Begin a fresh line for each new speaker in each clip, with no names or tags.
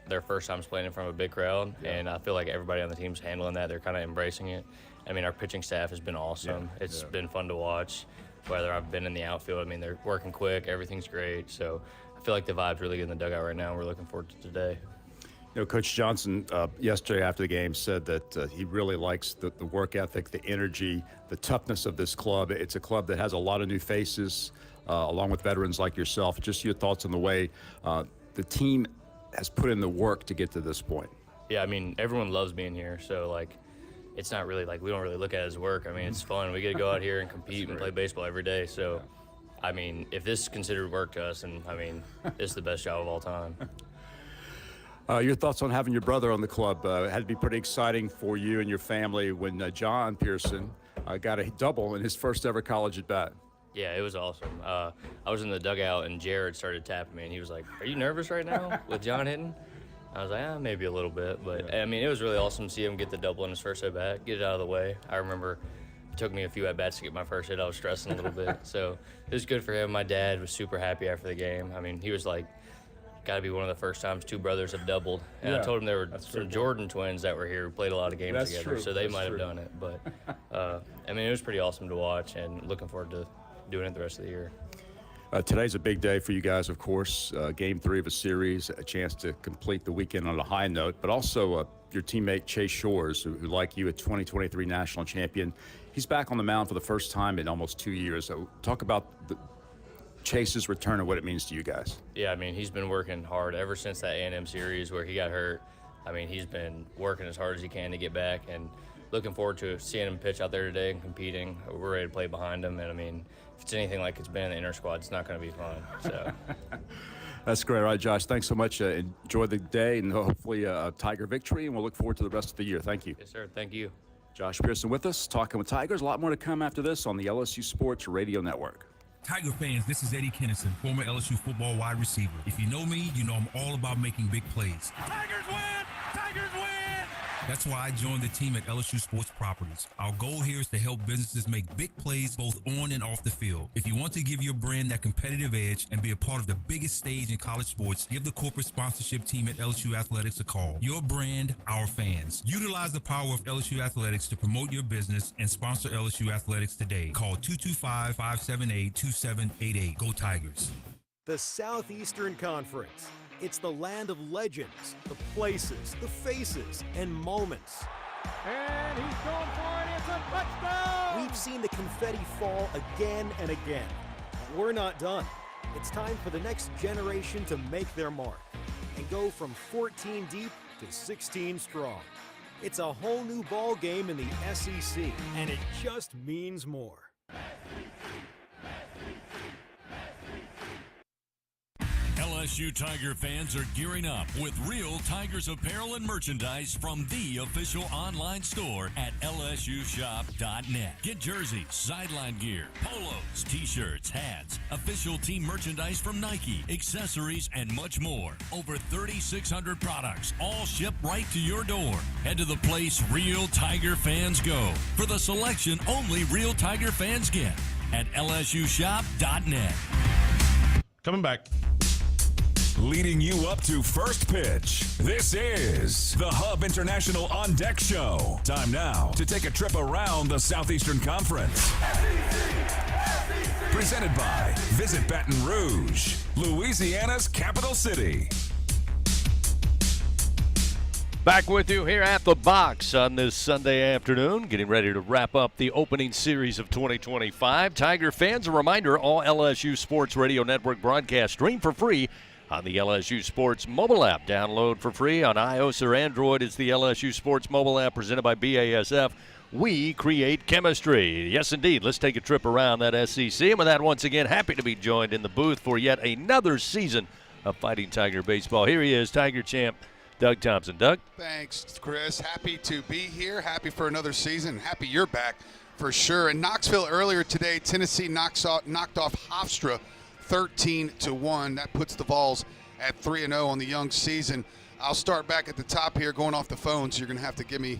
their first time playing in front of a big crowd, and I feel like everybody on the team's handling that. They're kind of embracing it. I mean, our pitching staff has been awesome. It's been fun to watch. Whether I've been in the outfield, I mean, they're working quick. Everything's great. So I feel like the vibe's really good in the dugout right now. We're looking forward to today.
You know, Coach Johnson yesterday after the game said that he really likes the work ethic, the energy, the toughness of this club. It's a club that has a lot of new faces, along with veterans like yourself. Just your thoughts on the way the team has put in the work to get to this point.
Yeah, I mean, everyone loves being here. So, like, it's not really like we don't really look at it as work. I mean, it's fun. We get to go out here and compete and play baseball every day. So, I mean, if this is considered work to us, and I mean, it's the best job of all time.
Your thoughts on having your brother on the club? It had to be pretty exciting for you and your family when John Pearson got a double in his first ever college at bat.
Yeah, it was awesome. I was in the dugout, and Jared started tapping me, and he was like, "Are you nervous right now with John hitting?" I was like, maybe a little bit. But, I mean, it was really awesome to see him get the double in his first at-bat, get it out of the way. I remember it took me a few at-bats to get my first hit. I was stressing a little bit. So it was good for him. My dad was super happy after the game. I mean, he was like, got to be one of the first times two brothers have doubled. And I told him there were some Jordan twins that were here who played a lot of games together, so they might have done it. But, I mean, it was pretty awesome to watch, and looking forward to doing it the rest of the year.
Today's a big day for you guys, of course. Game 3 of a series, a chance to complete the weekend on a high note, but also your teammate Chase Shores, who like you, a 2023 national champion. He's back on the mound for the first time in almost 2 years. So talk about Chase's return and what it means to you guys.
Yeah, I mean, he's been working hard ever since that anthem series where he got hurt. I mean, he's been working as hard as he can to get back, and looking forward to seeing him pitch out there today and competing. We're ready to play behind him, and I mean, if it's anything like it's been in the inter squad, it's not going to be fun. So
that's great. All right, Josh, thanks so much. Enjoy the day, and hopefully a Tiger victory, and we'll look forward to the rest of the year. Thank you.
Yes, sir. Thank you.
Josh Pearson with us, talking with Tigers. A lot more to come after this on the LSU Sports Radio Network.
Tiger fans, this is Eddie Kennison, former LSU football wide receiver. If you know me, you know I'm all about making big plays.
Tigers win! Tigers win!
That's why I joined the team at LSU Sports Properties. Our goal here is to help businesses make big plays both on and off the field. If you want to give your brand that competitive edge and be a part of the biggest stage in college sports, give the corporate sponsorship team at LSU Athletics a call. Your brand, our fans. Utilize the power of LSU Athletics to promote your business and sponsor LSU Athletics today. Call 225-578-2788. Go Tigers.
The Southeastern Conference. It's the land of legends, the places, the faces, and moments.
And he's going for it. It's a touchdown!
We've seen the confetti fall again and again. But we're not done. It's time for the next generation to make their mark and go from 14 deep to 16 strong. It's a whole new ball game in the SEC, and it just means more.
LSU Tiger fans are gearing up with real Tigers apparel and merchandise from the official online store at lsushop.net. Get jerseys, sideline gear, polos, t-shirts, hats, official team merchandise from Nike, accessories, and much more. Over 3,600 products, all shipped right to your door. Head to the place real Tiger fans go for the selection only real Tiger fans get at lsushop.net.
Coming back.
Leading you up to first pitch, this is the Hub International On Deck Show. Time now to take a trip around the Southeastern Conference. Presented by Visit Baton Rouge, Louisiana's capital city.
Back with you here at the box on this Sunday afternoon, getting ready to wrap up the opening series of 2025. Tiger fans, a reminder, all LSU Sports Radio Network broadcasts stream for free on the LSU Sports mobile app. Download for free on iOS or Android. It's the LSU Sports mobile app presented by BASF. We create chemistry. Yes, indeed. Let's take a trip around that SEC. And with that, once again, happy to be joined in the booth for yet another season of Fighting Tiger baseball. Here he is, Tiger champ Doug Thompson. Doug?
Thanks, Chris. Happy to be here. Happy for another season. Happy you're back for sure. In Knoxville earlier today, Tennessee knocked off Hofstra 13-1. That puts the Vols at 3-0 on the young season. I'll start back at the top here, going off the phone, so you're going to have to give me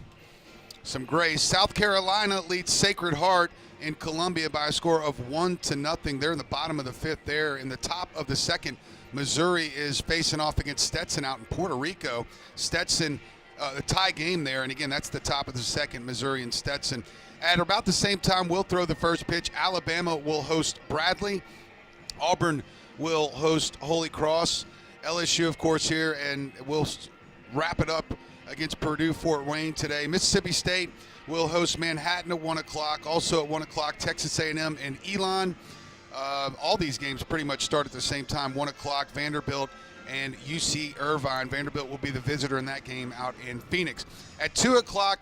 some grace. South Carolina leads Sacred Heart in Columbia by a score of 1-0. They're in the bottom of the fifth there. In the top of the second, Missouri is facing off against Stetson out in Puerto Rico. Stetson, a tie game there, and again, that's the top of the second, Missouri and Stetson. At about the same time, we'll throw the first pitch. Alabama will host Bradley. Auburn will host Holy Cross. LSU, of course, here, and we'll wrap it up against Purdue Fort Wayne today. Mississippi State will host Manhattan at 1 o'clock. Also at 1 o'clock, Texas A&M and Elon. All these games pretty much start at the same time, 1 o'clock. Vanderbilt and UC Irvine. Vanderbilt will be the visitor in that game out in Phoenix. At 2 o'clock,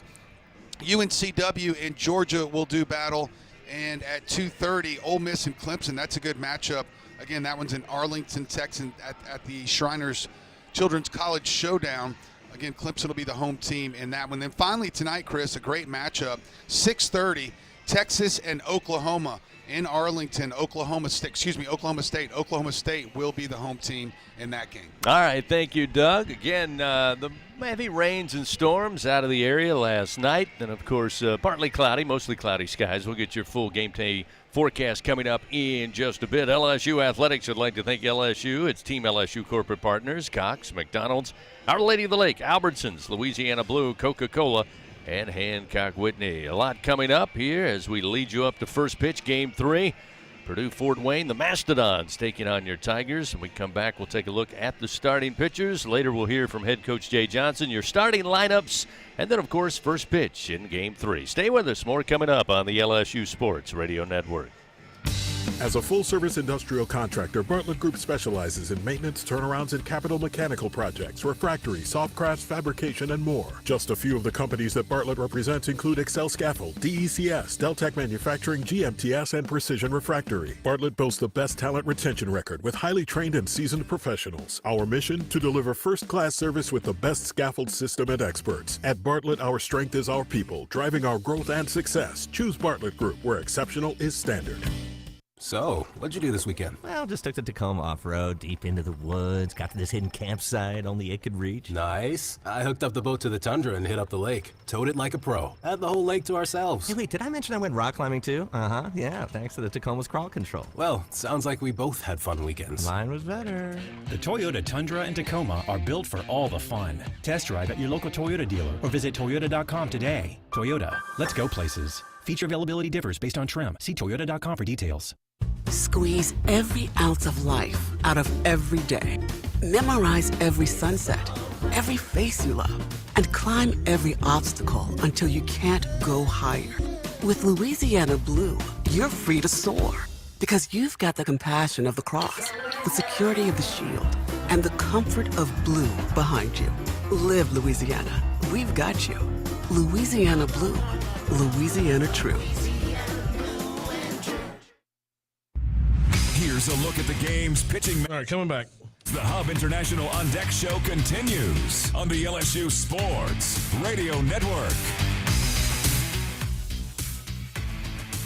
UNCW and Georgia will do battle. And at 2:30, Ole Miss and Clemson. That's a good matchup. Again, that one's in Arlington, Texas, at the Shriners Children's College Showdown. Again, Clemson will be the home team in that one. Then finally tonight, Chris, a great matchup. 6:30, Texas and Oklahoma in Arlington. Oklahoma State. Oklahoma State will be the home team in that game.
All right, thank you, Doug. Again, the heavy rains and storms out of the area last night. And, of course, partly cloudy, mostly cloudy skies. We'll get your full game day forecast coming up in just a bit. LSU Athletics would like to thank LSU, its Team LSU corporate partners, Cox, McDonald's, Our Lady of the Lake, Albertsons, Louisiana Blue, Coca-Cola, and Hancock Whitney. A lot coming up here as we lead you up to first pitch, Game 3. Purdue Fort Wayne, the Mastodons taking on your Tigers. And we come back, we'll take a look at the starting pitchers. Later we'll hear from head coach Jay Johnson, your starting lineups, and then, of course, first pitch in Game 3. Stay with us. More coming up on the LSU Sports Radio Network.
As a full-service industrial contractor, Bartlett Group specializes in maintenance, turnarounds, and capital mechanical projects, refractory, soft crafts, fabrication, and more. Just a few of the companies that Bartlett represents include Excel Scaffold, DECS, Deltec Manufacturing, GMTS, and Precision Refractory. Bartlett boasts the best talent retention record with highly trained and seasoned professionals. Our mission? To deliver first-class service with the best scaffold system and experts. At Bartlett, our strength is our people, driving our growth and success. Choose Bartlett Group, where exceptional is standard.
So, what'd you do this weekend?
Well, just took the Tacoma off-road, deep into the woods, got to this hidden campsite only it could reach.
Nice. I hooked up the boat to the Tundra and hit up the lake. Towed it like a pro. Had the whole lake to ourselves.
Hey, wait, did I mention I went rock climbing too? Uh-huh, yeah, thanks to the Tacoma's crawl control.
Well, sounds like we both had fun weekends.
Mine was better.
The Toyota Tundra and Tacoma are built for all the fun. Test drive at your local Toyota dealer or visit Toyota.com today. Toyota, let's go places. Feature availability differs based on trim. See Toyota.com for details.
Squeeze every ounce of life out of every day. Memorize every sunset, every face you love, and climb every obstacle until you can't go higher. With Louisiana Blue, you're free to soar because you've got the compassion of the cross, the security of the shield, and the comfort of blue behind you. Live Louisiana. We've got you. Louisiana Blue. Louisiana True.
Here's a look at the game's pitching.
All right, coming back.
The Hub International On Deck show continues on the LSU Sports Radio Network.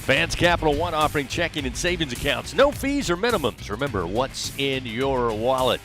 Fans Capital One offering checking and savings accounts. No fees or minimums. Remember, what's in your wallet?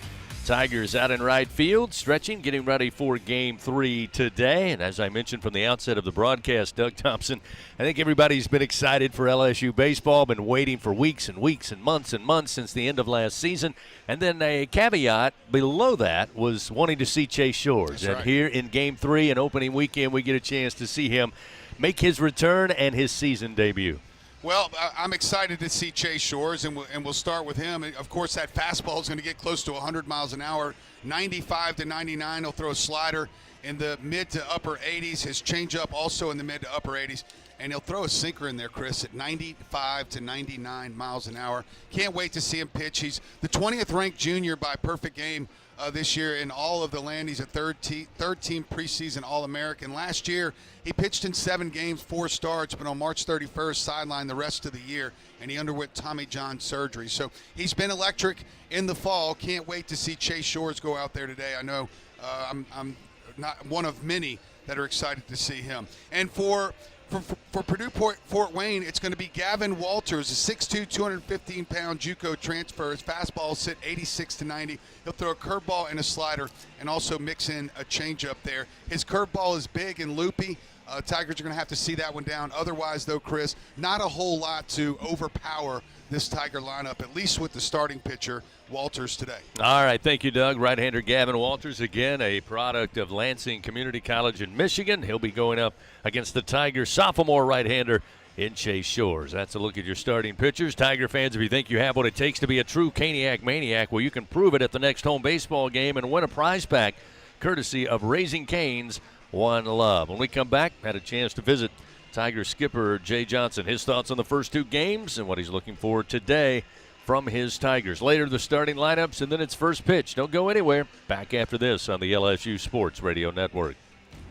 Tigers out in right field, stretching, getting ready for Game 3 today. And as I mentioned from the outset of the broadcast, Doug Thompson, I think everybody's been excited for LSU baseball, been waiting for weeks and weeks and months since the end of last season. And then a caveat below that was wanting to see Chase Shores.
That's
and
right.
Here in Game 3 and opening weekend, we get a chance to see him make his return and his season debut.
Well, I'm excited to see Chase Shores, and we'll start with him. Of course, that fastball is going to get close to 100 miles an hour, 95 to 99. He'll throw a slider in the mid to upper 80s. His changeup also in the mid to upper 80s. And he'll throw a sinker in there, Chris, at 95 to 99 miles an hour. Can't wait to see him pitch. He's the 20th ranked junior by perfect game this year in all of the land. He's a third team preseason All-American. Last year, he pitched in 7 games, 4 starts, but on March 31st, sidelined the rest of the year, and he underwent Tommy John surgery. So he's been electric in the fall. Can't wait to see Chase Shores go out there today. I know I'm not one of many that are excited to see him. And for Purdue Fort Wayne, it's going to be Gavin Walters, a 6'2", 215-pound JUCO transfer. His fastball will sit 86 to 90. He'll throw a curveball and a slider and also mix in a changeup there. His curveball is big and loopy. Tigers are going to have to see that one down. Otherwise, though, Chris, not a whole lot to overpower this Tiger lineup, at least with the starting pitcher, Walters, today.
All right, thank you, Doug. Right-hander Gavin Walters, again, a product of Lansing Community College in Michigan. He'll be going up against the Tigers sophomore right-hander in Chase Shores. That's a look at your starting pitchers. Tiger fans, if you think you have what it takes to be a true Caniac maniac, well, you can prove it at the next home baseball game and win a prize pack courtesy of Raising Cane's One Love. When we come back, had a chance to visit Tiger skipper Jay Johnson. His thoughts on the first two games and what he's looking for today from his Tigers. Later, the starting lineups, and then it's first pitch. Don't go anywhere. Back after this on the LSU Sports Radio Network.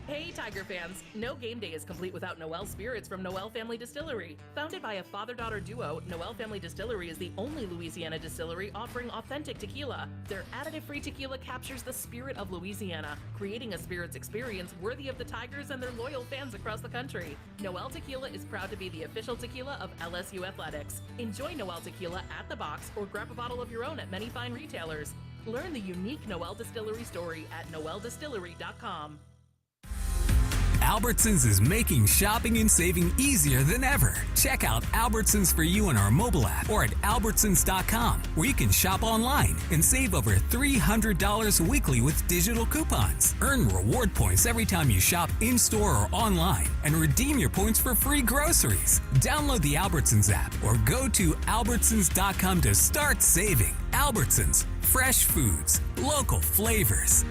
Hey, Tiger fans! No game day is complete without Noel Spirits from Noel Family Distillery. Founded by a father-daughter duo, Noel Family Distillery is the only Louisiana distillery offering authentic tequila. Their additive-free tequila captures the spirit of Louisiana, creating a spirits experience worthy of the Tigers and their loyal fans across the country. Noel Tequila is proud to be the official tequila of LSU Athletics. Enjoy Noel Tequila at the box or grab a bottle of your own at many fine retailers. Learn the unique Noel Distillery story at noeldistillery.com.
Albertsons is making shopping and saving easier than ever. Check out Albertsons for you in our mobile app or at albertsons.com, where you can shop online and save over $300 weekly with digital coupons. Earn reward points every time you shop in-store or online and redeem your points for free groceries. Download the Albertsons app or go to albertsons.com to start saving. Albertsons, fresh foods, local flavors.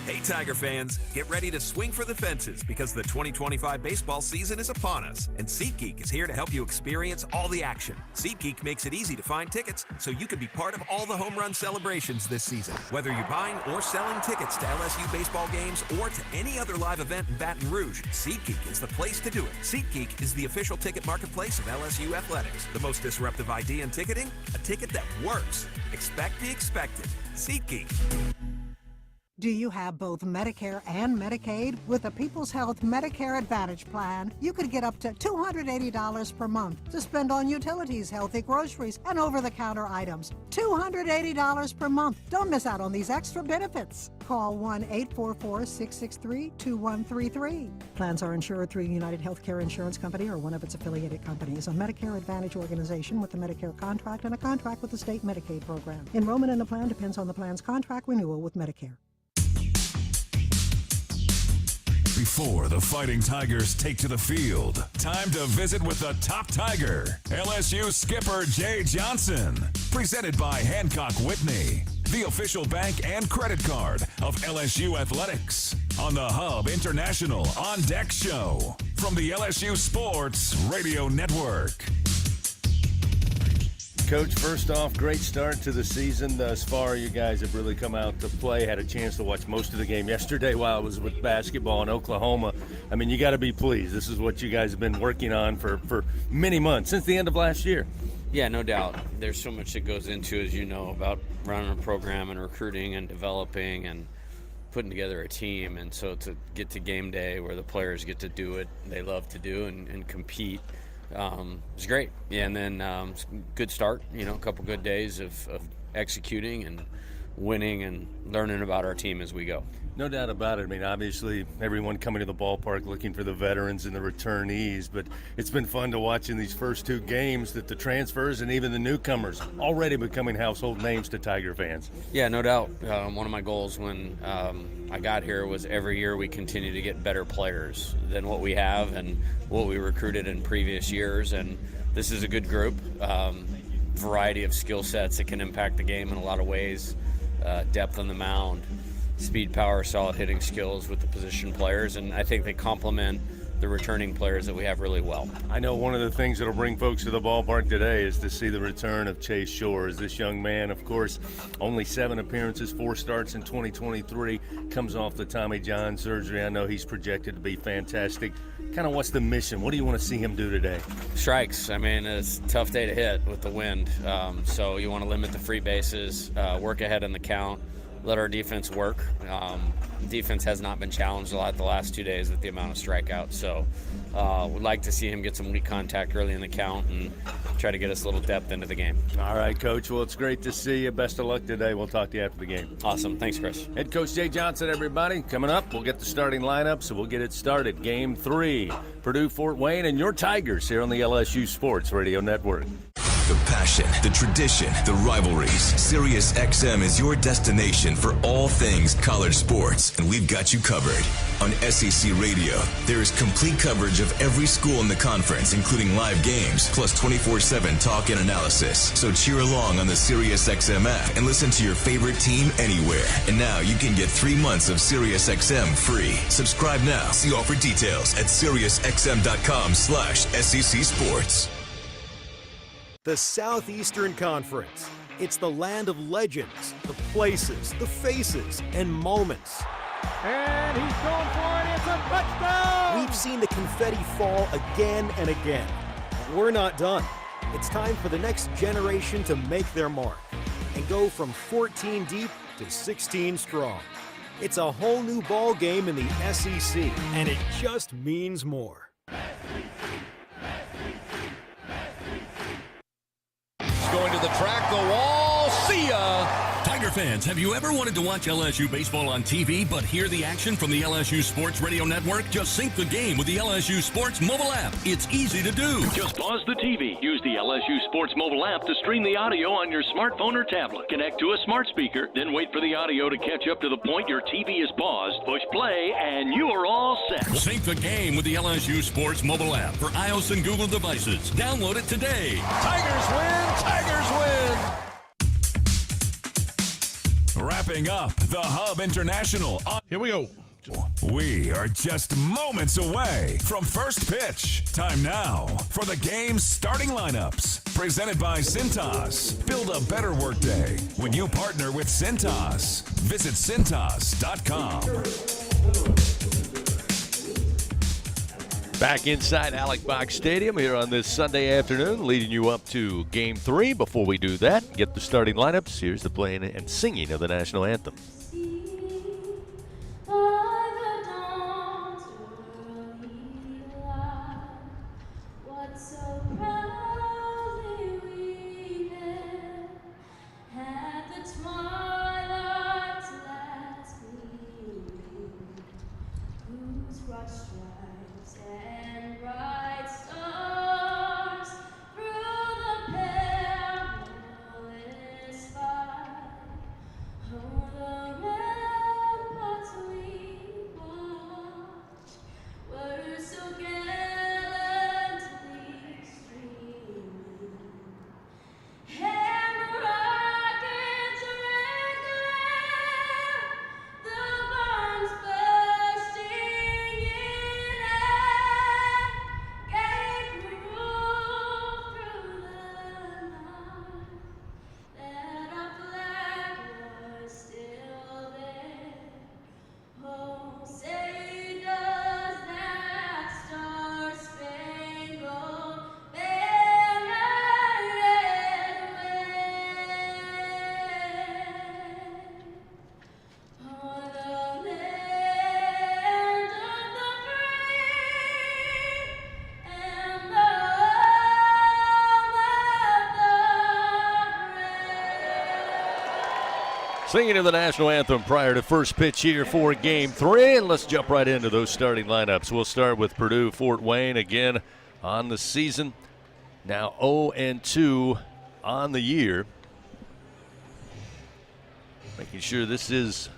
Hey, Tiger fans, get ready to swing for the fences because the 2025 baseball season is upon us, and SeatGeek is here to help you experience all the action. SeatGeek makes it easy to find tickets so you can be part of all the home run celebrations this season. Whether you're buying or selling tickets to LSU baseball games or to any other live event in Baton Rouge, SeatGeek is the place to do it. SeatGeek is the official ticket marketplace of LSU Athletics. The most disruptive idea in ticketing? A ticket that works. Expect the expected. SeatGeek.
Do you have both Medicare and Medicaid? With the People's Health Medicare Advantage Plan, you could get up to $280 per month to spend on utilities, healthy groceries, and over-the-counter items. $280 per month. Don't miss out on these extra benefits. Call 1-844-663-2133. Plans are insured through United Healthcare Insurance Company or one of its affiliated companies, a Medicare Advantage organization with a Medicare contract and a contract with the state Medicaid program. Enrollment in the plan depends on the plan's contract renewal with Medicare.
Before the Fighting Tigers take to the field, time to visit with the top Tiger, LSU skipper Jay Johnson. Presented by Hancock Whitney, the official bank and credit card of LSU Athletics. On the Hub International On Deck Show from the LSU Sports Radio Network.
Coach, first off, great start to the season thus far. You guys have really come out to play. Had a chance to watch most of the game yesterday while I was with basketball in Oklahoma. I mean, you got to be pleased. This is what you guys have been working on for many months, since the end of last year.
Yeah, no doubt. There's so much that goes into, as you know, about running a program and recruiting and developing and putting together a team. And so to get to game day where the players get to do what they love to do and compete, it's great. Yeah, and then good start, a couple good days of executing and winning and learning about our team as we go.
No doubt about it. I mean, obviously, everyone coming to the ballpark looking for the veterans and the returnees, but it's been fun to watch in these first two games that the transfers and even the newcomers already becoming household names to Tiger fans.
Yeah, no doubt. One of my goals when I got here was every year we continue to get better players than what we have and what we recruited in previous years, and this is a good group. Variety of skill sets that can impact the game in a lot of ways. Depth on the mound, speed, power, solid hitting skills with the position players, and I think they complement the returning players that we have really well.
I know one of the things that'll bring folks to the ballpark today is to see the return of Chase Shores. This young man, of course, only 7 appearances, 4 starts in 2023, comes off the Tommy John surgery. I know he's projected to be fantastic. Kind of what's the mission? What do you want to see him do today?
Strikes. I mean, it's a tough day to hit with the wind. So you want to limit the free bases, work ahead in the count, let our defense work. Defense has not been challenged a lot the last 2 days with the amount of strikeouts. So would like to see him get some weak contact early in the count and try to get us a little depth into the game.
All right, Coach. Well, it's great to see you. Best of luck today. We'll talk to you after the game.
Awesome. Thanks, Chris.
Head Coach Jay Johnson, everybody. Coming up, we'll get the starting lineup, so we'll get it started. Game 3, Purdue, Fort Wayne, and your Tigers here on the LSU Sports Radio Network.
The passion, the tradition, the rivalries. SiriusXM is your destination for all things college sports, and we've got you covered. On SEC Radio, there is complete coverage of every school in the conference, including live games, plus 24/7 talk and analysis. So cheer along on the SiriusXM app and listen to your favorite team anywhere. And now you can get 3 months of SiriusXM free. Subscribe now. See all for details at SiriusXM.com/SEC Sports.
The Southeastern Conference. It's the land of legends, the places, the faces, and moments.
And he's going for it. It's a touchdown!
We've seen the confetti fall again and again. But we're not done. It's time for the next generation to make their mark and go from 14 deep to 16 strong. It's a whole new ball game in the SEC, and it just means more.
Going to the track, the wall, see ya! Tiger fans, have you ever wanted to watch LSU baseball on TV but hear the action from the LSU Sports Radio Network? Just sync the game with the LSU Sports mobile app. It's easy to do.
Just pause the TV. Use the LSU Sports mobile app to stream the audio on your smartphone or tablet. Connect to a smart speaker, then wait for the audio to catch up to the point your TV is paused. Push play, and you are all set.
Sync the game with the LSU Sports mobile app for iOS and Google devices. Download it today.
Tigers win! Tigers win!
Wrapping up the Hub International.
Here we go.
We are just moments away from first pitch. Time now for the game's starting lineups. Presented by Cintas. Build a better workday when you partner with Cintas. Visit Cintas.com.
Back inside Alec Box Stadium here on this Sunday afternoon, leading you up to Game 3. Before we do that, get the starting lineups. Here's the playing and singing of the national anthem. Singing of the national anthem prior to first pitch here for Game 3, and let's jump right into those starting lineups. We'll start with Purdue, Fort Wayne, again on the season. Now 0-2 on the year. Making sure this is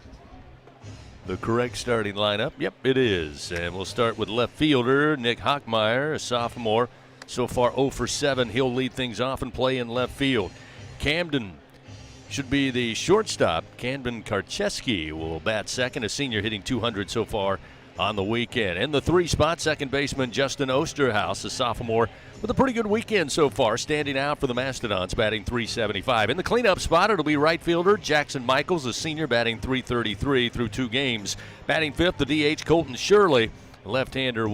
the correct starting lineup. Yep, it is. And we'll start with left fielder Nick Hockmeyer, a sophomore. So far 0 for 7. He'll lead things off and play in left field. Camden should be the shortstop. Camden Karcheski will bat second, a senior hitting 200 so far on the weekend. In the 3 spot, second baseman Justin Osterhaus, a sophomore with a pretty good weekend so far, standing out for the Mastodons, batting .375. In the cleanup spot, it'll be right fielder Jackson Michaels, a senior, batting .333 through 2 games. Batting fifth, the DH Colton Shirley, left-hander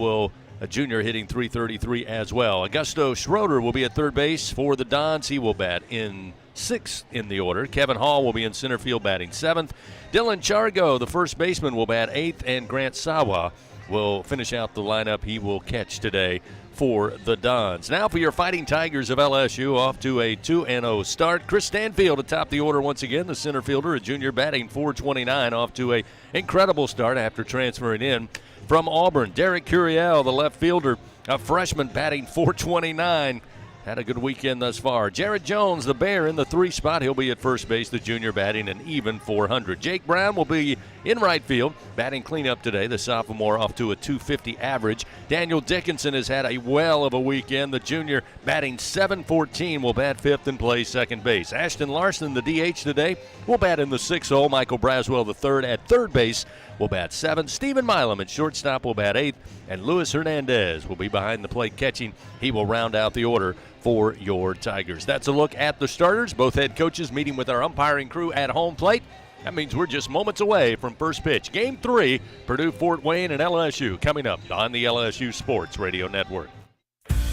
a junior hitting .333 as well. Augusto Schroeder will be at third base for the Dons. He will bat in 6th in the order. Kevin Hall will be in center field batting 7th. Dylan Chargo, the first baseman, will bat 8th, and Grant Sawa will finish out the lineup. He will catch today for the Dons. Now for your Fighting Tigers of LSU, off to a 2-0 start. Chris Stanfield atop the order once again, the center fielder, a junior, batting .429, off to a incredible start after transferring in from Auburn. Derek Curiel, the left fielder, a freshman, batting .429. Had a good weekend thus far. Jared Jones, the Bear, in the 3 spot. He'll be at first base, the junior, batting an even .400. Jake Brown will be in right field, batting cleanup today. The sophomore off to a .250 average. Daniel Dickinson has had a well of a weekend. The junior, batting .714, will bat 5th and play second base. Ashton Larson, the DH today, will bat in the 6th hole. Michael Braswell, the third, at third base, will bat 7th. Stephen Milam at shortstop will bat 8th. And Luis Hernandez will be behind the plate catching. He will round out the order for your Tigers. That's a look at the starters. Both head coaches meeting with our umpiring crew at home plate. That means we're just moments away from first pitch. Game 3, Purdue, Fort Wayne, and LSU coming up on the LSU Sports Radio Network.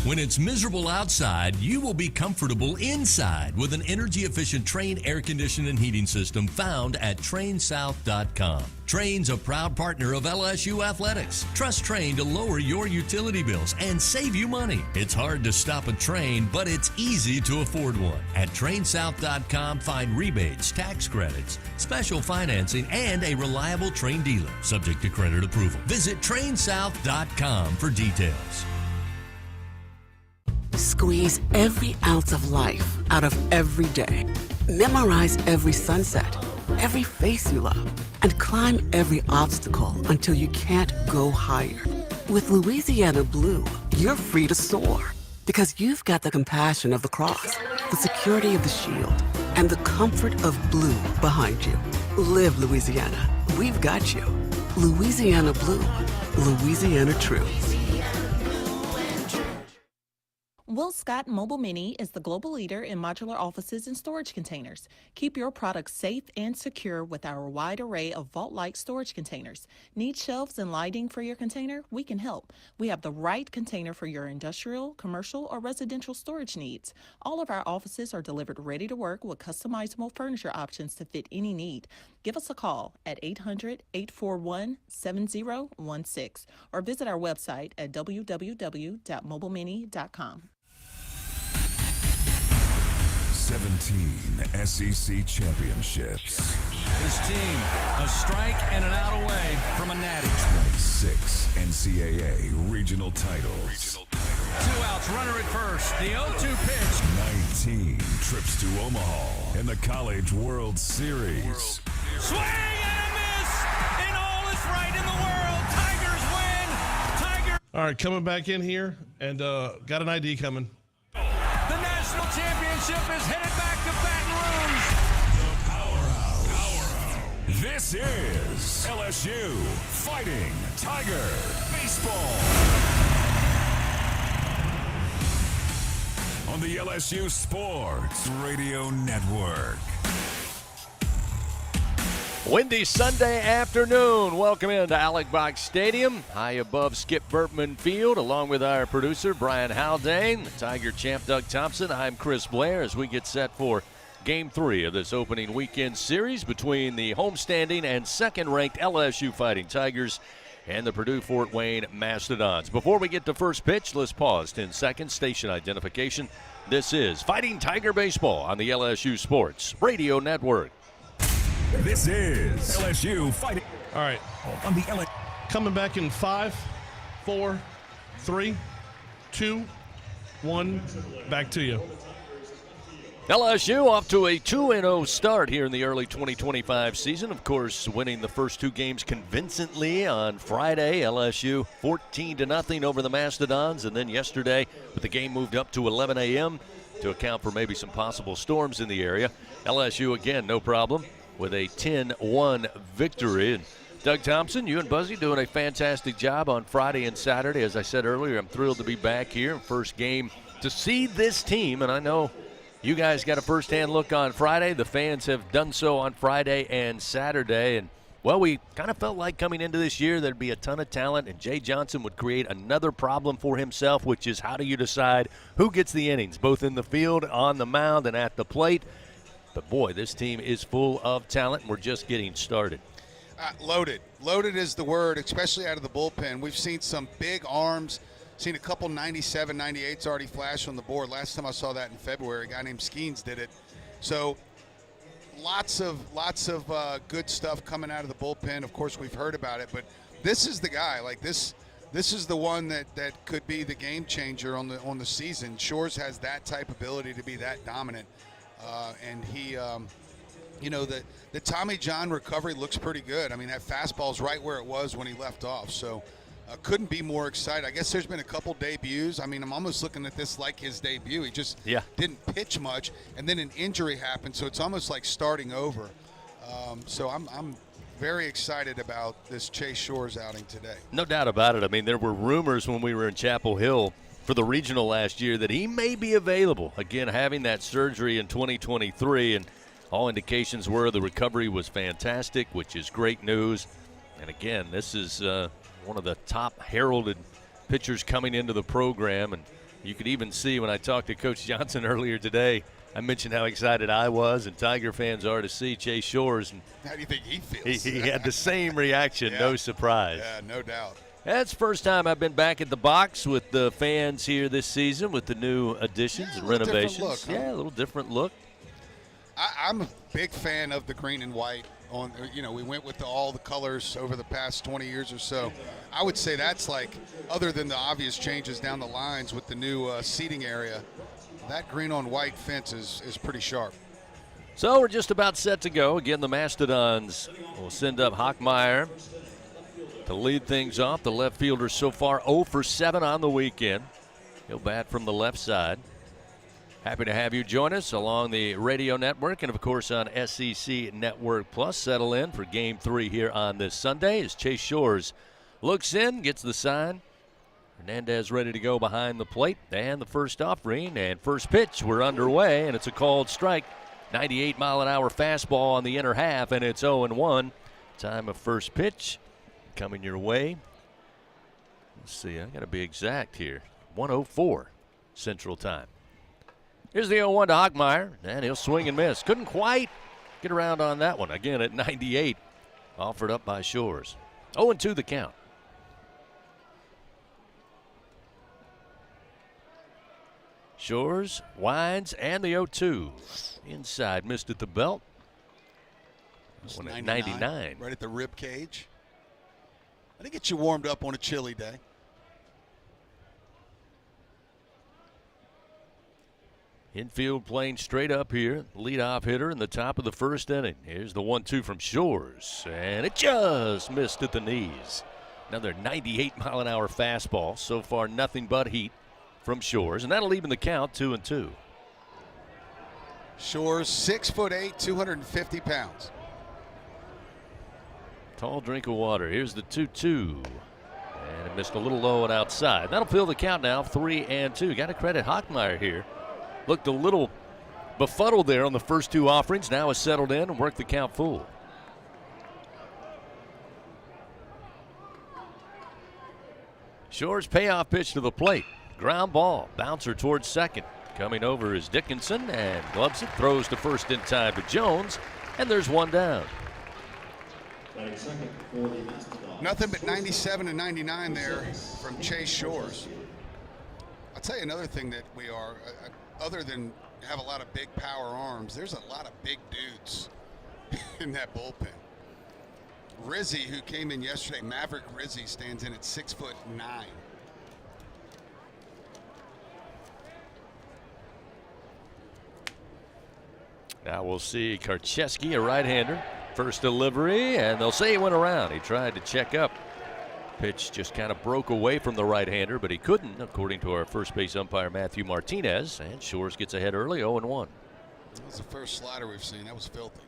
When it's miserable outside, you will be comfortable inside with an energy-efficient Trane air conditioning and heating system found at TraneSouth.com. Trane's a proud partner of LSU Athletics. Trust Trane to lower your utility bills and save you money. It's hard to stop a Trane, but it's easy to afford one. At TraneSouth.com, find rebates, tax credits, special financing, and a reliable Trane dealer, subject to credit approval. Visit TraneSouth.com for details.
Squeeze every ounce of life out of every day. Memorize every sunset, every face you love, and climb every obstacle until you can't go higher. With Louisiana Blue, you're free to soar because you've got the compassion of the cross, the security of the shield, and the comfort of blue behind you. Live Louisiana. We've got you. Louisiana Blue. Louisiana True.
Will Scott Mobile Mini is the global leader in modular offices and storage containers. Keep your products safe and secure with our wide array of vault-like storage containers. Need shelves and lighting for your container? We can help. We have the right container for your industrial, commercial, or residential storage needs. All of our offices are delivered ready to work with customizable furniture options to fit any need. Give us a call at 800-841-7016 or visit our website at www.mobilemini.com.
17 SEC championships.
His team, a strike and an out away from a natty.
26 NCAA regional titles.
2 outs, runner at first. The 0-2 pitch.
19 trips to Omaha in the College World Series.
Swing and a miss, and all is right in the world. Tigers win. Tigers.
All right, coming back in here, and got an ID coming.
The national championship is headed back to Baton Rouge.
This is LSU Fighting Tiger Baseball. On the LSU Sports Radio Network.
Windy Sunday afternoon. Welcome into Alec Box Stadium, high above Skip Burtman Field, along with our producer, Brian Haldane, the Tiger champ, Doug Thompson. I'm Chris Blair as we get set for Game 3 of this opening weekend series between the homestanding and second-ranked LSU Fighting Tigers and the Purdue Fort Wayne Mastodons. Before we get to first pitch, let's pause 10 seconds, station identification. This is Fighting Tiger Baseball on the LSU Sports Radio Network.
This is LSU Fighting.
All right.
On the LSU.
Coming back in 5, 4, 3, 2, 1. Back to you.
LSU off to a 2-0 start here in the early 2025 season. Of course, winning the first 2 games convincingly on Friday. LSU 14-0 over the Mastodons. And then yesterday, with the game moved up to 11 a.m. to account for maybe some possible storms in the area. LSU, again, no problem, with a 10-1 victory. And Doug Thompson, you and Buzzy doing a fantastic job on Friday and Saturday. As I said earlier, I'm thrilled to be back here. First game to see this team, and I know you guys got a first-hand look on Friday. The fans have done so on Friday and Saturday. And, well, we kind of felt like coming into this year there'd be a ton of talent, and Jay Johnson would create another problem for himself, which is how do you decide who gets the innings, both in the field, on the mound, and at the plate. But, boy, this team is full of talent, and we're just getting started.
Loaded. Loaded is the word, especially out of the bullpen. We've seen some big arms, seen a couple 97, 98s already flash on the board. Last time I saw that in February, a guy named Skeens did it. So lots of good stuff coming out of the bullpen. Of course, we've heard about it, but this is the guy. Like this is the one that could be the game changer on the season. Shores has that type of ability to be that dominant, and he. The Tommy John recovery looks pretty good. I mean, that fastball's right where it was when he left off. So couldn't be more excited. I guess there's been a couple debuts. I mean, I'm almost looking at this like his debut. He just didn't pitch much, and then an injury happened. So it's almost like starting over. So I'm very excited about this Chase Shores outing today.
No doubt about it. I mean, there were rumors when we were in Chapel Hill for the regional last year that he may be available. Again, having that surgery in 2023, and all indications were the recovery was fantastic, which is great news. And again, this is one of the top heralded pitchers coming into the program. And you could even see when I talked to Coach Johnson earlier today, I mentioned how excited I was and Tiger fans are to see Chase Shores. And
how do you think he feels?
He had the same reaction, no surprise.
Yeah, no doubt.
That's the first time I've been back at the box with the fans here this season with the new additions and renovations.
Look, huh?
Yeah, a little different look.
I'm a big fan of the green and white. We went with all the colors over the past 20 years or so. I would say that's like, other than the obvious changes down the lines with the new seating area, that green on white fence is pretty sharp.
So we're just about set to go. Again, the Mastodons will send up Hockmeyer to lead things off. The left fielder so far 0 for 7 on the weekend. He'll bat from the left side. Happy to have you join us along the radio network and, of course, on SEC Network Plus. Settle in for Game 3 here on this Sunday as Chase Shores looks in, gets the sign. Hernandez ready to go behind the plate. And the first offering and first pitch. We're underway, and it's a called strike. 98-mile-an-hour fastball on the inner half, and it's 0-1. Time of first pitch coming your way. Let's see, I got to be exact here. 1:04 Central Time. Here's the 0-1 to Hockmeyer, and he'll swing and miss. Couldn't quite get around on that one. Again at 98, offered up by Shores. 0-2 the count. Shores winds and the 0-2. Inside, missed at the belt.
One
99.
Right at the rib cage. I think get you warmed up on a chilly day.
Infield playing straight up here. Leadoff hitter in the top of the first inning. Here's the 1-2 from Shores. And it just missed at the knees. Another 98-mile-an-hour fastball. So far, nothing but heat from Shores. And that'll even the count 2-2.
Shores, 6'8", 250 pounds.
Tall drink of water. Here's the 2-2. And it missed a little low and outside. That'll fill the count now, 3-2. Got to credit Hockmeyer here. Looked a little befuddled there on the first two offerings. Now has settled in and worked the count full. Shores payoff pitch to the plate. Ground ball. Bouncer towards second. Coming over is Dickinson and gloves it. Throws to first in time to Jones. And there's one down.
Nothing but 97 and 99 there from Chase Shores. I'll tell you another thing that we are, other than have a lot of big power arms, there's a lot of big dudes in that bullpen. Rizzi, who came in yesterday, Maverick Rizzi, stands in at 6'9".
Now we'll see Karcheski, a right-hander. First delivery, and they'll say he went around. He tried to check up. Pitch just kind of broke away from the right-hander, but he couldn't, according to our first base umpire, Matthew Martinez. And Shores gets ahead early, 0-1.
That was the first slider we've seen. That was filthy.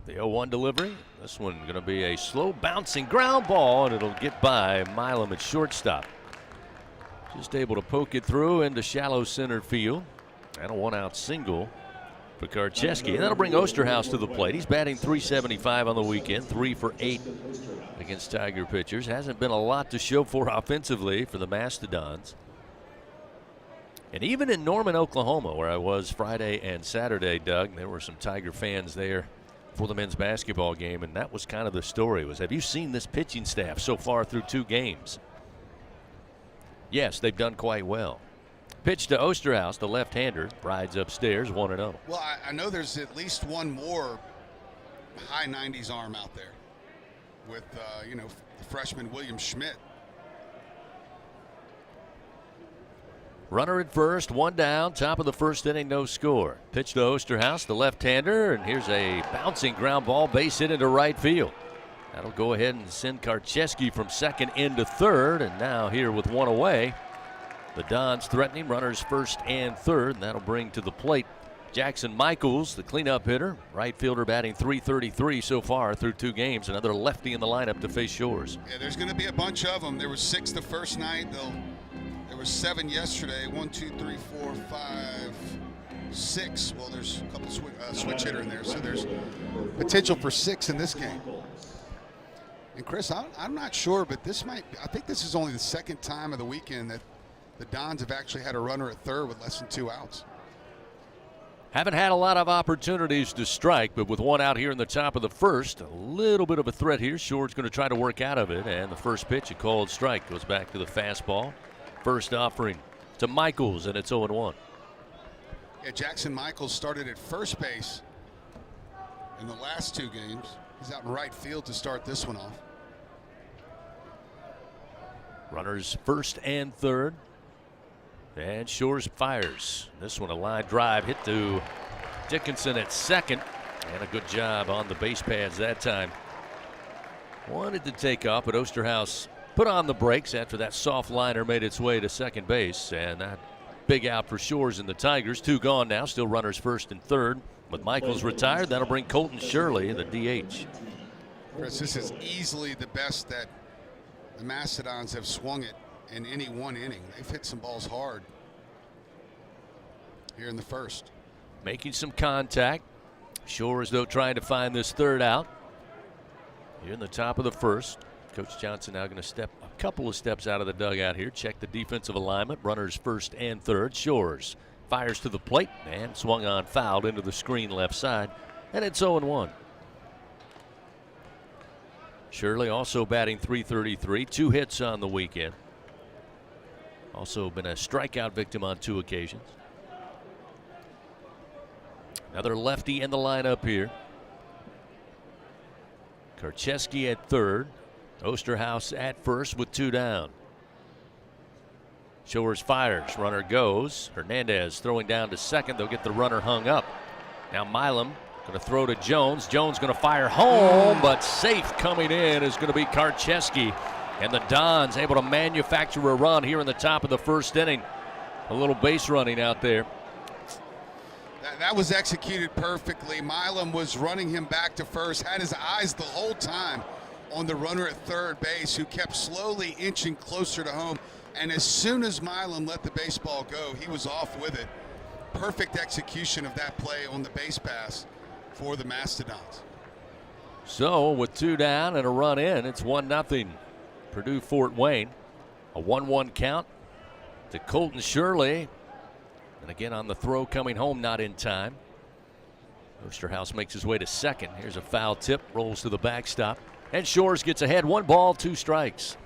The 0-1 delivery. This one going to be a slow bouncing ground ball, and it'll get by Milam at shortstop. Just able to poke it through into shallow center field. And a one-out single for Karcheski. And that'll bring Osterhaus to the plate. He's batting .375 on the weekend, 3 for 8 against Tiger pitchers. Hasn't been a lot to show for offensively for the Mastodons. And even in Norman, Oklahoma, where I was Friday and Saturday, Doug, there were some Tiger fans there for the men's basketball game, and that was kind of the story was, have you seen this pitching staff so far through 2 games? Yes, they've done quite well. Pitch to Osterhaus, the left-hander, rides upstairs 1-0.
Well, I know there's at least one more high 90s arm out there with, the freshman William Schmidt.
Runner at first, 1 down, top of the first inning, no score. Pitch to Osterhaus, the left-hander, and here's a bouncing ground ball, base hit into right field. That'll go ahead and send Karcheski from second into third, and now here with 1 away, the Dons threatening runners first and third, and that'll bring to the plate Jackson Michaels, the cleanup hitter, right fielder batting .333 so far through 2 games. Another lefty in the lineup to face Shores.
Yeah, there's going to be a bunch of them. There was 6 the first night. There was 7 yesterday. 1, 2, 3, 4, 5, 6. Well, there's a couple switch hitter in there, so there's potential for 6 in this game. And Chris, I'm not sure, but I think this is only the second time of the weekend that the Dons have actually had a runner at third with less than 2 outs.
Haven't had a lot of opportunities to strike, but with 1 out here in the top of the first, a little bit of a threat here. Short's going to try to work out of it, and the first pitch, a called strike, goes back to the fastball. First offering to Michaels, and it's 0-1.
Yeah, Jackson Michaels started at first base in the last 2 games. He's out in right field to start this one off.
Runners first and third. And Shores fires. This one a line drive hit to Dickinson at second. And a good job on the base pads that time. Wanted to take off, but Osterhaus put on the brakes after that soft liner made its way to second base. And that big out for Shores and the Tigers. 2 gone now, still runners first and third. With Michaels retired, that'll bring Colton Shirley, the DH.
Chris, this is easily the best that the Mastodons have swung it in any one inning. They've hit some balls hard here in the first.
Making some contact. Shores, though, trying to find this third out. Here in the top of the first. Coach Johnson now going to step a couple of steps out of the dugout here. Check the defensive alignment. Runners first and third. Shores fires to the plate and swung on, fouled into the screen left side. And it's 0-1. Shirley also batting .333. 2 hits on the weekend. Also been a strikeout victim on 2 occasions. Another lefty in the lineup here. Karcheski at third. Osterhaus at first with 2 down. Shores fires. Runner goes. Hernandez throwing down to second. They'll get the runner hung up. Now Milam going to throw to Jones. Jones going to fire home, but safe coming in is going to be Karcheski. And the Dons able to manufacture a run here in the top of the first inning. A little base running out there.
That was executed perfectly. Milam was running him back to first, had his eyes the whole time on the runner at third base, who kept slowly inching closer to home. And as soon as Milam let the baseball go, he was off with it. Perfect execution of that play on the base pass for the Mastodons.
So with 2 down and a run in, it's 1-0. Purdue Fort Wayne. A 1-1 count to Colton Shirley. And again on the throw coming home, not in time. Osterhaus makes his way to second. Here's a foul tip, rolls to the backstop. And Shores gets ahead. 1 ball, 2 strikes.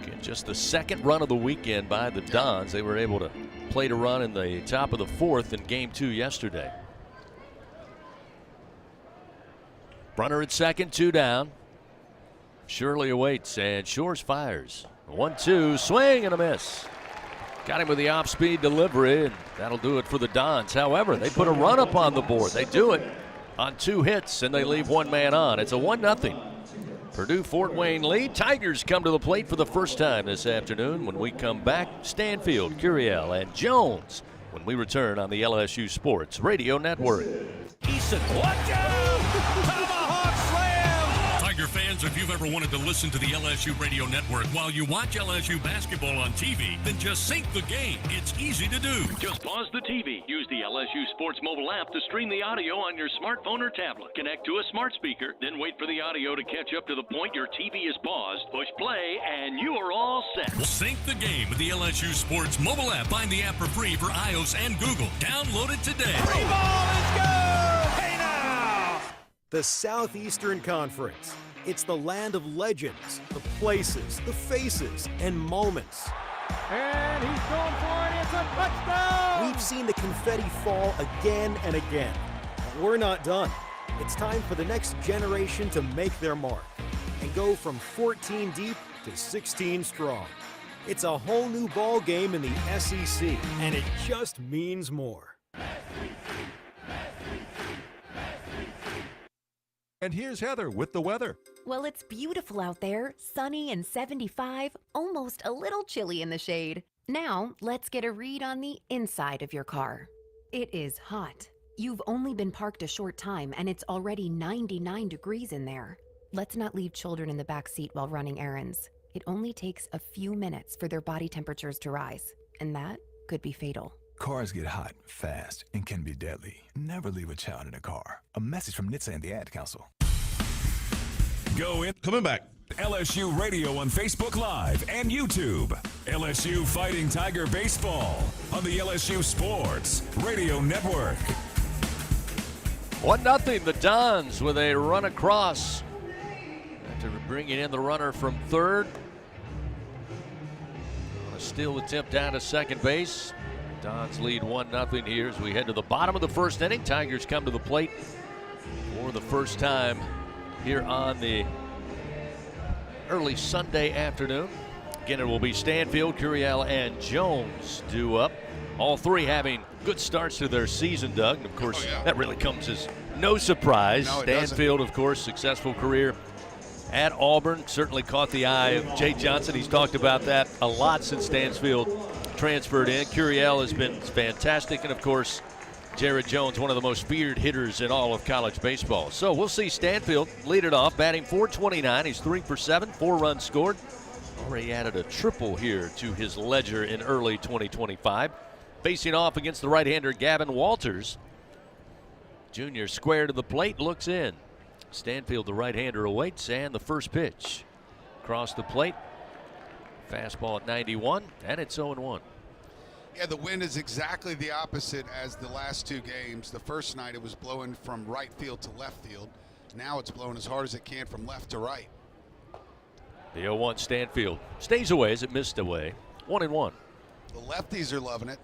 Again, just the second run of the weekend by the Dons. They were able to play to run in the top of the fourth in game 2 yesterday. Runner at second, 2 down. Shirley awaits and Shores fires. 1-2, swing and a miss. Got him with the off-speed delivery, and that'll do it for the Dons. However, they put a run up on the board. They do it on 2 hits, and they leave 1 man on. It's a 1-0 Purdue Fort Wayne lead. Tigers come to the plate for the first time this afternoon. When we come back, Stanfield, Curiel, and Jones when we return on the LSU Sports Radio Network.
Tiger fans fans, if you've ever wanted to listen to the LSU radio network while you watch LSU basketball on TV, then just sync the game. It's easy to do.
Just pause the TV. Use the LSU Sports mobile app to stream the audio on your smartphone or tablet. Connect to a smart speaker, then wait for the audio to catch up to the point your TV is paused. Push play, and you are all set.
Sync the game with the LSU Sports mobile app. Find the app for free for iOS and Google. Download it today.
Free ball is good! Hey now! The Southeastern Conference. It's the land of legends, the places, the faces, and moments.
And he's going for it. It's a touchdown!
We've seen the confetti fall again and again. But we're not done. It's time for the next generation to make their mark and go from 14 deep to 16 strong. It's a whole new ball game in the SEC, and it just means more.
And here's Heather with the weather.
Well, it's beautiful out there, sunny and 75, almost a little chilly in the shade. Now, let's get a read on the inside of your car. It is hot. You've only been parked a short time, and it's already 99 degrees in there. Let's not leave children in the back seat while running errands. It only takes a few minutes for their body temperatures to rise, and that could be fatal.
Cars get hot fast and can be deadly. Never leave a child in a car. A message from NHTSA and the Ad Council.
Go in.
Coming back.
LSU Radio on Facebook Live and YouTube. LSU Fighting Tiger Baseball on the LSU Sports Radio Network.
1-0, the Dons with a run across after bringing in the runner from third. A steal attempt down to second base. Dons lead 1-0 here as we head to the bottom of the first inning. Tigers come to the plate for the first time here on the early Sunday afternoon. Again, it will be Stanfield, Curiel, and Jones due up. All three having good starts to their season, Doug. And of course, that really comes as no surprise.
No,
Stanfield, of course, successful career at Auburn. Certainly caught the eye of Jay Johnson. He's talked about that a lot since Stanfield transferred in. Curiel has been fantastic. And, of course, Jared Jones, one of the most feared hitters in all of college baseball. So we'll see Stanfield lead it off, batting .429. He's 3 for 7, 4 runs scored. Already added a triple here to his ledger in early 2025. Facing off against the right-hander Gavin Walters. Junior square to the plate, looks in. Stanfield, the right-hander, awaits, and the first pitch. Across the plate. Fastball at 91, and it's 0-1.
Yeah, the wind is exactly the opposite as the last two games. The first night it was blowing from right field to left field. Now it's blowing as hard as it can from left to right.
The 0-1 Stanfield stays away as it missed away. 1-1.
The lefties are loving it.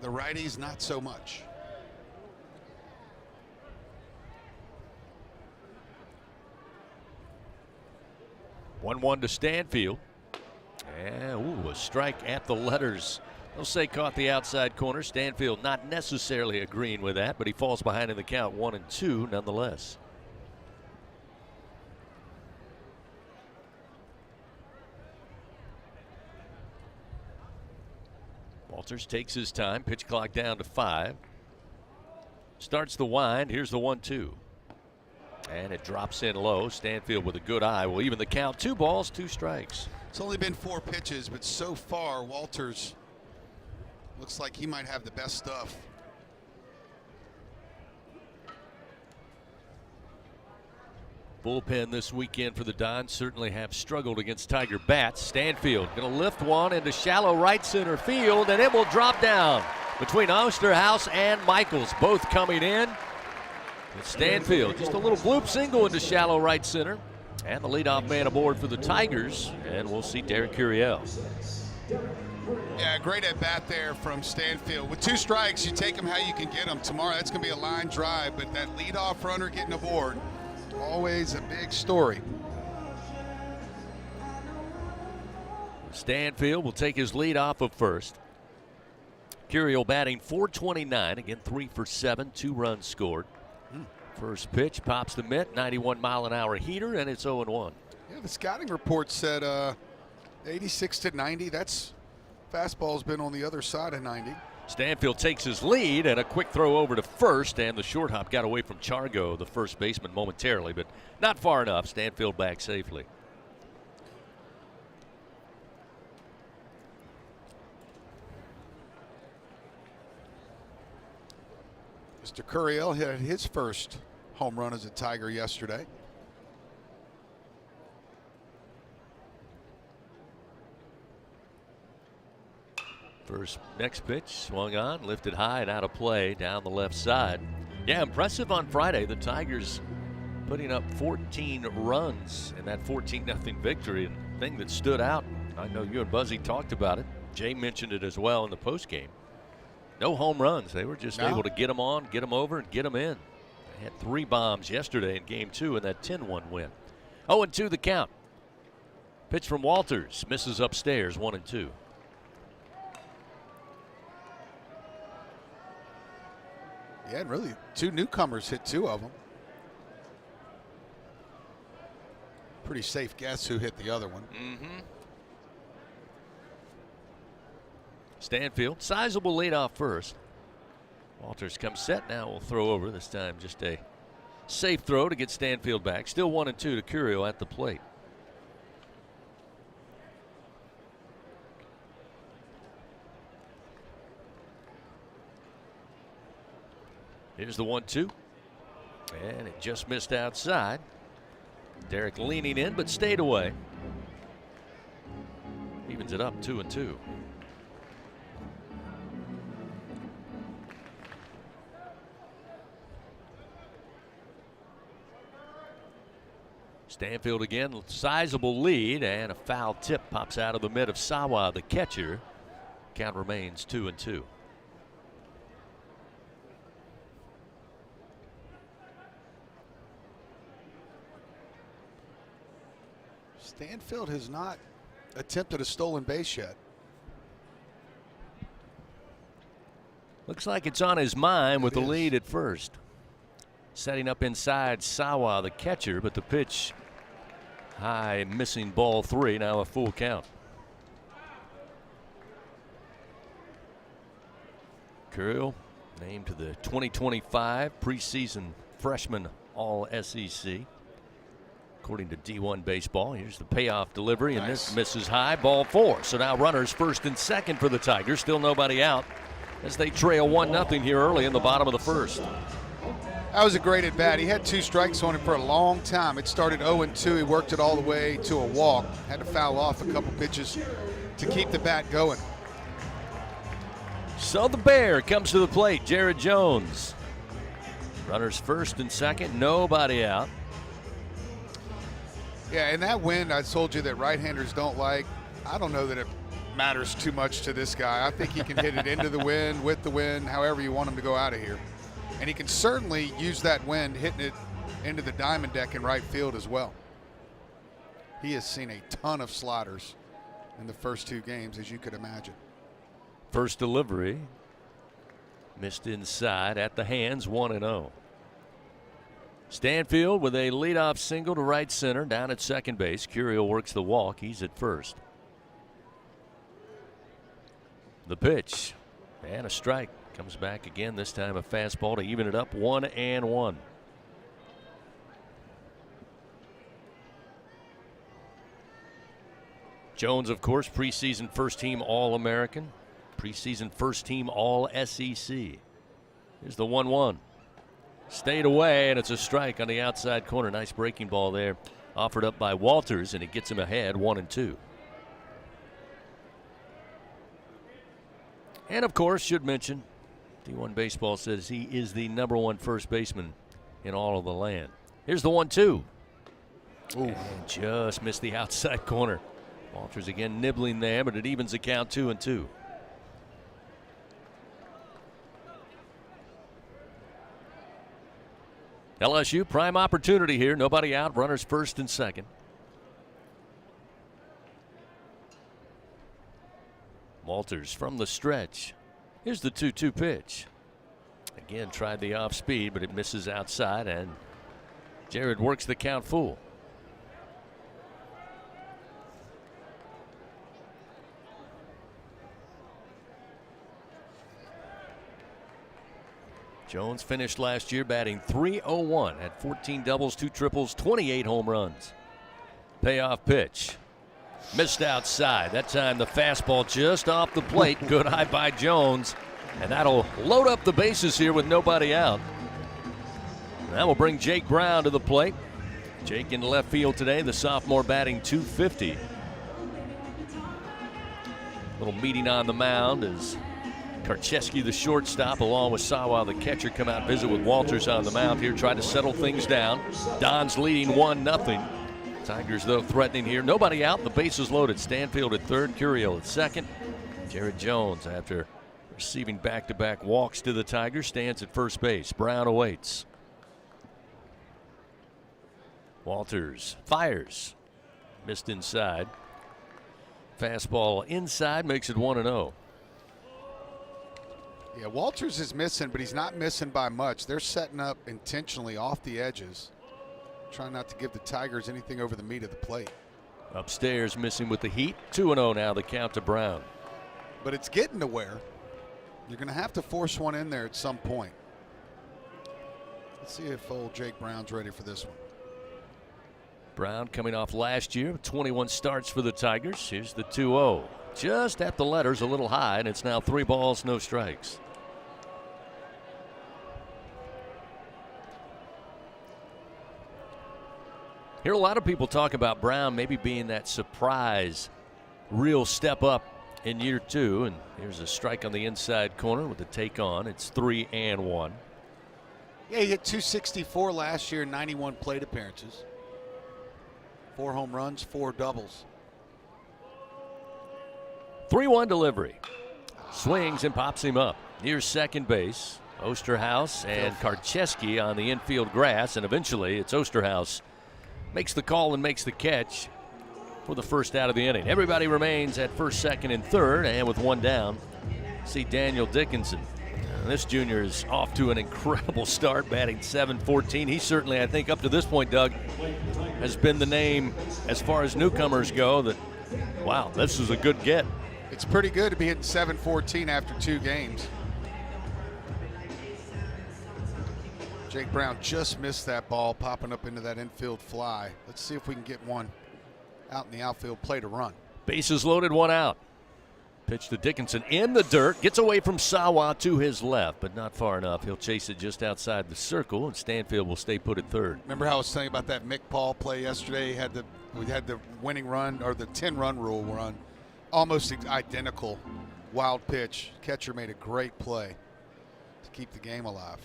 The righties not so much.
One to Stanfield. And a strike at the letters. They'll say caught the outside corner. Stanfield not necessarily agreeing with that, but he falls behind in the count 1-2 nonetheless. Walters takes his time. Pitch clock down to 5. Starts the wind. Here's the 1-2. And it drops in low. Stanfield with a good eye will even the count. 2 balls, 2 strikes.
It's only been 4 pitches, but so far Walters looks like he might have the best stuff.
Bullpen this weekend for the Dons certainly have struggled against Tiger bats. Stanfield going to lift one into shallow right center field, and it will drop down between Osterhaus and Michaels, both coming in. And Stanfield just a little bloop single into shallow right center, and the leadoff man aboard for the Tigers, and we'll see Derek Curiel.
Yeah, great at bat there from Stanfield. With 2 strikes, you take them how you can get them. Tomorrow, that's going to be a line drive, but that leadoff runner getting aboard, always a big story.
Stanfield will take his lead off of first. Curiel batting .429, again 3 for 7, 2 runs scored. First pitch pops the mitt, 91-mile-an-hour heater, and it's 0-1.
Yeah, the scouting report said 86 to 90. That's fastball's been on the other side of 90.
Stanfield takes his lead, and a quick throw over to first, and the short hop got away from Chargo, the first baseman, momentarily, but not far enough. Stanfield back safely.
Mr. Curiel hit his first home run as a Tiger yesterday.
Next pitch, swung on, lifted high and out of play down the left side. Yeah, impressive on Friday. The Tigers putting up 14 runs in that 14-0 victory. And the thing that stood out, I know you and Buzzy talked about it. Jay mentioned it as well in the postgame. No home runs. They were just able to get them on, get them over, and get them in. They had 3 bombs yesterday in Game 2 in that 10-1 win. 0-2 the count. Pitch from Walters. Misses upstairs, 1-2.
Yeah, and really, 2 newcomers hit 2 of them. Pretty safe guess who hit the other one.
Stanfield, sizable lead off first. Walters comes set. Now will throw over. This time just a safe throw to get Stanfield back. Still 1-2 to Curiel at the plate. Here's the 1-2. And it just missed outside. Derek leaning in, but stayed away. Evens it up 2-2. Stanfield again, sizable lead, and a foul tip pops out of the mid of Sawa, the catcher. Count remains 2-2.
Stanfield has not attempted a stolen base yet.
Looks like it's on his mind with the lead at first. Setting up inside Sawa, the catcher, but the pitch high, missing ball 3, now a full count. Curiel named to the 2025 preseason freshman All-SEC. According to D1 Baseball, here's the payoff delivery, and this misses high, ball 4. So now runners first and second for the Tigers. Still nobody out as they trail 1-0 here early in the bottom of the first.
That was a great at bat. He had 2 strikes on him for a long time. It started 0-2. He worked it all the way to a walk. Had to foul off a couple pitches to keep the bat going.
So the Bear comes to the plate. Jared Jones. Runners first and second. Nobody out.
Yeah, and that wind I told you that right-handers don't like, I don't know that it matters too much to this guy. I think he can hit it into the wind, with the wind, however you want him to go out of here. And he can certainly use that wind hitting it into the diamond deck in right field as well. He has seen a ton of sliders in the first 2 games, as you could imagine.
First delivery missed inside at the hands, 1-0. Stanfield with a leadoff single to right center. Down at second base, Curiel works the walk. He's at first. The pitch and a strike. Comes back again, this time a fastball to even it up, 1-1. Jones, of course, preseason first team All-American, preseason first team All-SEC. Here's the 1-1. Stayed away, and it's a strike on the outside corner. Nice breaking ball there, offered up by Walters, and it gets him ahead, 1-2. And of course, should mention, D1 Baseball says he is the #1 first baseman in all of the land. Here's the 1-2. And just missed the outside corner. Walters again nibbling there, but it evens the count, 2-2. LSU, prime opportunity here. Nobody out. Runners first and second. Walters from the stretch. Here's the 2-2 pitch. Again, tried the off speed, but it misses outside, and Jared works the count full. Jones finished last year batting .301, had 14 doubles, 2 triples, 28 home runs. Payoff pitch. Missed outside. That time the fastball just off the plate. Good eye by Jones. And that'll load up the bases here with nobody out. And that will bring Jake Brown to the plate. Jake in left field today, the sophomore batting .250. Little meeting on the mound as Karcheski, the shortstop, along with Sawa, the catcher, come out and visit with Walters on the mound here, try to settle things down. Don's leading 1-0. Tigers, though, threatening here. Nobody out. The bases loaded. Stanfield at third, Curiel at second. Jared Jones, after receiving back-to-back walks to the Tigers, stands at first base. Brown awaits. Walters fires. Missed inside. Fastball inside makes it 1-0.
Yeah, Walters is missing, but he's not missing by much. They're setting up intentionally off the edges, trying not to give the Tigers anything over the meat of the plate.
Upstairs missing with the heat. 2-0 now, the count to Brown.
But it's getting to where you're going to have to force one in there at some point. Let's see if old Jake Brown's ready for this one.
Brown coming off last year, 21 starts for the Tigers. Here's the 2-0. Just at the letters, a little high, and it's now 3 balls, no strikes. Hear a lot of people talk about Brown maybe being that surprise, real step up in year 2. And here's a strike on the inside corner with the take on. It's 3-1.
Yeah, he hit .264 last year, 91 plate appearances. 4 home runs, 4 doubles.
3-1 delivery. Swings and pops him up near second base. Osterhaus and Karcheski on the infield grass, and eventually it's Osterhaus makes the call and makes the catch for the first out of the inning. Everybody remains at first, second, and third, and with 1 down, see Daniel Dickinson. This junior is off to an incredible start, batting .714. He certainly, I think, up to this point, Doug, has been the name as far as newcomers go that, wow, this is a good get.
It's pretty good to be hitting .714 after 2 games. Jake Brown just missed that ball, popping up into that infield fly. Let's see if we can get one out in the outfield play to run.
Bases loaded, 1 out. Pitch to Dickinson in the dirt. Gets away from Sawa to his left, but not far enough. He'll chase it just outside the circle, and Stanfield will stay put at third.
Remember how I was saying about that Mick Paul play yesterday? We had the winning run, or the 10-run rule run. Almost identical. Wild pitch. Catcher made a great play to keep the game alive.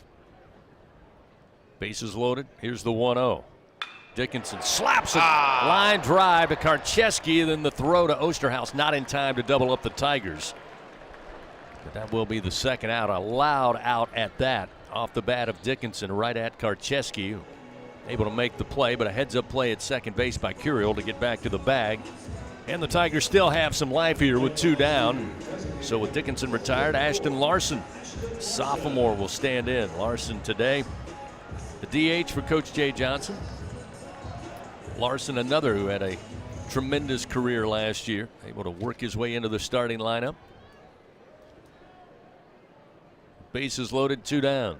Bases loaded. Here's the 1-0. Dickinson slaps a line drive to Karcheski, then the throw to Osterhaus, not in time to double up the Tigers. But that will be the second out. A loud out at that, off the bat of Dickinson, right at Karcheski. Able to make the play, but a heads-up play at second base by Curiel to get back to the bag. And the Tigers still have some life here with 2 down. So with Dickinson retired, Ashton Larson, sophomore, will stand in. Larson today, the DH for Coach Jay Johnson. Larson, another who had a tremendous career last year, able to work his way into the starting lineup. Bases loaded, 2 down.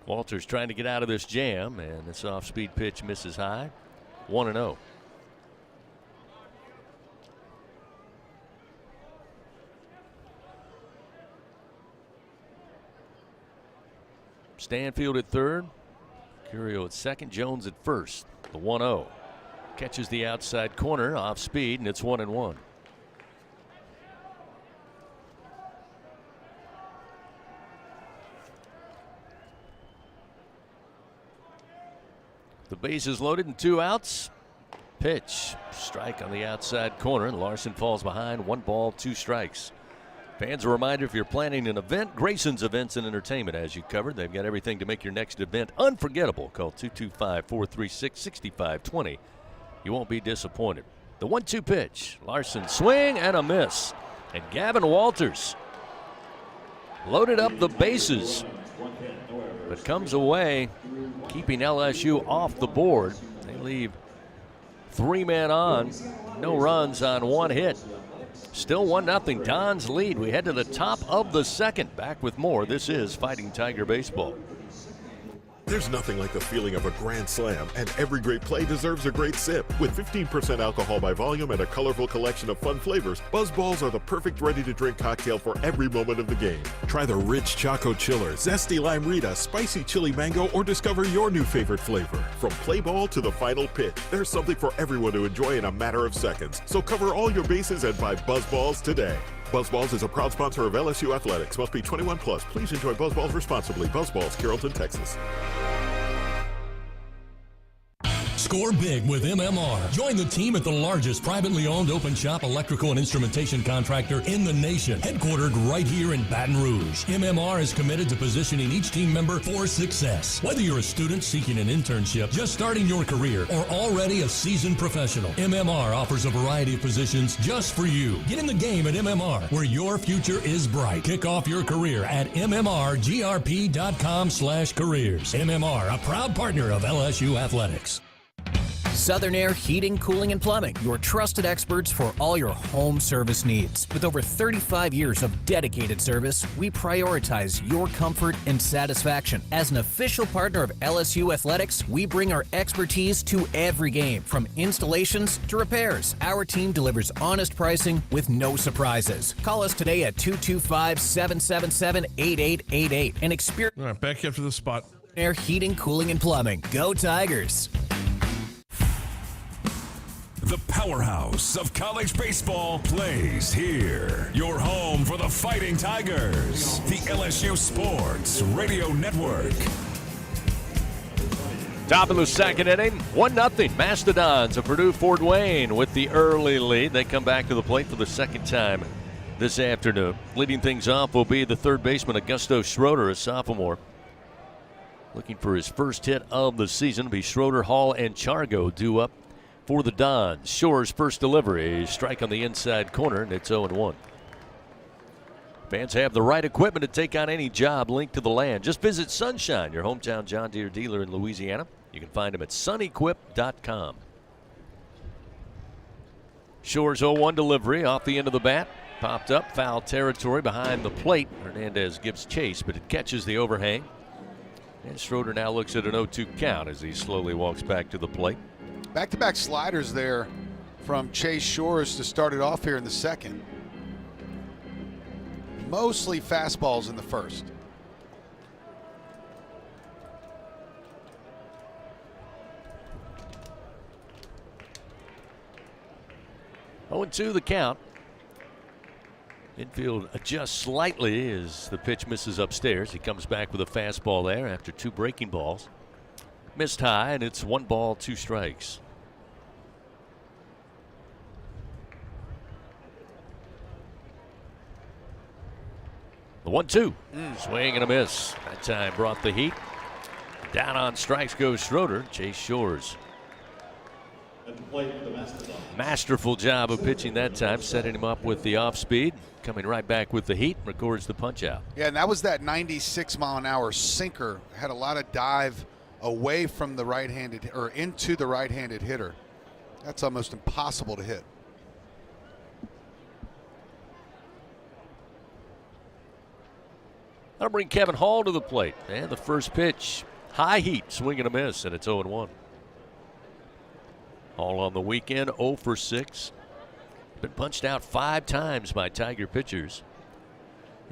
Walters trying to get out of this jam, and this off-speed pitch misses high. 1-0. Stanfield at third. Curiel at second. Jones at first. The 1-0. Catches the outside corner off speed, and it's 1-1. The bases loaded and 2 outs. Pitch. Strike on the outside corner, and Larson falls behind. 1 ball, 2 strikes. Fans, a reminder, if you're planning an event, Grayson's Events and Entertainment has you covered. They've got everything to make your next event unforgettable. Call 225-436-6520. You won't be disappointed. The 1-2 pitch. Larson swing and a miss. And Gavin Walters loaded up the bases, but comes away keeping LSU off the board. They leave 3 men on, no runs on 1 hit. Still 1-0 Dons lead. We head to the top of the second. Back with more. This is Fighting Tiger Baseball.
There's nothing like the feeling of a grand slam, and every great play deserves a great sip. With 15% alcohol by volume and a colorful collection of fun flavors, Buzz Balls are the perfect ready-to-drink cocktail for every moment of the game. Try the rich Choco Chiller, zesty Lime Rita, spicy chili mango, or discover your new favorite flavor. From play ball to the final pitch, there's something for everyone to enjoy in a matter of seconds. So cover all your bases and buy Buzz Balls today. Buzz Balls is a proud sponsor of LSU Athletics. Must be 21 plus. Please enjoy Buzz Balls responsibly. Buzz Balls, Carrollton, Texas.
Score big with MMR. Join the team at the largest privately owned open shop electrical and instrumentation contractor in the nation, headquartered right here in Baton Rouge. MMR is committed to positioning each team member for success. Whether you're a student seeking an internship, just starting your career, or already a seasoned professional, MMR offers a variety of positions just for you. Get in the game at MMR, where your future is bright. Kick off your career at mmrgrp.com/careers. MMR, a proud partner of LSU Athletics.
Southern Air Heating, Cooling, and Plumbing, your trusted experts for all your home service needs. With over 35 years of dedicated service, we prioritize your comfort and satisfaction. As an official partner of LSU Athletics, we bring our expertise to every game, from installations to repairs. Our team delivers honest pricing with no surprises. Call us today at 225-777-8888 and experience.
All right, back after the spot.
Air Heating, Cooling, and Plumbing. Go Tigers!
The powerhouse of college baseball plays here. Your home for the Fighting Tigers. The LSU Sports Radio Network.
Top of the second inning, 1-0 Mastodons of Purdue Fort Wayne with the early lead. They come back to the plate for the second time this afternoon. Leading things off will be the third baseman Augusto Schroeder, a sophomore. Looking for his first hit of the season. It'll be Schroeder, Hall, and Chargo due up for the Dons. Shore's first delivery, strike on the inside corner, and it's 0-1. Fans have the right equipment to take on any job linked to the land. Just visit Sunshine, your hometown John Deere dealer in Louisiana. You can find them at sunequip.com. Shore's 0-1 delivery off the end of the bat. Popped up, foul territory behind the plate. Hernandez gives chase, but it catches the overhang. And Schroeder now looks at an 0-2 count as he slowly walks back to the plate.
Back-to-back sliders there from Chase Shores to start it off here in the second. Mostly fastballs in the first.
Oh, 0-2 the count. Infield adjusts slightly as the pitch misses upstairs. He comes back with a fastball there after two breaking balls. Missed high, and it's 1 ball, 2 strikes. The 1-2. Swing and a miss. That time brought the heat. Down on strikes goes Schroeder. Chase Shores. Masterful job of pitching that time, setting him up with the off speed. Coming right back with the heat, records the punch out.
Yeah, and that was that 96-mile-an-hour sinker. Had a lot of dive away from the right-handed, or into the right-handed hitter. That's almost impossible to hit.
That'll bring Kevin Hall to the plate. And the first pitch, high heat, swing and a miss, and it's 0-1. Hall on the weekend, 0 for 6. Been punched out 5 times by Tiger pitchers.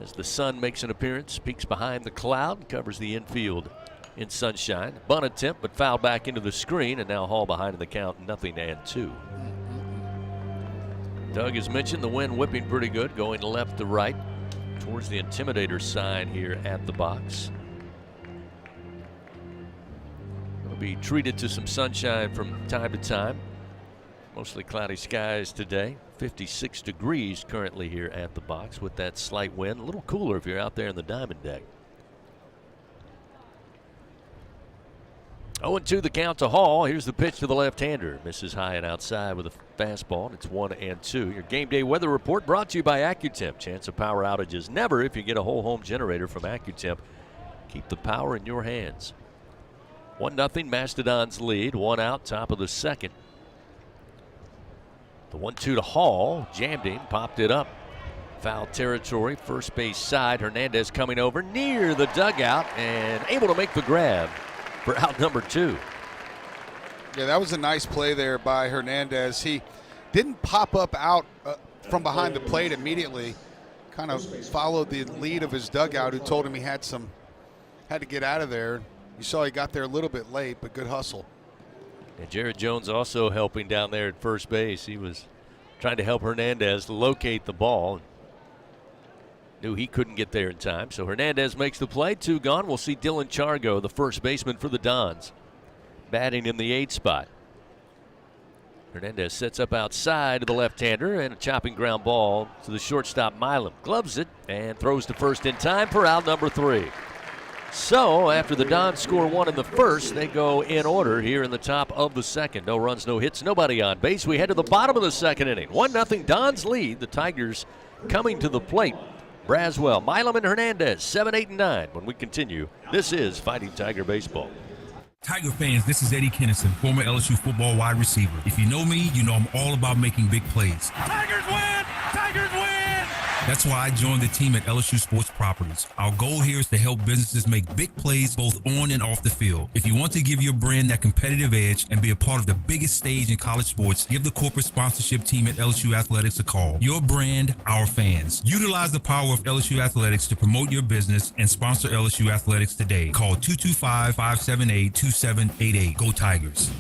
As the sun makes an appearance, peeks behind the cloud, covers the infield in Sunshine. Bunt attempt, but fouled back into the screen, and now Hall behind in the count, 0-2. Doug has mentioned the wind whipping pretty good, going left to right towards the Intimidator sign here at the box. It'll be treated to some sunshine from time to time. Mostly cloudy skies today. 56 degrees currently here at the box with that slight wind. A little cooler if you're out there in the diamond deck. 0-2 the count to Hall. Here's the pitch to the left-hander. Misses high and outside with a fastball, and it's 1-2. Your game day weather report brought to you by AccuTemp. Chance of power outages never if you get a whole home generator from AccuTemp. Keep the power in your hands. 1-0 Mastodons lead. 1 out, top of the second. The 1-2 to Hall. Jammed him, popped it up. Foul territory, first base side. Hernandez coming over near the dugout and able to make the grab for out number 2.
Yeah, that was a nice play there by Hernandez. He didn't pop up out from behind the plate immediately. Kind of followed the lead of his dugout, who told him he had to get out of there. You saw he got there a little bit late, but good hustle.
And Jared Jones also helping down there at first base. He was trying to help Hernandez locate the ball. Knew he couldn't get there in time, so Hernandez makes the play. 2 gone. We'll see Dylan Chargo, the first baseman for the Dons, batting in the 8th spot. Hernandez sets up outside to the left-hander, and a chopping ground ball to the shortstop Milam. Gloves it and throws to first in time for out number 3. So after the Dons score 1 in the first, they go in order here in the top of the second. No runs, no hits, nobody on base. We head to the bottom of the second inning. 1-0 Dons lead. The Tigers coming to the plate. Braswell, Milam, and Hernandez, 7, 8, and 9. When we continue, this is Fighting Tiger Baseball.
Tiger fans, this is Eddie Kennison, former LSU football wide receiver. If you know me, you know I'm all about making big plays.
Tigers win! Tigers win!
That's why I joined the team at LSU Sports Properties. Our goal here is to help businesses make big plays both on and off the field. If you want to give your brand that competitive edge and be a part of the biggest stage in college sports, give the corporate sponsorship team at LSU Athletics a call. Your brand, our fans. Utilize the power of LSU Athletics to promote your business and sponsor LSU Athletics today. Call 225-578-2788. Go Tigers.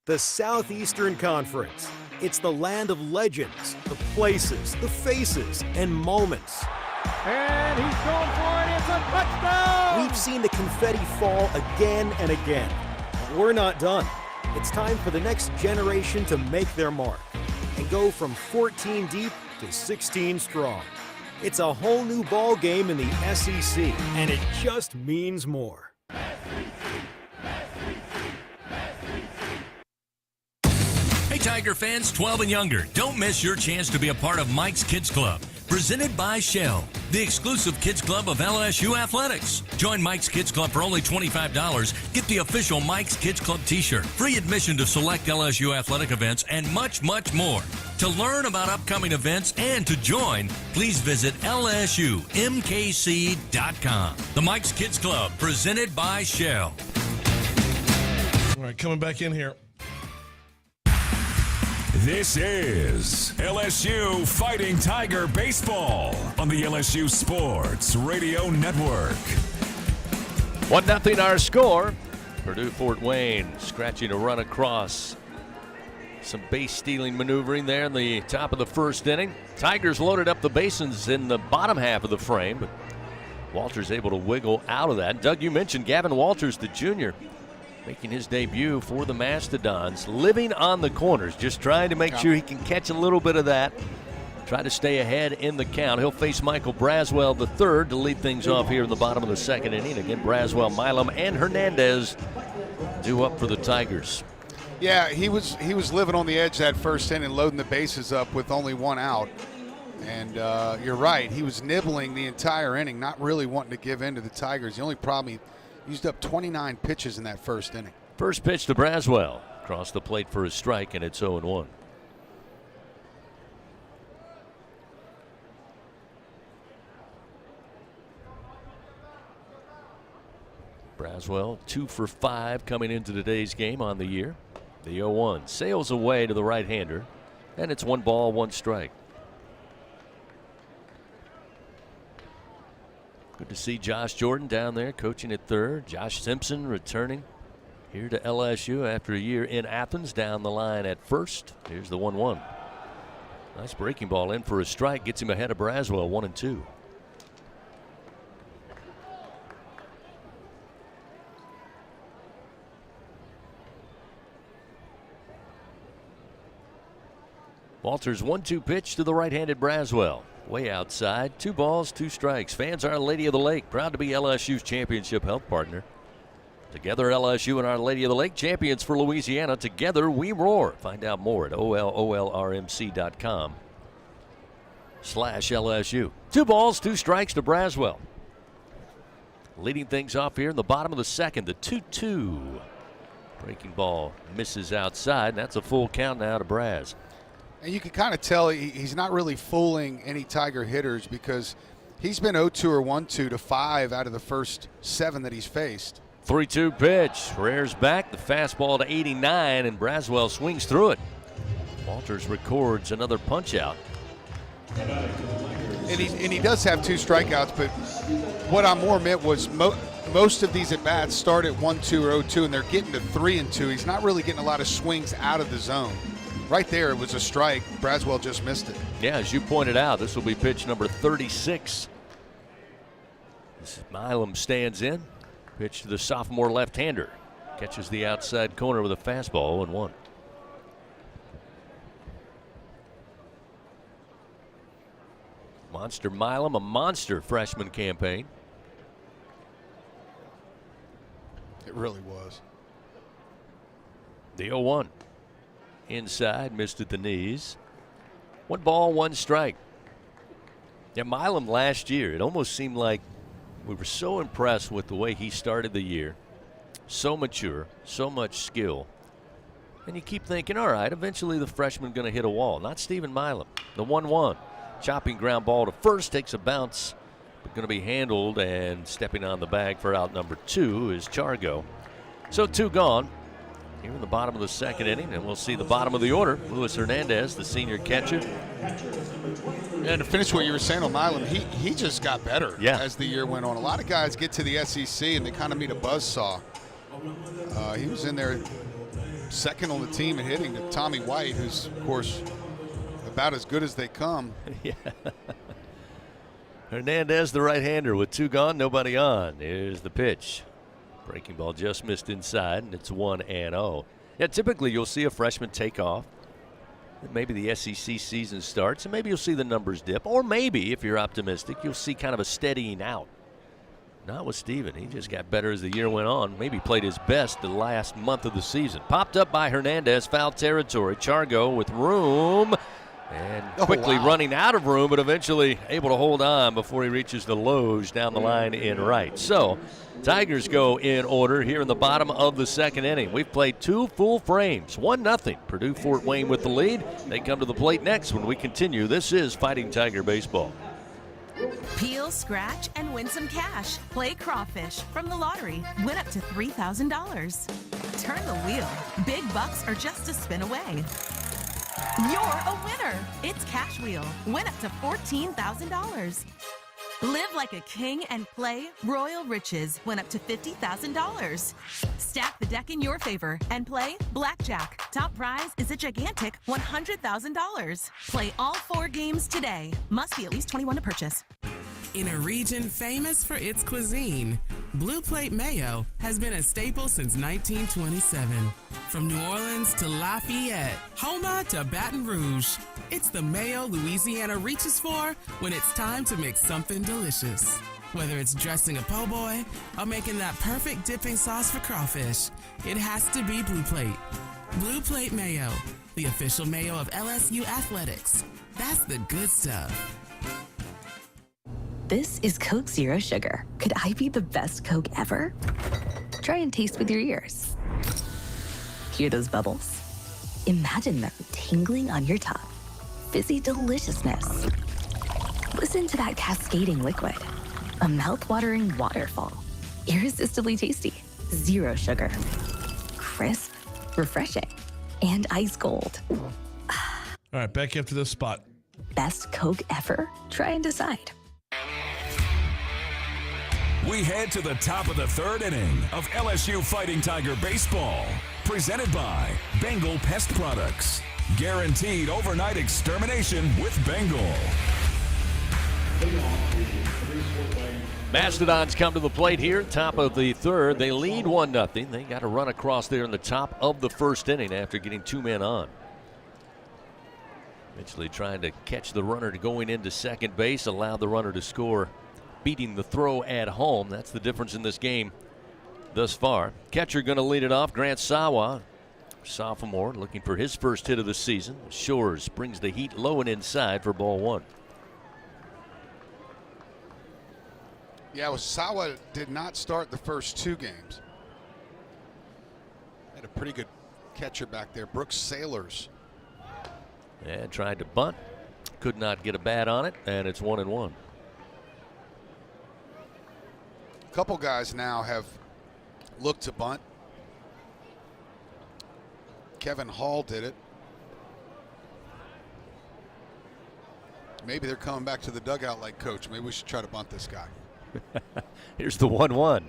The Southeastern Conference. It's the land of legends, the places, the faces, and moments.
And he's going for it. It's a touchdown!
We've seen the confetti fall again and again. But we're not done. It's time for the next generation to make their mark and go from 14 deep to 16 strong. It's a whole new ball game in the SEC, and it just means more.
Hey Tiger fans 12 and younger, don't miss your chance to be a part of Mike's Kids Club, presented by Shell, the exclusive kids club of LSU Athletics. Join Mike's Kids Club for only $25. Get the official Mike's Kids Club t-shirt, free admission to select LSU athletic events, and much, much more. To learn about upcoming events and to join, please visit LSUMKC.com. The Mike's Kids Club, presented by Shell.
All right, coming back in here.
This is LSU Fighting Tiger Baseball on the LSU Sports Radio Network.
1-0 our score. Purdue Fort Wayne scratching a run across. Some base stealing maneuvering there in the top of the first inning. Tigers loaded up the bases in the bottom half of the frame, but Walters able to wiggle out of that. Doug, you mentioned Gavin Walters, the junior, making his debut for the Mastodons, living on the corners, just trying to make sure he can catch a little bit of that, try to stay ahead in the count. He'll face Michael Braswell III to lead things off here in the bottom of the second inning. Again, Braswell, Milam, and Hernandez due up for the Tigers.
Yeah, he was living on the edge that first inning, loading the bases up with only 1 out. And you're right, he was nibbling the entire inning, not really wanting to give in to the Tigers. The only problem, he used up 29 pitches in that first inning.
First pitch to Braswell. Across the plate for a strike, and it's 0-1. Braswell 2 for 5 coming into today's game on the year. The 0-1 sails away to the right-hander, and it's 1 ball, 1 strike. Good to see Josh Jordan down there coaching at third. Josh Simpson returning here to LSU after a year in Athens, down the line at first. Here's the 1-1. Nice breaking ball in for a strike. Gets him ahead of Braswell, 1-2. Walters' 1-2 pitch to the right-handed Braswell. Way outside, 2 balls, 2 strikes. Fans, Our Lady of the Lake, proud to be LSU's championship health partner. Together, LSU and Our Lady of the Lake, champions for Louisiana. Together, we roar. Find out more at olrmc.com/LSU. 2 balls, 2 strikes to Braswell. Leading things off here in the bottom of the second, the 2-2. Breaking ball misses outside, and that's a full count now to Braz.
And you can kind of tell he's not really fooling any Tiger hitters because he's been 0-2 or 1-2 to 5 out of the first 7 that he's faced.
3-2 pitch. Rears back. The fastball to 89, and Braswell swings through it. Walters records another punch out.
And he does have 2 strikeouts, but what I more meant was most of these at-bats start at 1-2 or 0-2, and they're getting to 3-2. He's not really getting a lot of swings out of the zone. Right there, it was a strike. Braswell just missed it.
Yeah, as you pointed out, this will be pitch number 36. Milam stands in. Pitch to the sophomore left-hander. Catches the outside corner with a fastball, 0-1. Monster Milam, a monster freshman campaign.
It really was.
The 0-1. Inside, missed at the knees. 1 ball, 1 strike. Yeah, Milam last year, it almost seemed like we were so impressed with the way he started the year. So mature, so much skill. And you keep thinking, all right, eventually the freshman going to hit a wall. Not Stephen Milam. The 1-1. Chopping ground ball to first, takes a bounce, but going to be handled, and stepping on the bag for out number 2 is Chargo. So 2 gone here in the bottom of the 2nd inning, and we'll see the bottom of the order. Luis Hernandez, the senior catcher.
And to finish what you were saying on Milam, he just got better as the year went on. A lot of guys get to the SEC and they kind of meet a buzzsaw. He was in there second on the team in hitting to Tommy White, who's, of course, about as good as they come.
Yeah. Hernandez, the right-hander, with 2 gone, nobody on. Here's the pitch. Breaking ball just missed inside, and it's 1-0. Yeah, typically you'll see a freshman take off. Maybe the SEC season starts, and maybe you'll see the numbers dip. Or maybe, if you're optimistic, you'll see kind of a steadying out. Not with Steven. He just got better as the year went on. Maybe played his best the last month of the season. Popped up by Hernandez, foul territory. Chargo with room. And quickly running out of room, but eventually able to hold on before he reaches the lows down the line in right. So, Tigers go in order here in the bottom of the 2nd inning. We've played 2 full frames, 1-0. Purdue Fort Wayne with the lead. They come to the plate next when we continue. This is Fighting Tiger Baseball.
Peel, scratch, and win some cash. Play Crawfish from the lottery. Win up to $3,000. Turn the wheel. Big bucks are just a spin away. You're a winner. It's Cash Wheel. Win up to $14,000. Live like a king and play Royal Riches. Win up to $50,000. Stack the deck in your favor and play Blackjack. Top prize is a gigantic $100,000. Play all 4 games today. Must be at least 21 to purchase.
In a region famous for its cuisine, Blue Plate Mayo has been a staple since 1927. From New Orleans to Lafayette, Houma to Baton Rouge, it's the mayo Louisiana reaches for when it's time to make something delicious. Whether it's dressing a po' boy or making that perfect dipping sauce for crawfish, it has to be Blue Plate. Blue Plate Mayo, the official mayo of LSU Athletics. That's the good stuff.
This is Coke Zero Sugar. Could I be the best Coke ever? Try and taste with your ears. Hear those bubbles? Imagine them tingling on your tongue. Fizzy deliciousness. Listen to that cascading liquid. A mouth-watering waterfall. Irresistibly tasty. Zero sugar. Crisp, refreshing, and ice cold.
All right, back up to this spot.
Best Coke ever? Try and decide.
We head to the top of the 3rd inning of LSU Fighting Tiger Baseball. Presented by Bengal Pest Products. Guaranteed overnight extermination with Bengal.
Mastodons come to the plate here, top of the 3rd. They lead 1-0. They got a run across there in the top of the 1st inning after getting 2 men on. Eventually trying to catch the runner going into second base, allow the runner to score, beating the throw at home. That's the difference in this game thus far. Catcher going to lead it off, Grant Sawa, sophomore, looking for his first hit of the season. Shores brings the heat low and inside for ball 1.
Yeah, well, Sawa did not start the first 2 games. Had a pretty good catcher back there, Brooks Sailors.
And tried to bunt. Could not get a bat on it, and it's 1-1.
A couple guys now have looked to bunt. Kevin Hall did it. Maybe they're coming back to the dugout like, coach, maybe we should try to bunt this guy.
Here's the 1-1.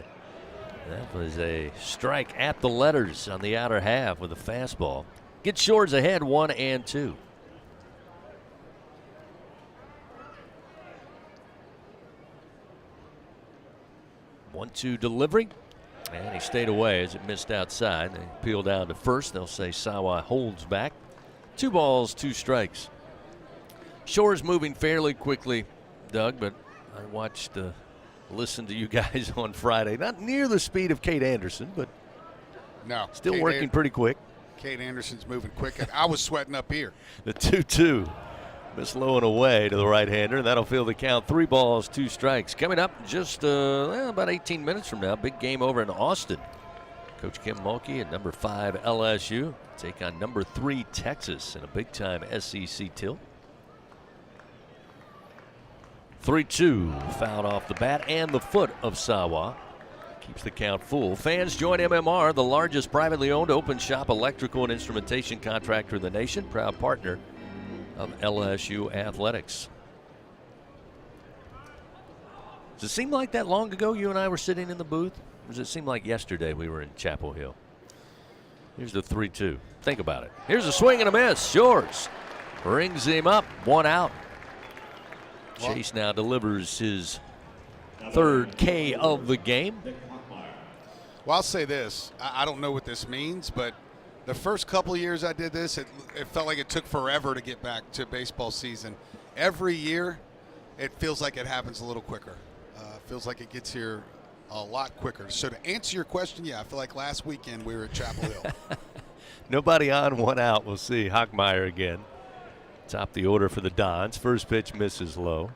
That was a strike at the letters on the outer half with a fastball. Gets Shores ahead 1-2. 1-2 delivery. And he stayed away as it missed outside. They peel down to first. They'll say Sawa holds back. 2 balls, 2 strikes. Shores moving fairly quickly, Doug, but I watched, listened to you guys on Friday. Not near the speed of Kate Anderson, but
no,
still working pretty quick.
Kate Anderson's moving quick. I was sweating up here.
The 2-2. Miss low and away to the right-hander. That'll fill the count. 3 balls, 2 strikes. Coming up just about 18 minutes from now, big game over in Austin. Coach Kim Mulkey at number 5 LSU take on number 3 Texas in a big-time SEC tilt. 3-2, fouled off the bat and the foot of Sawa. Keeps the count full. Fans, join MMR, the largest privately owned open shop electrical and instrumentation contractor in the nation. Proud partner of LSU Athletics. Does it seem like that long ago you and I were sitting in the booth? Or does it seem like yesterday we were in Chapel Hill? Here's the 3-2. Think about it. Here's a swing and a miss. Shores brings him up. 1 out. Chase now delivers his 3rd K of the game.
Well, I'll say this. I don't know what this means, but the first couple years I did this, it felt like it took forever to get back to baseball season. Every year, it feels like it happens a little quicker. Feels like it gets here a lot quicker. So to answer your question, yeah, I feel like last weekend we were at Chapel Hill.
Nobody on, 1 out. We'll see Hockmeyer again. Top the order for the Dons. First pitch misses low.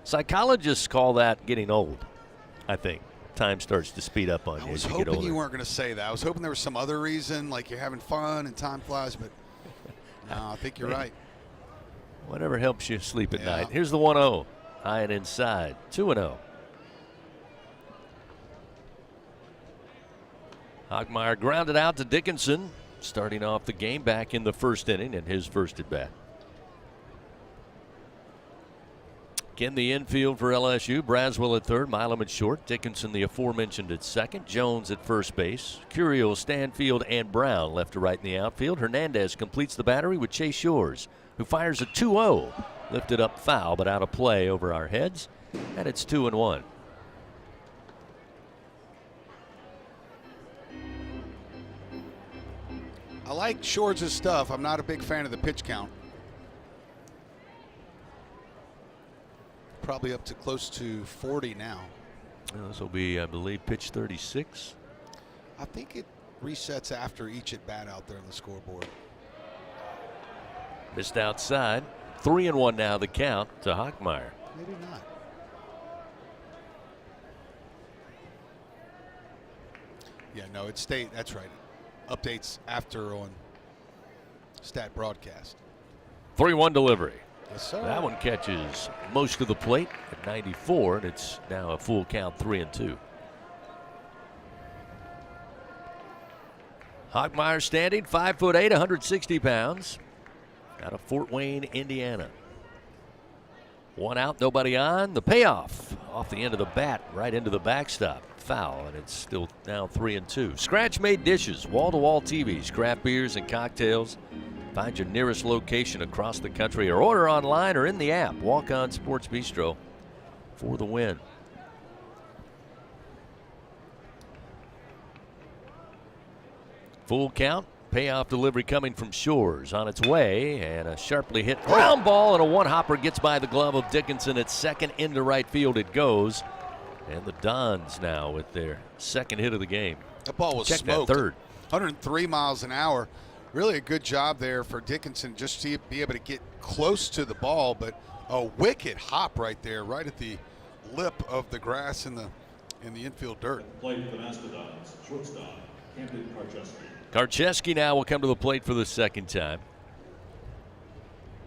Psychologists call that getting old, I think. Time starts to speed up on you.
I was
as you get
hoping
older.
you weren't going to say that. I was hoping there was some other reason, like you're having fun and time flies, but no, I think you're right.
Whatever helps you sleep at night. Here's the 1-0. High and inside. 2-0. Hockmeyer grounded out to Dickinson, starting off the game back in the first inning in his first at bat. In the infield for LSU, Braswell at third, Milam at short, Dickinson the aforementioned at second, Jones at first base, Curiel, Stanfield, and Brown left to right in the outfield. Hernandez completes the battery with Chase Shores, who fires a 2-0. Lifted up foul, but out of play over our heads, and it's 2-1.
I like Shores' stuff. I'm not a big fan of the pitch count. Probably up to close to 40 now.
This will be, I believe, pitch 36.
I think it resets after each at bat out there on the scoreboard.
Missed outside. 3-1 now the count to Hockmeyer.
Maybe not. Yeah, no, it stayed. That's right. Updates after on stat broadcast.
3-1 delivery.
Yes, sir.
That one catches most of the plate at 94, and it's now a full count 3-2. Hockmeyer standing 5'8", 160 pounds, out of Fort Wayne, Indiana. 1 out, nobody on. The payoff off the end of the bat, right into the backstop. Foul, and it's still now 3-2. Scratch-made dishes, wall-to-wall TVs, craft beers, and cocktails. Find your nearest location across the country or order online or in the app. Walk On Sports Bistro for the win. Full count. Payoff delivery coming from Shores on its way, and a sharply hit ground ball, and a one-hopper gets by the glove of Dickinson at second. Into right field it goes. And the Dons now with their second hit of the game.
That ball was
Check
smoked.
That third.
103 miles an hour. Really a good job there for Dickinson just to be able to get close to the ball, but a wicked hop right there, right at the lip of the grass in the infield dirt.
Play for the Mastodons, shortstop, Camden Karcheski.
Karcheski now will come to the plate for the second time.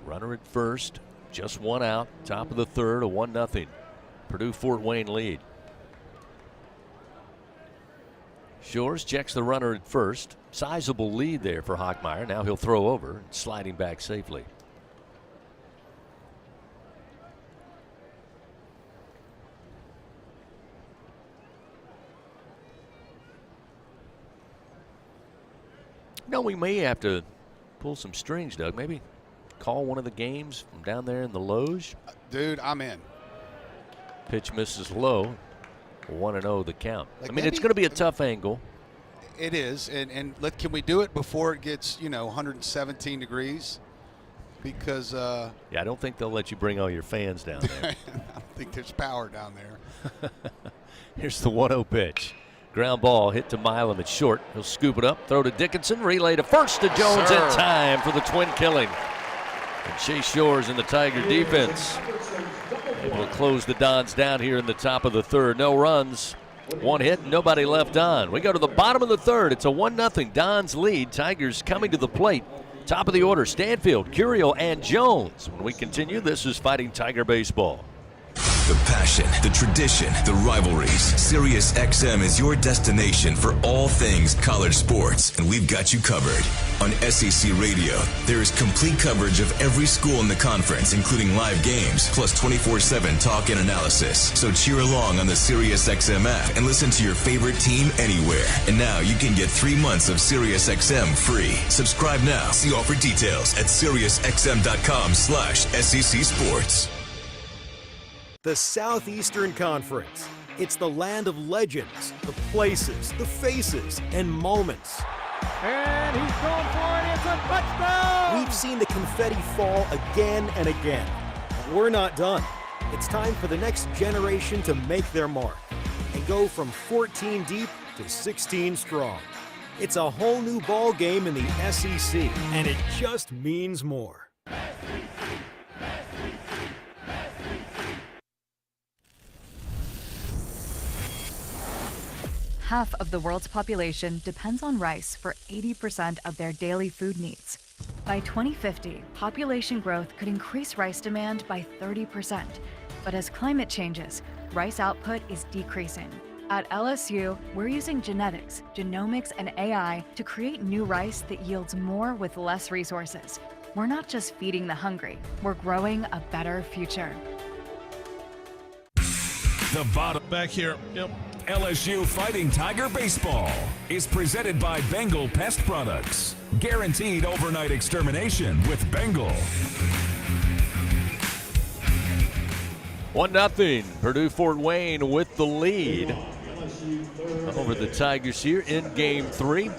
Runner at first, just one out, top of the third, a 1-0 Purdue Fort Wayne lead. Shores checks the runner at first. Sizable lead there for Hockmeyer. Now he'll throw over, sliding back safely. No, we may have to pull some strings, Doug. Maybe call one of the games from down there in the loge.
Dude, I'm in.
Pitch misses low. 1-0 the count.
Like
I mean, it's going to be a tough angle.
It is, and can we do it before it gets 117 degrees? Because
yeah, I don't think they'll let you bring all your fans down there.
I don't think there's power down there.
Here's the 1-0 pitch. Ground ball hit to Milam. It's short. He'll scoop it up, throw to Dickinson, relay to first to Jones in time for the twin killing. And Chase Shores in the Tiger defense able to close the Dons down here in the top of the third. No runs, one hit, nobody left on. We go to the bottom of the third. It's a 1-0 Dons lead. Tigers coming to the plate. Top of the order, Stanfield, Curiel, and Jones. When we continue, this is Fighting Tiger Baseball.
The passion, the tradition, the rivalries. Sirius XM is your destination for all things college sports, and we've got you covered. On SEC Radio, there is complete coverage of every school in the conference, including live games, plus 24/7 talk and analysis. So cheer along on the Sirius XM app and listen to your favorite team anywhere. And now you can get 3 months of Sirius XM free. Subscribe now. See offer details at SiriusXM.com/SEC Sports.
The Southeastern Conference. It's the land of legends, the places, the faces, and moments.
And he's going for it. It's a touchdown!
We've seen the confetti fall again and again. But we're not done. It's time for the next generation to make their mark and go from 14 deep to 16 strong. It's a whole new ball game in the SEC, and it just means more.
Half of the world's population depends on rice for 80% of their daily food needs. By 2050, population growth could increase rice demand by 30%. But as climate changes, rice output is decreasing. At LSU, we're using genetics, genomics, and AI to create new rice that yields more with less resources. We're not just feeding the hungry, we're growing a better future.
The bottom
back here. Yep.
LSU Fighting Tiger Baseball is presented by Bengal Pest Products. Guaranteed overnight extermination with Bengal.
1-0 Purdue Fort Wayne with the lead over the Tigers here in Game 3.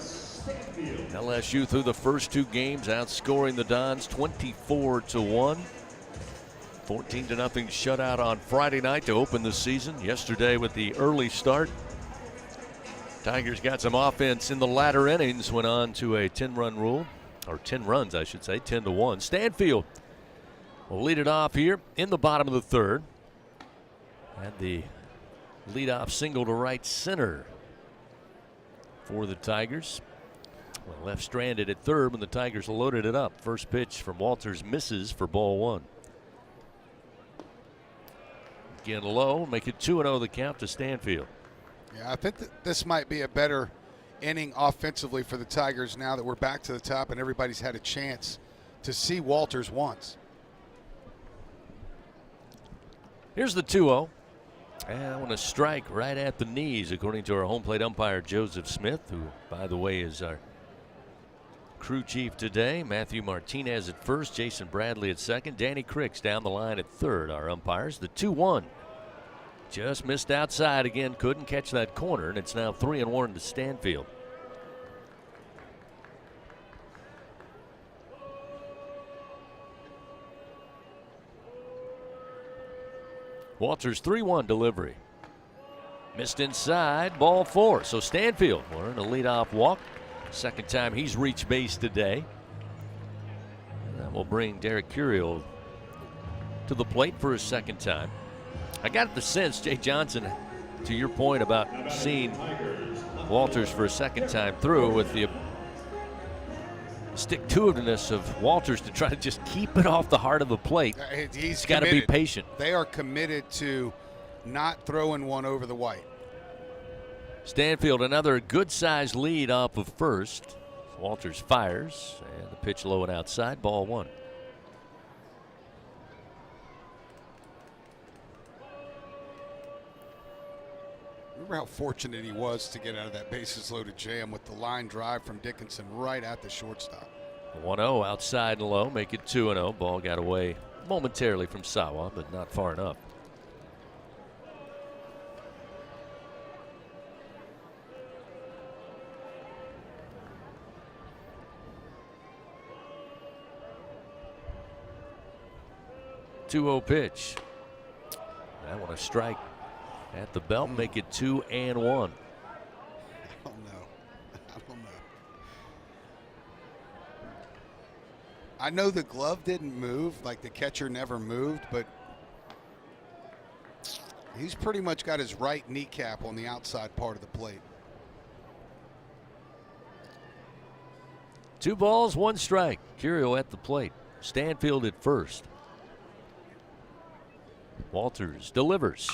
LSU through the first 2 games outscoring the Dons 24-1. 14-0 shutout on Friday night to open the season. Yesterday with the early start, Tigers got some offense in the latter innings, went on to a 10-run rule, or 10 runs I should say, 10-1. Stanfield will lead it off here in the bottom of the third. And the leadoff single to right center for the Tigers. Well, left stranded at third when the Tigers loaded it up. First pitch from Walters misses for ball 1. Again low, make it 2-0 the count to Stanfield.
Yeah, I think that this might be a better inning offensively for the Tigers now that we're back to the top and everybody's had a chance to see Walters once.
Here's the 2-0. And I want to strike right at the knees, according to our home plate umpire, Joseph Smith, who, by the way, is our crew chief today. Matthew Martinez at first, Jason Bradley at second, Danny Cricks down the line at third, our umpires. The 2-1 just missed outside again, couldn't catch that corner, and it's now 3-1 to Stanfield. Walters 3-1 delivery. Missed inside, ball 4. So Stanfield will earn a leadoff walk. Second time he's reached base today. And that will bring Derek Curiel to the plate for his second time. I got the sense, Jay Johnson, to your point about seeing Walters for a second time through with the stick-to-itiveness of Walters to try to just keep it off the heart of the plate.
He's
got to be patient.
They are committed to not throwing one over the white.
Stanfield, another good-sized lead off of first. Walters fires, and the pitch low and outside, ball one.
Remember how fortunate he was to get out of that bases-loaded jam with the line drive from Dickinson right at the shortstop.
1-0 outside and low, make it 2-0. Ball got away momentarily from Sawa, but not far enough. Two-0 pitch. That one a strike at the belt, make it 2-1.
I don't know. I know the glove didn't move, like the catcher never moved, but he's pretty much got his right kneecap on the outside part of the plate.
2 balls, 1 strike. Curio at the plate. Stanfield at first. Walters delivers.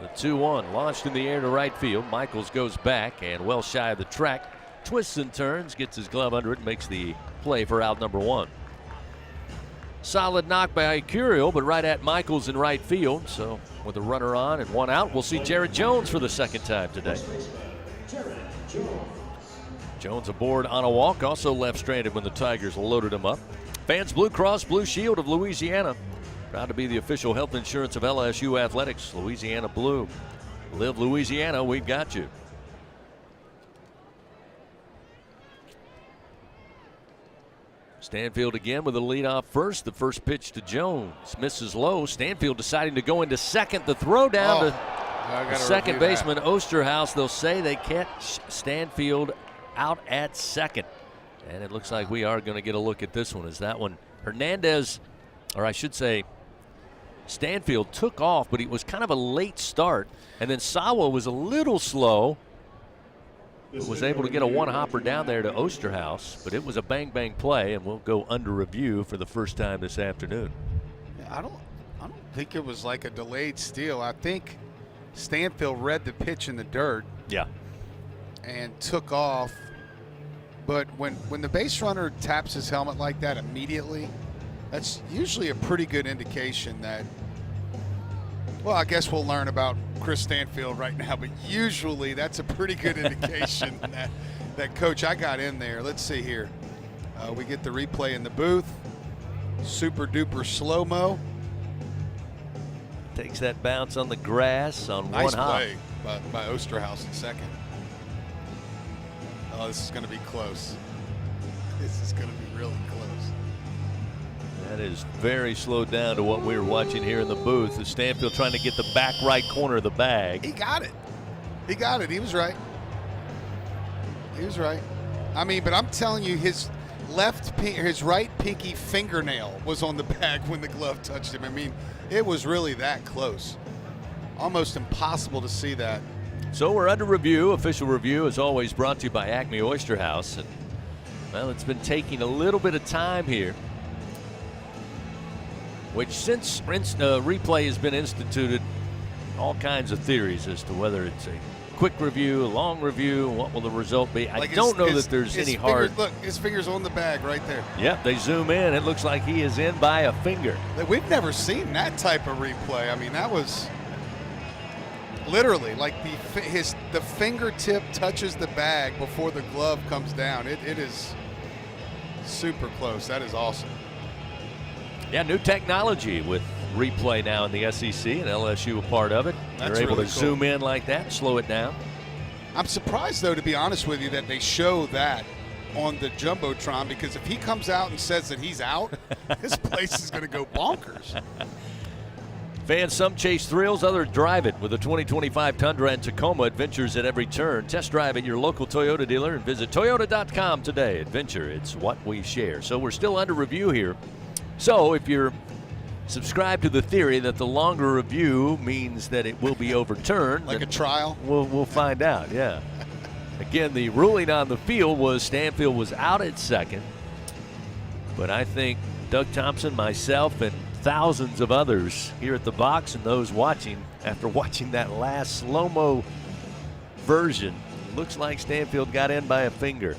The 2-1 launched in the air to right field. Michaels goes back and well shy of the track. Twists and turns, gets his glove under it, makes the play for out number 1. Solid knock by Curio, but right at Michaels in right field. So with a runner on and 1 out, we'll see Jared Jones for the second time today. Jones aboard on a walk, also left stranded when the Tigers loaded him up. Fans Blue Cross Blue Shield of Louisiana. Proud to be the official health insurance of LSU Athletics. Louisiana Blue. Live Louisiana, we've got you. Stanfield again with a leadoff first. The first pitch to Jones. Misses low. Stanfield deciding to go into second. The throw down to second baseman Osterhaus. They'll say they catch Stanfield out at second. And it looks like we are going to get a look at this one. Is that one Hernandez, or I should say Stanfield took off, but it was kind of a late start. And then Sawa was a little slow, but was able to get a one-hopper down there to Osterhaus. But it was a bang-bang play, and we'll go under review for the first time this afternoon.
Yeah, I don't think it was like a delayed steal. I think Stanfield read the pitch in the dirt.
Yeah.
And took off. But when the base runner taps his helmet like that immediately, that's usually a pretty good indication that, well, I guess we'll learn about Chris Stanfield right now, but usually that's a pretty good indication that, Coach, I got in there. Let's see here. We get the replay in the booth. Super duper slow-mo.
Takes that bounce on the grass on
nice
one hop.
Nice play by Osterhaus in second. Oh, this is going to be close. This is going to be really close.
That is very slowed down to what we were watching here in the booth. Is Stanfield trying to get the back right corner of the bag.
He got it. He got it. He was right. He was right. I mean, but I'm telling you, his right pinky fingernail was on the bag when the glove touched him. I mean, it was really that close. Almost impossible to see that.
So we're under review. Official review is always brought to you by Acme Oyster House. And, well, it's been taking a little bit of time here, which since replay has been instituted, all kinds of theories as to whether it's a quick review, a long review, what will the result be. I don't know that there's any hard.
Look, his finger's on the bag right there.
Yep, they zoom in. It looks like he is in by a finger.
We've never seen that type of replay. I mean, that was literally like the fingertip touches the bag before the glove comes down. It is super close. That is awesome.
Yeah, new technology with replay now in the SEC, and LSU a part of it. They're able to zoom in like that, slow it down.
I'm surprised, though, to be honest with you, that they show that on the Jumbotron, because if he comes out and says that he's out, this place is going to go bonkers.
Fans, some chase thrills, others drive it with the 2025 Tundra and Tacoma. Adventures at every turn. Test drive at your local Toyota dealer and visit Toyota.com today. Adventure, it's what we share. So we're still under review here. So if you're subscribed to the theory that the longer review means that it will be overturned.
Like a trial?
We'll find out, yeah. Again, the ruling on the field was Stanfield was out at second. But I think Doug Thompson, myself, and thousands of others here at the box and those watching, after watching that last slow-mo version, looks like Stanfield got in by a finger.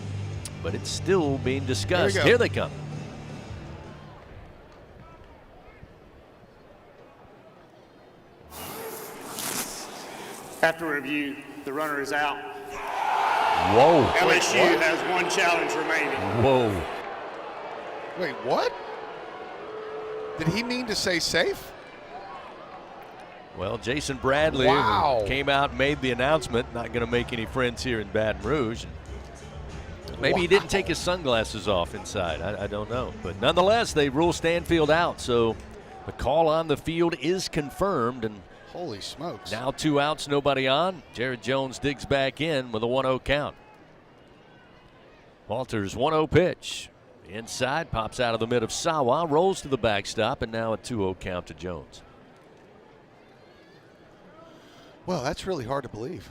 But it's still being discussed. Here they come.
After review, the runner is out.
Whoa.
LSU has one challenge remaining.
Whoa.
Wait, what? Did he mean to say safe?
Well, Jason Bradley came out and made the announcement, not going to make any friends here in Baton Rouge. Maybe he didn't take his sunglasses off inside. I don't know. But nonetheless, they rule Stanfield out. So the call on the field is confirmed. And
holy smokes.
Now 2 outs, nobody on. Jared Jones digs back in with a 1-0 count. Walters 1-0 pitch. Inside, pops out of the mid of Sawa, rolls to the backstop, and now a 2-0 count to Jones.
Well, that's really hard to believe.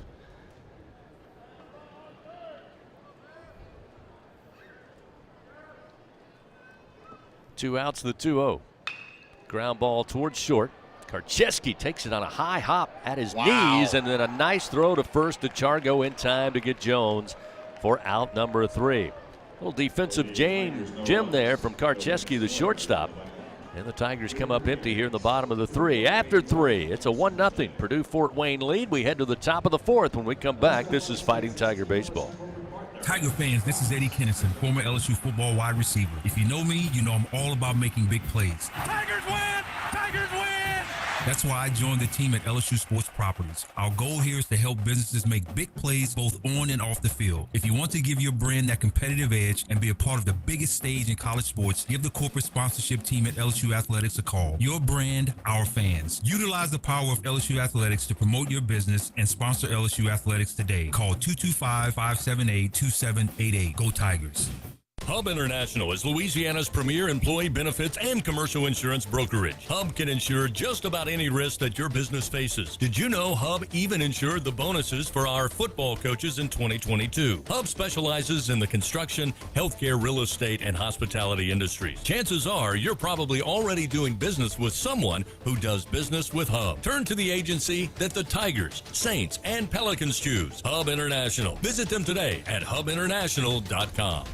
Two outs, the 2-0. Ground ball towards short. Karcheski takes it on a high hop at his knees, and then a nice throw to first to Chargo in time to get Jones for out number 3. Little defensive gem there from Karcheski, the shortstop. And the Tigers come up empty here in the bottom of the 3. After 3, it's a 1-0 Purdue-Fort Wayne lead. We head to the top of the 4th. When we come back, this is Fighting Tiger Baseball.
Tiger fans, this is Eddie Kennison, former LSU football wide receiver. If you know me, you know I'm all about making big plays.
Tigers win! Tigers win!
That's why I joined the team at LSU Sports Properties. Our goal here is to help businesses make big plays both on and off the field. If you want to give your brand that competitive edge and be a part of the biggest stage in college sports, give the corporate sponsorship team at LSU Athletics a call. Your brand, our fans. Utilize the power of LSU Athletics to promote your business and sponsor LSU Athletics today. Call 225-578-2788. Go Tigers.
Hub International is Louisiana's premier employee benefits and commercial insurance brokerage. Hub can insure just about any risk that your business faces. Did you know Hub even insured the bonuses for our football coaches in 2022? Hub specializes in the construction, healthcare, real estate, and hospitality industries. Chances are you're probably already doing business with someone who does business with Hub. Turn to the agency that the Tigers, Saints, and Pelicans choose. Hub International. Visit them today at hubinternational.com.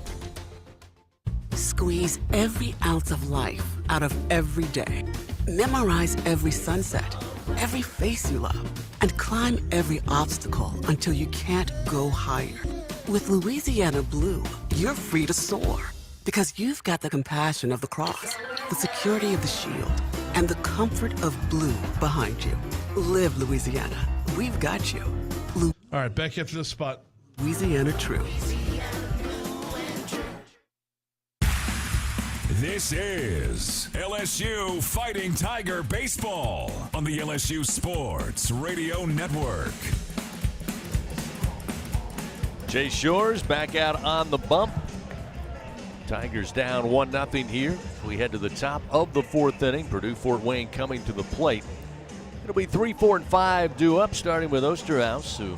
Squeeze every ounce of life out of every day. Memorize every sunset, every face you love, and climb every obstacle until you can't go higher. With Louisiana Blue, you're free to soar because you've got the compassion of the cross, the security of the shield, and the comfort of blue behind you. Live Louisiana. We've got you.
All right, back after this spot.
Louisiana True.
This is LSU Fighting Tiger Baseball on the LSU Sports Radio Network.
Jay Shores back out on the bump. Tigers down 1-0 here. We head to the top of the 4th inning. Purdue-Fort Wayne coming to the plate. It'll be 3, 4, and 5 due up, starting with Osterhaus, who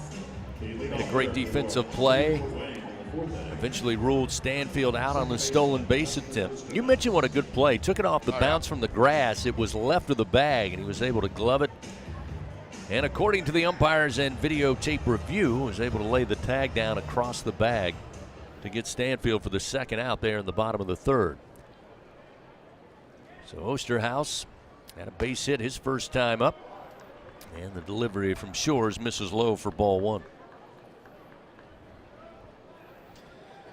had a great defensive play. Eventually ruled Stanfield out on the stolen base attempt. You mentioned what a good play. Took it off the bounce from the grass. It was left of the bag, and he was able to glove it. And according to the umpires and videotape review, was able to lay the tag down across the bag to get Stanfield for the second out there in the bottom of the 3rd. So Osterhaus had a base hit his first time up. And the delivery from Shores misses low for ball 1.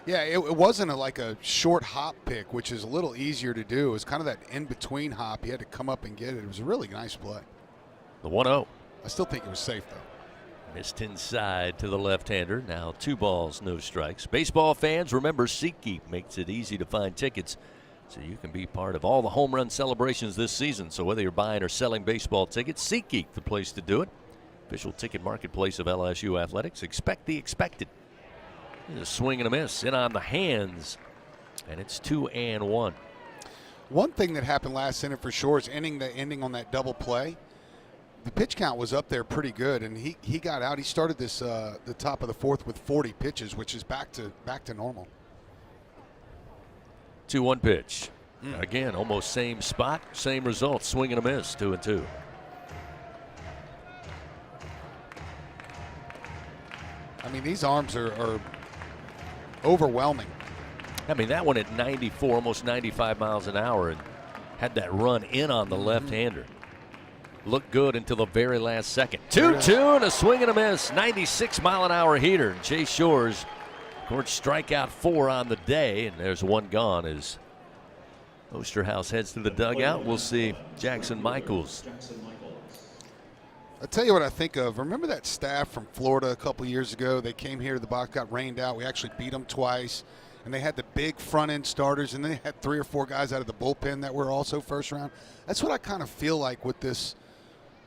Yeah, it wasn't like a short hop pick, which is a little easier to do. It was kind of that in-between hop. He had to come up and get it. It was a really nice play.
The 1-0.
I still think it was safe, though.
Missed inside to the left-hander. Now 2 balls, no strikes. Baseball fans, remember SeatGeek makes it easy to find tickets so you can be part of all the home run celebrations this season. So whether you're buying or selling baseball tickets, SeatGeek, the place to do it. Official ticket marketplace of LSU Athletics. Expect the expected. A swing and a miss in on the hands, and it's 2-1.
One thing that happened last inning for Shores, ending on that double play, the pitch count was up there pretty good, and he got out. He started this the top of the 4th with 40 pitches, which is back to normal.
2-1 pitch. Again, almost same spot, same result. Swing and a miss, 2-2.
I mean, these arms are overwhelming.
I mean, that one at 94, almost 95 miles an hour, and had that run in on the left-hander. Looked good until the very last second. 2-2 and a swing and a miss. 96-mile-an-hour heater. And Chase Shores, of course, strikeout 4 on the day, and there's one gone as Osterhaus heads to the dugout. We'll see Jackson Michaels.
I'll tell you what I think of. Remember that staff from Florida a couple years ago? They came here to the box, got rained out. We actually beat them twice. And they had the big front-end starters, and they had 3 or 4 guys out of the bullpen that were also first round. That's what I kind of feel like with this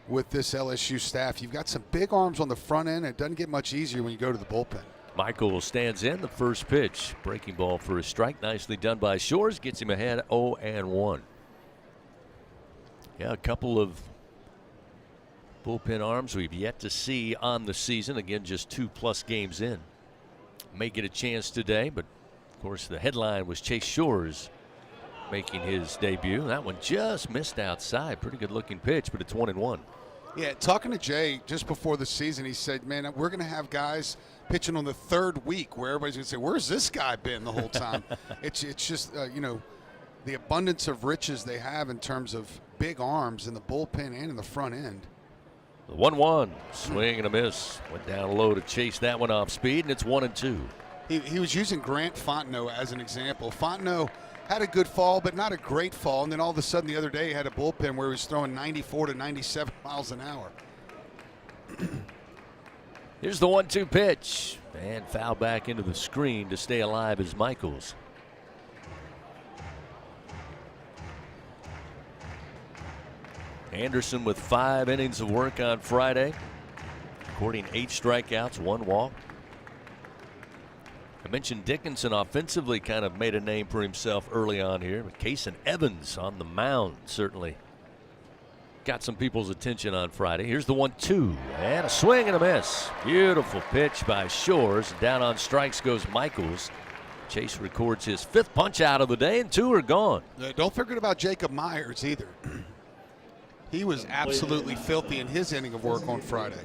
LSU staff. You've got some big arms on the front end, and it doesn't get much easier when you go to the bullpen.
Michael stands in the first pitch. Breaking ball for a strike. Nicely done by Shores. Gets him ahead 0-1. Yeah, a couple of bullpen arms we've yet to see on the season. Again, just 2+ games in. May get a chance today, but of course the headline was Chase Shores making his debut. That one just missed outside. Pretty good looking pitch, but it's 1-1.
Yeah, talking to Jay just before the season, he said, man, we're going to have guys pitching on the 3rd week where everybody's going to say, where's this guy been the whole time? It's just, the abundance of riches they have in terms of big arms in the bullpen and in the front end.
The 1-1, swing and a miss. Went down low to chase that one off speed, and it's 1-2.
He was using Grant Fontenot as an example. Fontenot had a good fall, but not a great fall. And then all of a sudden the other day he had a bullpen where he was throwing 94 to 97 miles an hour.
Here's the 1-2 pitch. And foul back into the screen to stay alive is Michaels. Anderson with 5 innings of work on Friday, recording 8 strikeouts, 1 walk. I mentioned Dickinson offensively kind of made a name for himself early on here, but Kason Evans on the mound certainly got some people's attention on Friday. Here's the 1-2 and a swing and a miss. Beautiful pitch by Shores. Down on strikes goes Michaels. Chase records his 5th punch out of the day, and 2 are gone.
Don't forget about Jacob Myers either. He was absolutely filthy in his inning of work on Friday.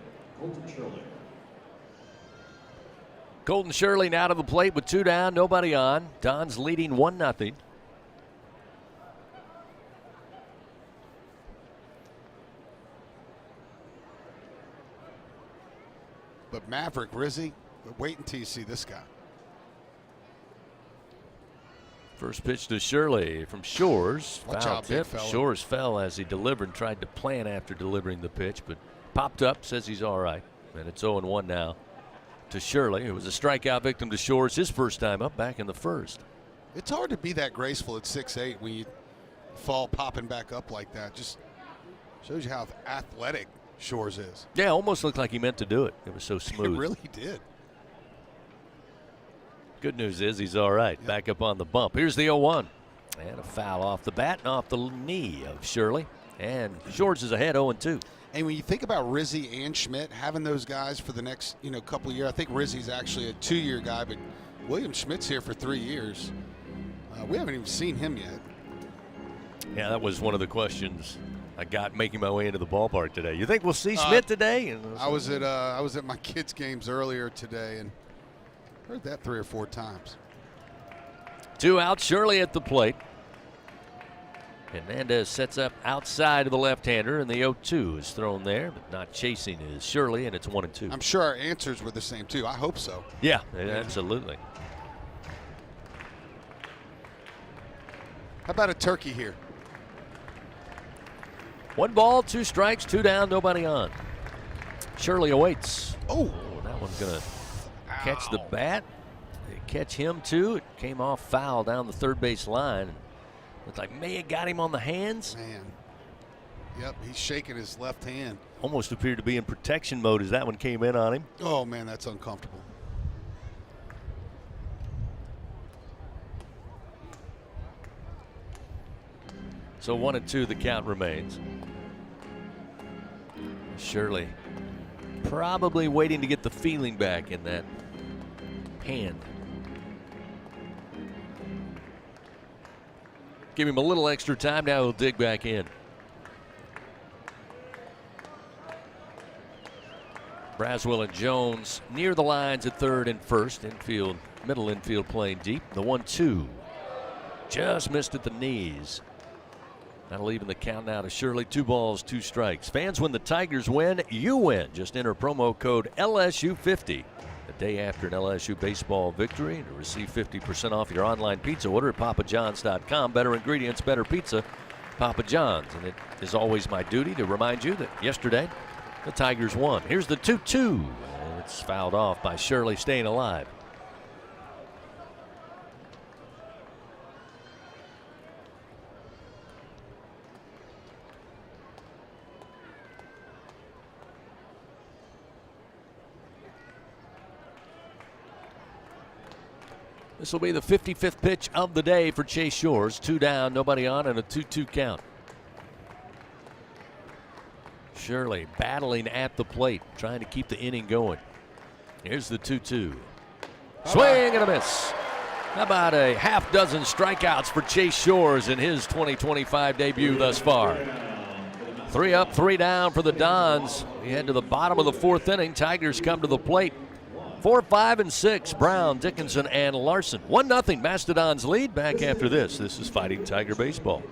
Colton Shirley now to the plate with 2 down, nobody on. Don's leading 1-0.
But Maverick Rizzi, wait until you see this guy.
First pitch to Shirley from Shores.
Watch
Foul
out, big
tip.
fella.
Shores fell as he delivered, tried to plan after delivering the pitch, but popped up, says he's all right. And it's 0-1 now to Shirley, who was a strikeout victim to Shores his first time up back in the first.
It's hard to be that graceful at 6'8" when you fall popping back up like that. Just shows you how athletic Shores is.
Yeah, almost looked like he meant to do it. It was so smooth.
It really did.
Good news is he's all right. Yep. Back up on the bump. Here's the 0-1. And a foul off the bat and off the knee of Shirley. And Shores is ahead 0-2.
And when you think about Rizzi and Schmidt, having those guys for the next couple of years, I think Rizzi's actually a 2-year guy, but William Schmidt's here for 3 years. We haven't even seen him yet.
Yeah, that was one of the questions I got making my way into the ballpark today. You think we'll see Schmidt today?
I was at my kids' games earlier today and heard that 3 or 4 times.
2 out, Shirley at the plate. Hernandez sets up outside of the left-hander, and the 0-2 is thrown there, but not chasing is Shirley, and it's 1-2.
I'm sure our answers were the same, too. I hope so.
Yeah, absolutely.
How about a turkey here?
1 ball, 2 strikes, 2 down, nobody on. Shirley awaits.
Oh,
that one's going to catch the bat. They catch him, too. It came off foul down the third base line. Looked like May have got him on the hands.
Man. Yep, he's shaking his left hand.
Almost appeared to be in protection mode as that one came in on him.
Oh, man, that's uncomfortable.
So 1-2, the count remains. Shirley probably waiting to get the feeling back in that hand. Give him a little extra time. Now he'll dig back in. Braswell and Jones near the lines at third and first. Infield, middle infield playing deep. The 1-2. Just missed at the knees. That'll even the count now to Shirley. 2 balls, 2 strikes. Fans, when the Tigers win, you win. Just enter promo code LSU50 the day after an LSU baseball victory to receive 50% off your online pizza order at papajohns.com. Better ingredients, better pizza, Papa John's. And it is always my duty to remind you that yesterday the Tigers won. Here's the 2-2. And it's fouled off by Shirley, staying alive. This will be the 55th pitch of the day for Chase Shores. 2 down, nobody on, and a 2-2 count. Shirley battling at the plate, trying to keep the inning going. Here's the 2-2. Swing and a miss. How about a half dozen strikeouts for Chase Shores in his 2025 debut thus far? 3 up, 3 down for the Dons. We head to the bottom of the 4th inning. Tigers come to the plate. 4, 5, and 6. Brown, Dickinson, and Larson. 1-0 Mastodons lead. Back after this. This is Fighting Tiger Baseball.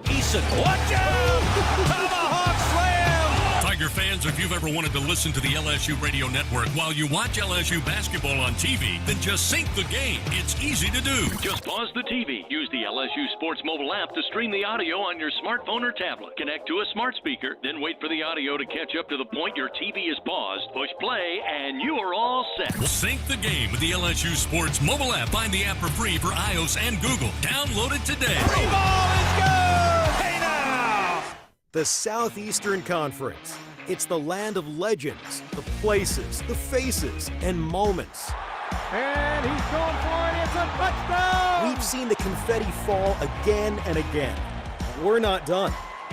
Eason, watch out! Tomahawk slam!
Tiger fans, if you've ever wanted to listen to the LSU radio network while you watch LSU basketball on TV, then just sync the game. It's easy to do.
Just pause the TV. Use the LSU Sports mobile app to stream the audio on your smartphone or tablet. Connect to a smart speaker, then wait for the audio to catch up to the point your TV is paused. Push play, and you are all set.
Sync the game with the LSU Sports mobile app. Find the app for free for iOS and Google. Download it today.
Free ball is good! Hey now! The Southeastern Conference. It's the land of legends, the places, the faces, and moments.
And he's going for it. It's a touchdown!
We've seen the confetti fall again and again. We're not done.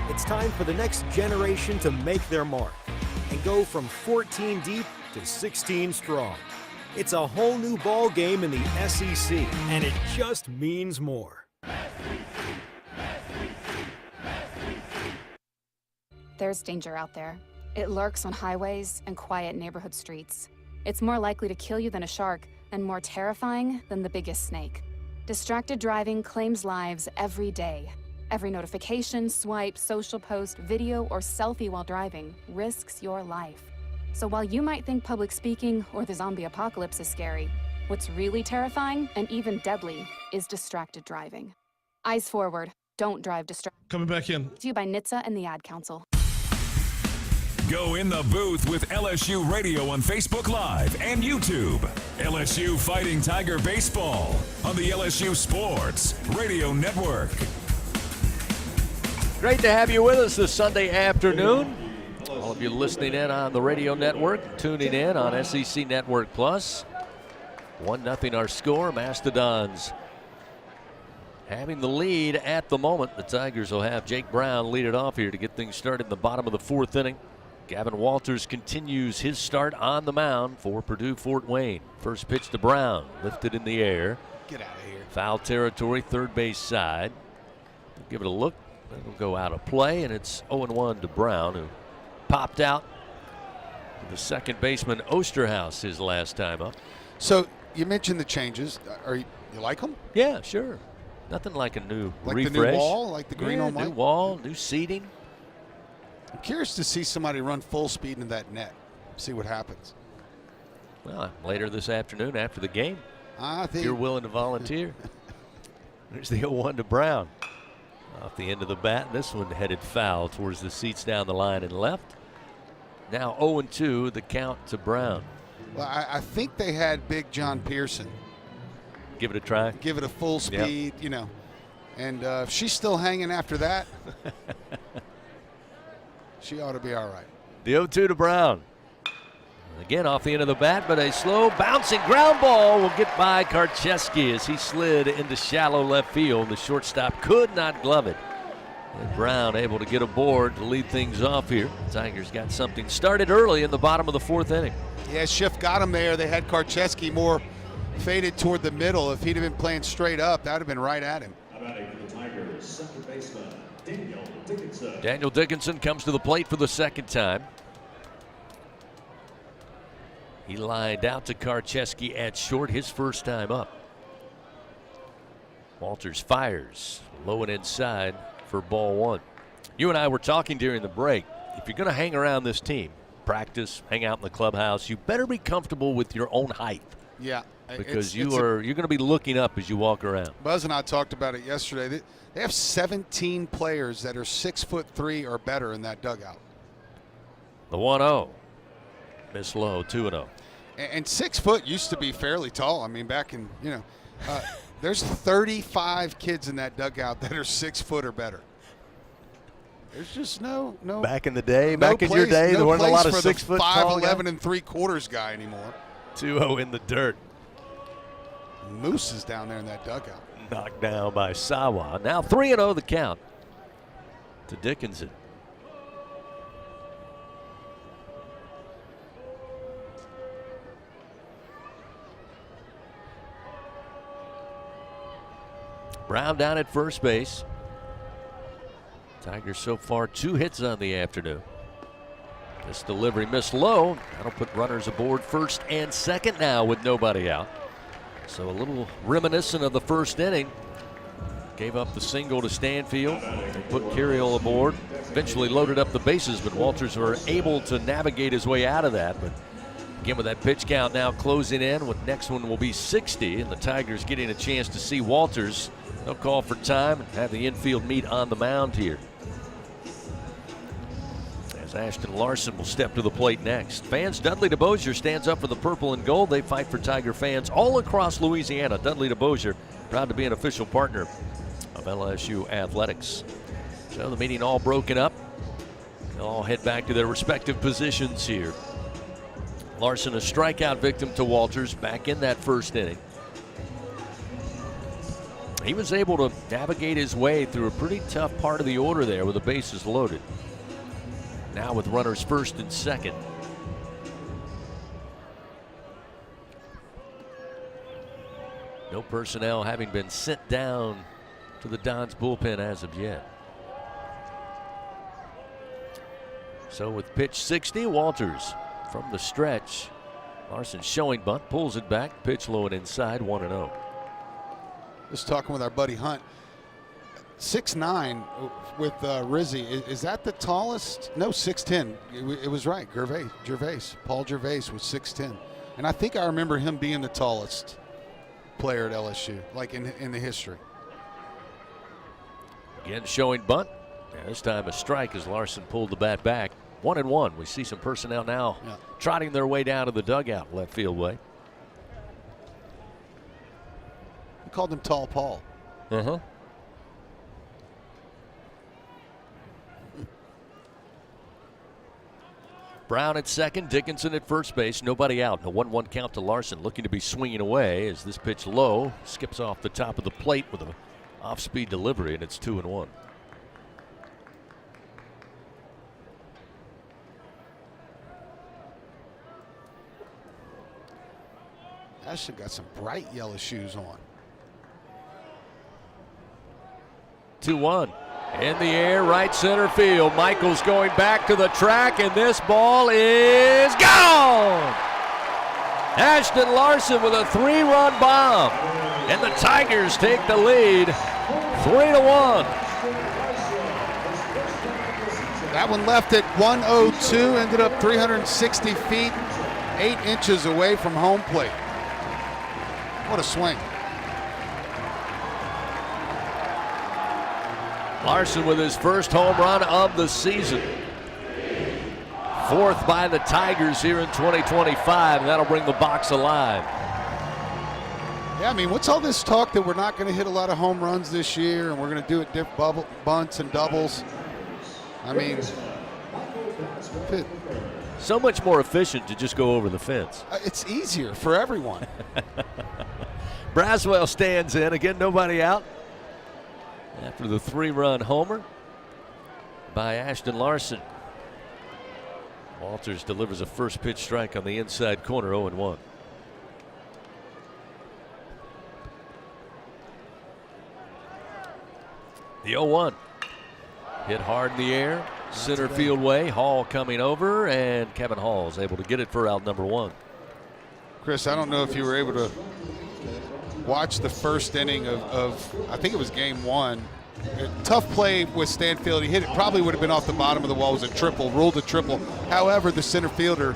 It's time for the next generation to make their mark and go from 14 deep to 16 strong. It's a whole new ball game in the SEC, and it just means more.
There's danger out there. It lurks on highways and quiet neighborhood streets. It's more likely to kill you than a shark and more terrifying than the biggest snake. Distracted driving claims lives every day. Every notification, swipe, social post, video, or selfie while driving risks your life. So while you might think public speaking or the zombie apocalypse is scary, what's really terrifying and even deadly is distracted driving. Eyes forward. Don't drive distracted.
Coming back in.
To you by NHTSA and the Ad Council.
Go in the booth with LSU Radio on Facebook Live and YouTube. LSU Fighting Tiger Baseball on the LSU Sports Radio Network.
Great to have you with us this Sunday afternoon. All of you listening in on the radio network, tuning in on SEC Network Plus. 1-0 our score. Mastodons having the lead at the moment. The Tigers will have Jake Brown lead it off here to get things started in the bottom of the 4th inning. Gavin Walters continues his start on the mound for Purdue Fort Wayne. First pitch to Brown, lifted in the air.
Get out of here.
Foul territory, third base side. Give it a look. It'll go out of play, and it's 0-1 to Brown, who popped out to the second baseman Osterhaus his last time up.
So you mentioned the changes. You like them?
Yeah, sure. Nothing like a new refresh.
Like the new wall, like the green on white?
New wall, new seating.
I'm curious to see somebody run full speed into that net. See what happens.
Well, later this afternoon after the game, if you're willing to volunteer. There's the 0-1 to Brown. Off the end of the bat. This one headed foul towards the seats down the line and left. Now 0-2, the count to Brown.
Well, I think they had Big John Pearson.
Give it a try.
Give it a full speed, you know. And if she's still hanging after that, she ought to be all right.
The 0-2 to Brown. Again off the end of the bat, but a slow bouncing ground ball will get by Karcheski as he slid into shallow left field. The shortstop could not glove it. And Brown able to get aboard to lead things off here. Tigers got something started early in the bottom of the 4th inning.
Yeah, Schiff got him there. They had Karcheski more faded toward the middle. If he'd have been playing straight up, that would have been right at him.
How about for the Tigers? second baseman, Daniel Dickinson.
Daniel Dickinson comes to the plate for the second time. He lined out to Karcheski at short, his first time up. Walters fires low and inside for ball one. You and I were talking during the break. If you're going to hang around this team, practice, hang out in the clubhouse, you better be comfortable with your own height.
Yeah.
Because you're going to be looking up as you walk around.
Buzz and I talked about it yesterday. They have 17 players that are 6'3" or better in that dugout.
The 1-0. Miss low, 2-0.
And 6 foot used to be fairly tall. I mean, back in, there's 35 kids in that dugout that are 6 foot or better. There's just no.
Back in the day, back in your day, there weren't a lot of 6 foot tall
5'11" and 3/4 guy anymore.
2-0 in the dirt.
Moose is down there in that dugout.
Knocked down by Sawa. Now 3-0 the count to Dickinson. Brown down at first base. Tigers so far 2 hits on the afternoon. This delivery missed low. That'll put runners aboard first and second now with nobody out. So a little reminiscent of the first inning. Gave up the single to Stanfield and put Carriel aboard. Eventually loaded up the bases, but Walters were able to navigate his way out of that. But again, with that pitch count now closing in, with next one will be 60, and the Tigers getting a chance to see Walters. They'll call for time and have the infield meet on the mound here. As Ashton Larson will step to the plate next. Fans, Dudley DeBosier stands up for the purple and gold. They fight for Tiger fans all across Louisiana. Dudley DeBosier, proud to be an official partner of LSU Athletics. So the meeting all broken up. They'll all head back to their respective positions here. Larson, a strikeout victim to Walters back in that first inning. He was able to navigate his way through a pretty tough part of the order there with the bases loaded. Now with runners first and second. No personnel having been sent down to the Dons bullpen as of yet. So with pitch 60, Walters from the stretch. Larson showing bunt, pulls it back, pitch low and inside, 1-0.
Just talking with our buddy Hunt. 6'9" with Rizzi. Is that the tallest? No, 6'10". It was right. Paul Gervais was 6'10". And I think I remember him being the tallest player at LSU, like in the history.
Again, showing bunt. Yeah, this time a strike as Larson pulled the bat back. 1-1. We see some personnel now trotting their way down to the dugout left field way.
We called him Tall Paul.
Uh-huh. Brown at second, Dickinson at first base, nobody out. A 1-1 count to Larson, looking to be swinging away as this pitch low skips off the top of the plate with an off-speed delivery, and it's 2-1.
Ashton got some bright yellow shoes on.
2-1. In the air, right center field. Michaels going back to the track, and this ball is gone! Ashton Larson with a 3-run bomb, and the Tigers take the lead 3-1.
That one left at 102, ended up 360 feet, 8 inches away from home plate. What a swing.
Larson with his first home run of the season. 4th by the Tigers here in 2025, and that'll bring the box alive.
Yeah, I mean, what's all this talk that we're not going to hit a lot of home runs this year and we're going to do it bunts and doubles? I mean,
so much more efficient to just go over the fence.
It's easier for everyone.
Braswell stands in. Again, nobody out. After the 3-run homer by Ashton Larson. Walters delivers a first pitch strike on the inside corner, 0-1. The 0-1. Hit hard in the air, center field way. Hall coming over, and Kevin Hall is able to get it for out number 1.
Chris, I don't know if you were able to watch the first inning of I think it was game 1. Tough play with Stanfield. He hit it, probably would have been off the bottom of the wall. It was a triple, ruled a triple. However, the center fielder,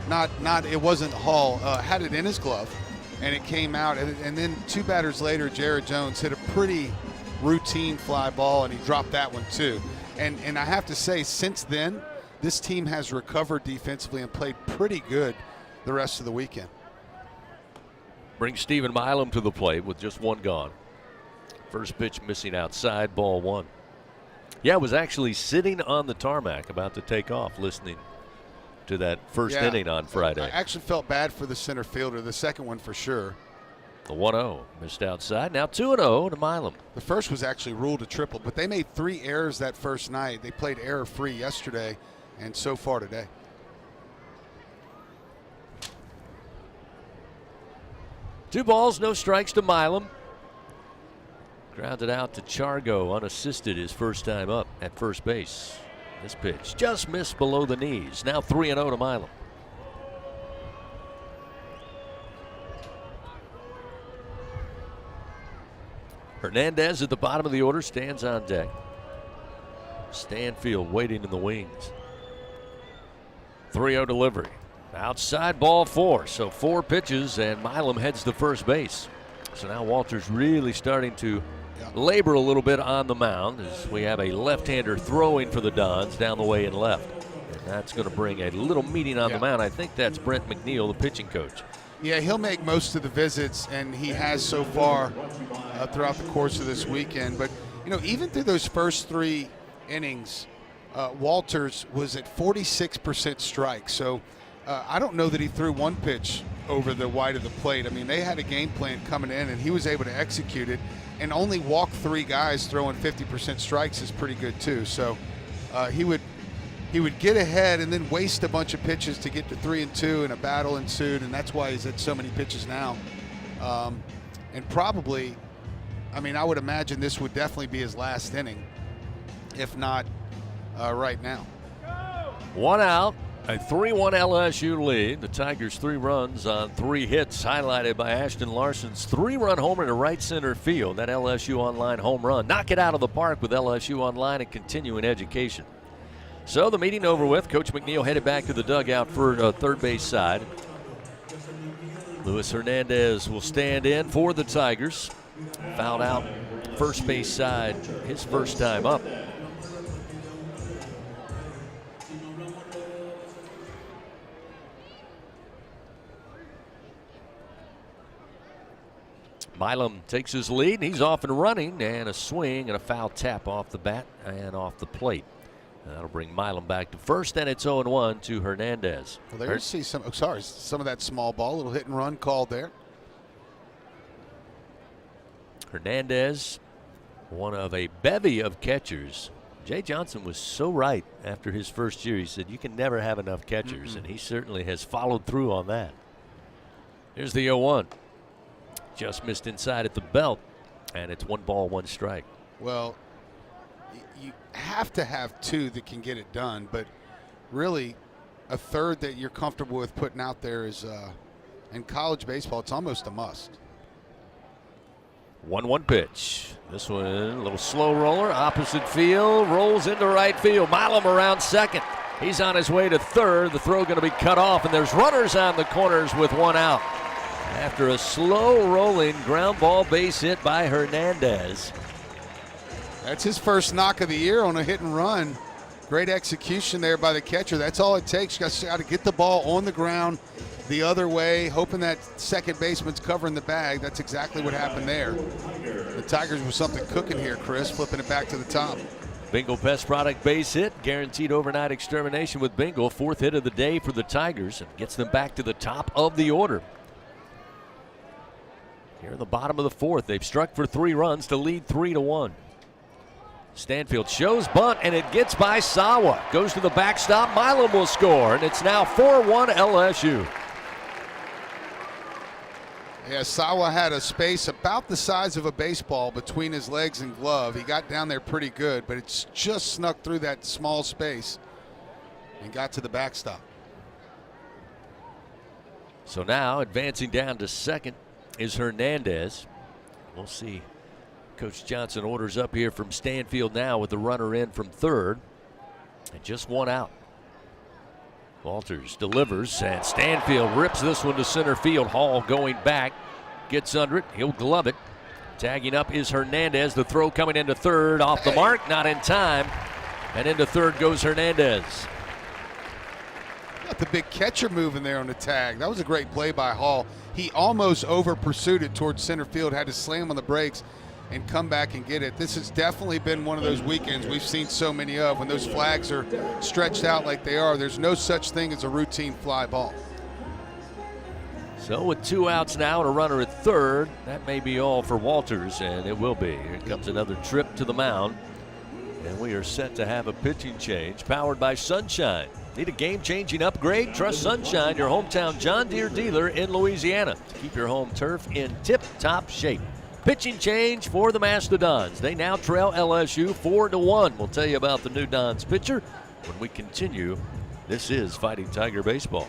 it wasn't Hall, had it in his glove, and it came out. And then 2 batters later, Jared Jones hit a pretty routine fly ball, and he dropped that one too. And I have to say, since then, this team has recovered defensively and played pretty good the rest of the weekend.
Brings Stephen Milam to the plate with just 1 gone. First pitch missing outside, ball 1. Yeah, was actually sitting on the tarmac about to take off listening to that first inning on Friday.
I actually felt bad for the center fielder, the second one for sure.
The 1-0 missed outside. Now 2-0 to Milam.
The first was actually ruled a triple, but they made 3 errors that first night. They played error-free yesterday and so far today.
Two balls, no strikes to Milam. Grounded out to Chargo, unassisted his first time up at first base. This pitch just missed below the knees. Now 3-0 to Milam. Hernandez at the bottom of the order stands on deck. Stanfield waiting in the wings. 3-0 delivery. Outside, ball 4. So 4 pitches, and Milam heads to first base. So now Walter's really starting to labor a little bit on the mound as we have a left-hander throwing for the Dons down the way and left. And that's going to bring a little meeting on the mound. I think that's Brent McNeil, the pitching coach.
Yeah, he'll make most of the visits, and he has so far throughout the course of this weekend. But, even through those first 3 innings, Walters was at 46% strike. So I don't know that he threw 1 pitch over the wide of the plate. I mean, they had a game plan coming in, and he was able to execute it. And only walk 3 guys throwing 50% strikes is pretty good too. So he would get ahead and then waste a bunch of pitches to get to 3-2, and a battle ensued, and that's why he's at so many pitches now. And probably, I would imagine this would definitely be his last inning, if not right now.
1 out. A 3-1 LSU lead. The Tigers 3 runs on 3 hits, highlighted by Ashton Larson's 3-run homer to right center field. That LSU Online home run. Knock it out of the park with LSU Online and continuing education. So the meeting over with. Coach McNeil headed back to the dugout for third base side. Luis Hernandez will stand in for the Tigers. Fouled out first base side his first time up. Milam takes his lead, and he's off and running, and a swing and a foul tap off the bat and off the plate. That'll bring Milam back to first, and it's 0-1 to Hernandez.
Well, there you see some of that small ball, little hit and run called there.
Hernandez, one of a bevy of catchers. Jay Johnson was so right after his first year. He said, you can never have enough catchers, and he certainly has followed through on that. Here's the 0-1. Just missed inside at the belt, and it's 1 ball, 1 strike.
Well, you have to have 2 that can get it done, but really a third that you're comfortable with putting out there is, in college baseball, it's almost a must.
1-1 pitch. This one, a little slow roller, opposite field, rolls into right field. Milam around second. He's on his way to third. The throw going to be cut off, and there's runners on the corners with 1 out. After a slow rolling ground ball base hit by Hernandez.
That's his first knock of the year on a hit and run. Great execution there by the catcher. That's all it takes. You got to get the ball on the ground the other way, hoping that second baseman's covering the bag. That's exactly what happened there. The Tigers with something cooking here, Chris, flipping it back to the top.
Bingo Pest Product base hit, guaranteed overnight extermination with Bingo. 4th hit of the day for the Tigers, and gets them back to the top of the order. Here in the bottom of the 4th, they've struck for 3 runs to lead 3-1. Stanfield shows bunt, and it gets by Sawa. Goes to the backstop. Milam will score, and it's now 4-1 LSU.
Yeah, Sawa had a space about the size of a baseball between his legs and glove. He got down there pretty good, but it's just snuck through that small space and got to the backstop.
So now advancing down to second is Hernandez. We'll see. Coach Johnson orders up here from Stanfield now with the runner in from third. And just one out. Walters delivers, and Stanfield rips this one to center field. Hall going back, gets under it. He'll glove it. Tagging up is Hernandez. The throw coming into third, off the mark, not in time. And into third goes Hernandez.
Got the big catcher moving there on the tag. That was a great play by Hall. He almost over pursued it towards center field, had to slam on the brakes and come back and get it. This has definitely been one of those weekends we've seen so many of. When those flags are stretched out like they are, there's no such thing as a routine fly ball.
So with 2 outs now and a runner at third, that may be all for Walters, and it will be. Here comes another trip to the mound, and we are set to have a pitching change powered by Sunshine. Need a game-changing upgrade? Trust Sunshine, your hometown John Deere dealer in Louisiana, to keep your home turf in tip-top shape. Pitching change for the Mastodons. They now trail LSU 4-1. We'll tell you about the new Dons pitcher when we continue. This is Fighting Tiger Baseball.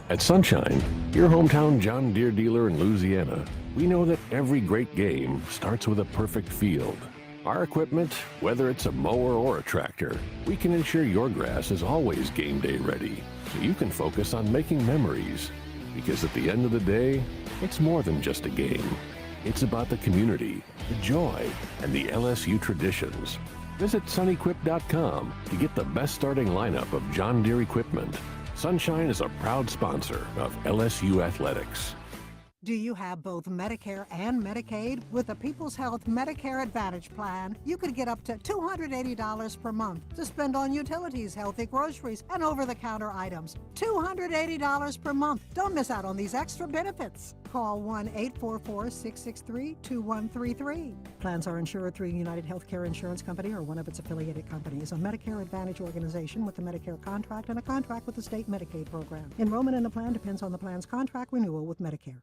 At Sunshine, your hometown John Deere dealer in Louisiana, we know that every great game starts with a perfect field. Our equipment, whether it's a mower or a tractor, we can ensure your grass is always game day ready, so you can focus on making memories. Because at the end of the day, it's more than just a game. It's about the community, the joy, and the LSU traditions. Visit sunequip.com to get the best starting lineup of John Deere equipment. Sunshine is a proud sponsor of LSU Athletics.
Do you have both Medicare and Medicaid? With the People's Health Medicare Advantage Plan, you could get up to $280 per month to spend on utilities, healthy groceries, and over-the-counter items. $280 per month. Don't miss out on these extra benefits. Call 1-844-663-2133. Plans are insured through United Healthcare Insurance Company or one of its affiliated companies, a Medicare Advantage organization with a Medicare contract and a contract with the state Medicaid program. Enrollment in the plan depends on the plan's contract renewal with Medicare.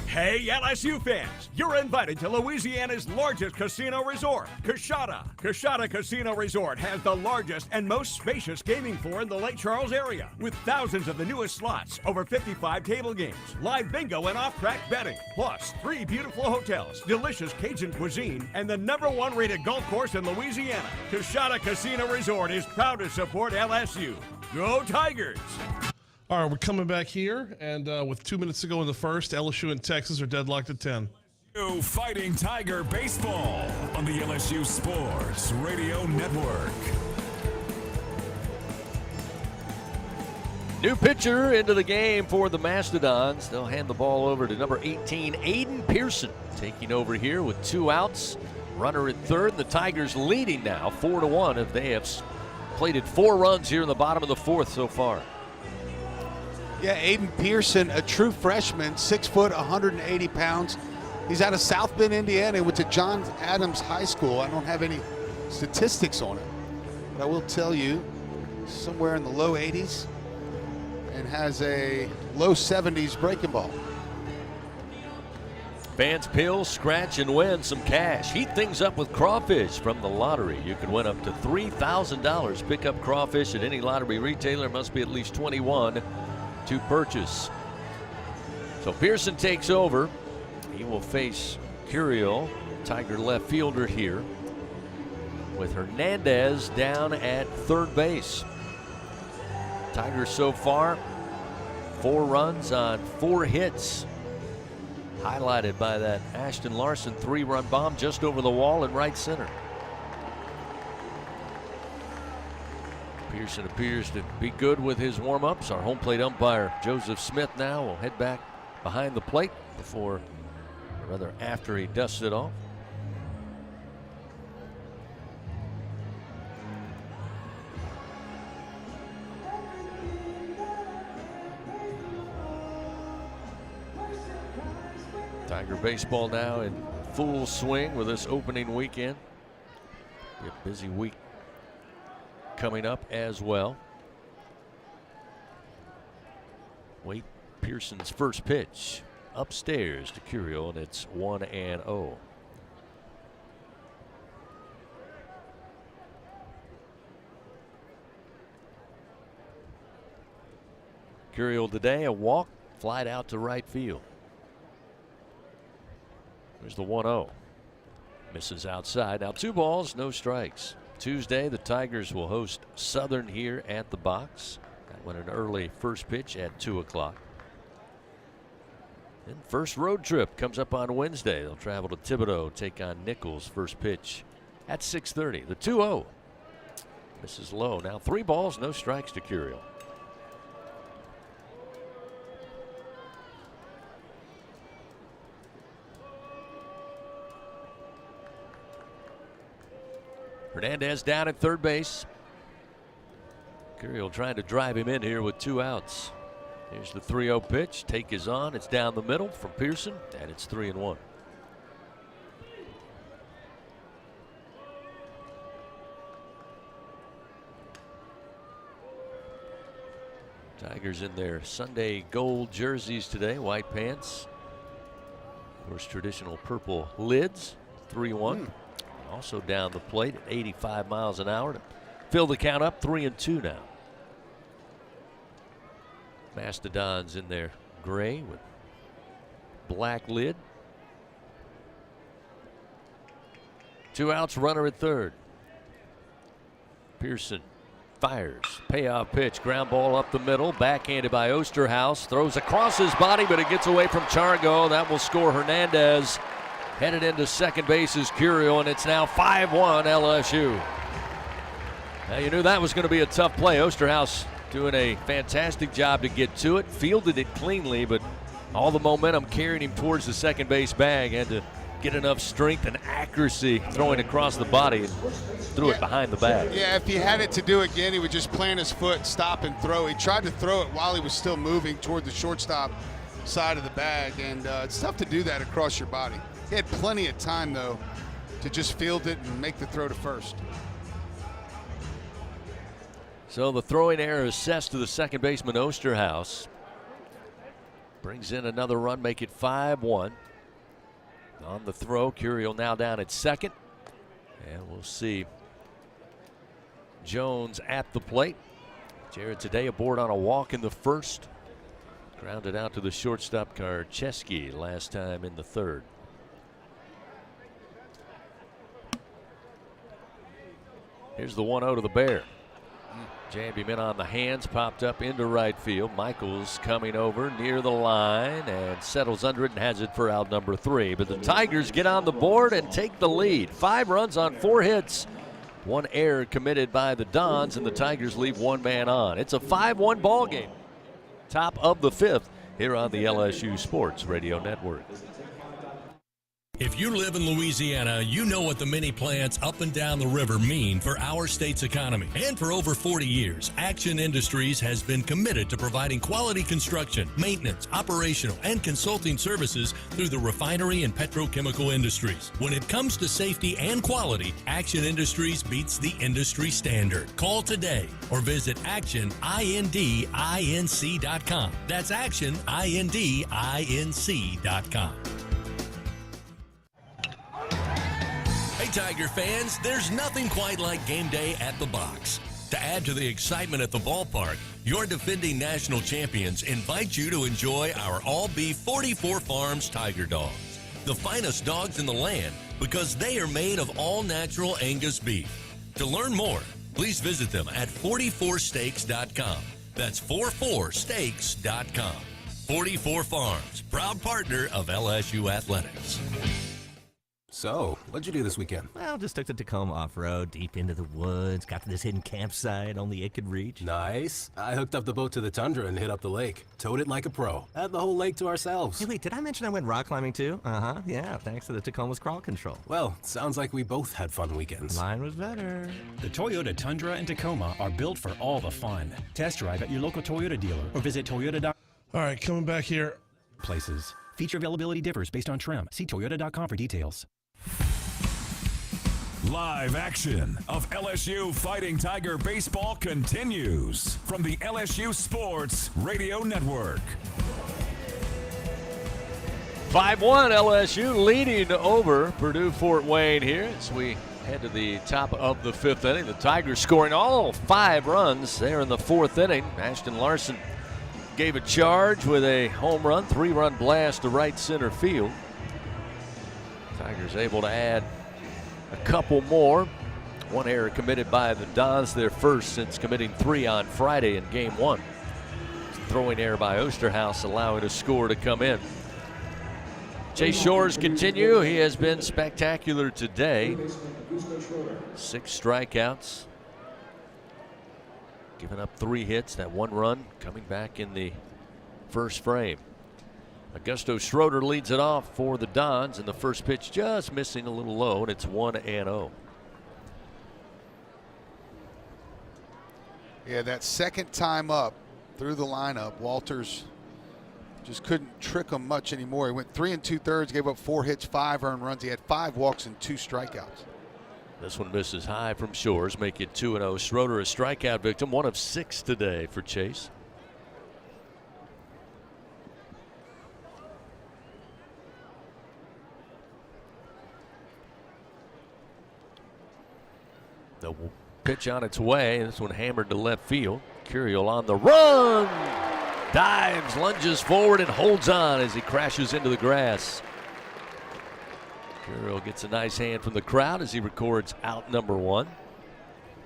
Hey, LSU fans, you're invited to Louisiana's largest casino resort, Coshada. Coshada Casino Resort has the largest and most spacious gaming floor in the Lake Charles area, with thousands of the newest slots, over 55 table games, live bingo and off-track betting, plus 3 beautiful hotels, delicious Cajun cuisine, and the #1 rated golf course in Louisiana. Coshada Casino Resort is proud to support LSU. Go Tigers!
All right, we're coming back here, and with 2 minutes to go in the first, LSU and Texas are deadlocked at 10.
Fighting Tiger Baseball on the LSU Sports Radio Network.
New pitcher into the game for the Mastodons. They'll hand the ball over to number 18, Aiden Pearson, taking over here with 2 outs. Runner at third. The Tigers leading now 4-1 if they have plated 4 runs here in the bottom of the 4th so far.
Yeah, Aiden Pearson, a true freshman, 6 foot, 180 pounds. He's out of South Bend, Indiana, went to John Adams High School. I don't have any statistics on it, but I will tell you, somewhere in the low 80s and has a low 70s breaking ball.
Fans pill, scratch, and win some cash. Heat things up with crawfish from the lottery. You can win up to $3,000. Pick up crawfish at any lottery retailer. Must be at least 21 to purchase. So Pearson takes over. He will face Curiel, Tiger left fielder here, with Hernandez down at third base. Tigers so far, 4 runs on 4 hits, highlighted by that Ashton Larson 3-run bomb just over the wall in right center. Pearson appears to be good with his warm-ups. Our home plate umpire, Joseph Smith, now will head back behind the plate before, or rather after he dusts it off. Tiger baseball now in full swing with this opening weekend. Be a busy week coming up as well. Wade Pearson's first pitch upstairs to Curiel, and it's 1-0. Curiel today, a walk, flied out to right field. There's the 1-0. Misses outside. Now 2 balls, no strikes. Tuesday, the Tigers will host Southern here at the box. That one an early first pitch at 2 o'clock. Then first road trip comes up on Wednesday. They'll travel to Thibodaux, take on Nichols. First pitch at 6:30. The 2-0. Misses low. Now 3 balls, no strikes to Curiel. Hernandez down at third base. Curiel trying to drive him in here with 2 outs. Here's the 3-0 pitch. Take is on. It's down the middle from Pearson, and it's 3-1. Tigers in their Sunday gold jerseys today. White pants. Of course, traditional purple lids. 3-1. Also down the plate at 85 miles an hour to fill the count up. 3-2 now. Mastodons in their gray with black lid. 2 outs, runner at third. Pearson fires. Payoff pitch. Ground ball up the middle. Backhanded by Osterhaus. Throws across his body, but it gets away from Chargo. That will score Hernandez. Headed into second base is Curiel, and it's now 5-1 LSU. Now you knew that was going to be a tough play. Osterhaus doing a fantastic job to get to it. Fielded it cleanly, but all the momentum carried him towards the second base bag. Had to get enough strength and accuracy throwing across the body and threw it behind the bag.
Yeah, if he had it to do again, he would just plant his foot, stop and throw. He tried to throw it while he was still moving toward the shortstop side of the bag, and it's tough to do that across your body. He had plenty of time, though, to just field it and make the throw to first.
So the throwing error assessed to the second baseman Osterhaus. Brings in another run, make it 5-1. On the throw, Curiel now down at second. And we'll see Jones at the plate. Jared today aboard on a walk in the first. Grounded out to the shortstop, Karcheski, last time in the third. Here's the 1-0 to the Bear. Jammed him in on the hands, popped up into right field. Michaels coming over near the line and settles under it and has it for out number 3. But the Tigers get on the board and take the lead. 5 runs on 4 hits. 1 error committed by the Dons, and the Tigers leave 1 man on. It's a 5-1 ball game. Top of the 5th here on the LSU Sports Radio Network.
If you live in Louisiana, you know what the mini plants up and down the river mean for our state's economy. And for over 40 years, Action Industries has been committed to providing quality construction, maintenance, operational, and consulting services through the refinery and petrochemical industries. When it comes to safety and quality, Action Industries beats the industry standard. Call today or visit actionindinc.com. That's actionindinc.com. Hey, Tiger fans, there's nothing quite like game day at the box. To add to the excitement at the ballpark, your defending national champions invite you to enjoy our all-beef 44 Farms Tiger Dogs. The finest dogs in the land because they are made of all-natural Angus beef. To learn more, please visit them at 44steaks.com. That's 44steaks.com. 44 Farms, proud partner of LSU Athletics.
So, what'd you do this weekend?
Well, just took the Tacoma off-road, deep into the woods, got to this hidden campsite only it could reach.
Nice. I hooked up the boat to the Tundra and hit up the lake. Towed it like a pro. Had the whole lake to ourselves.
Hey, wait, did I mention I went rock climbing too? Uh-huh, yeah, thanks to the Tacoma's crawl control.
Well, sounds like we both had fun weekends.
Mine was better.
The Toyota Tundra and Tacoma are built for all the fun. Test drive at your local Toyota dealer or visit Toyota.com.
All right, coming back here.
Places. Feature availability differs based on trim. See Toyota.com for details.
Live action of LSU Fighting Tiger baseball continues from the LSU Sports Radio Network.
5-1 LSU leading over Purdue Fort Wayne here as we head to the top of the 5th inning. The Tigers scoring all 5 runs there in the 4th inning. Ashton Larson gave a charge with a home run, 3-run blast to right center field. Tigers able to add a couple more. One error committed by the Dons, their first since committing 3 on Friday in game 1. Throwing error by Osterhaus allowing a score to come in. Chase Shores continue. He has been spectacular today. 6 strikeouts. Giving up 3 hits, that 1 run coming back in the first frame. Augusto Schroeder leads it off for the Dons, and the first pitch just missing a little low, and it's 1-0.
Yeah, that second time up through the lineup, Walters just couldn't trick him much anymore. He went 3 2/3, gave up 4 hits, 5 earned runs. He had 5 walks and 2 strikeouts.
This one misses high from Shores, make it 2-0. Schroeder a strikeout victim, 1 of 6 today for Chase. The pitch on its way. This one hammered to left field. Curiel on the run. Dives, lunges forward, and holds on as he crashes into the grass. Curiel gets a nice hand from the crowd as he records out number 1.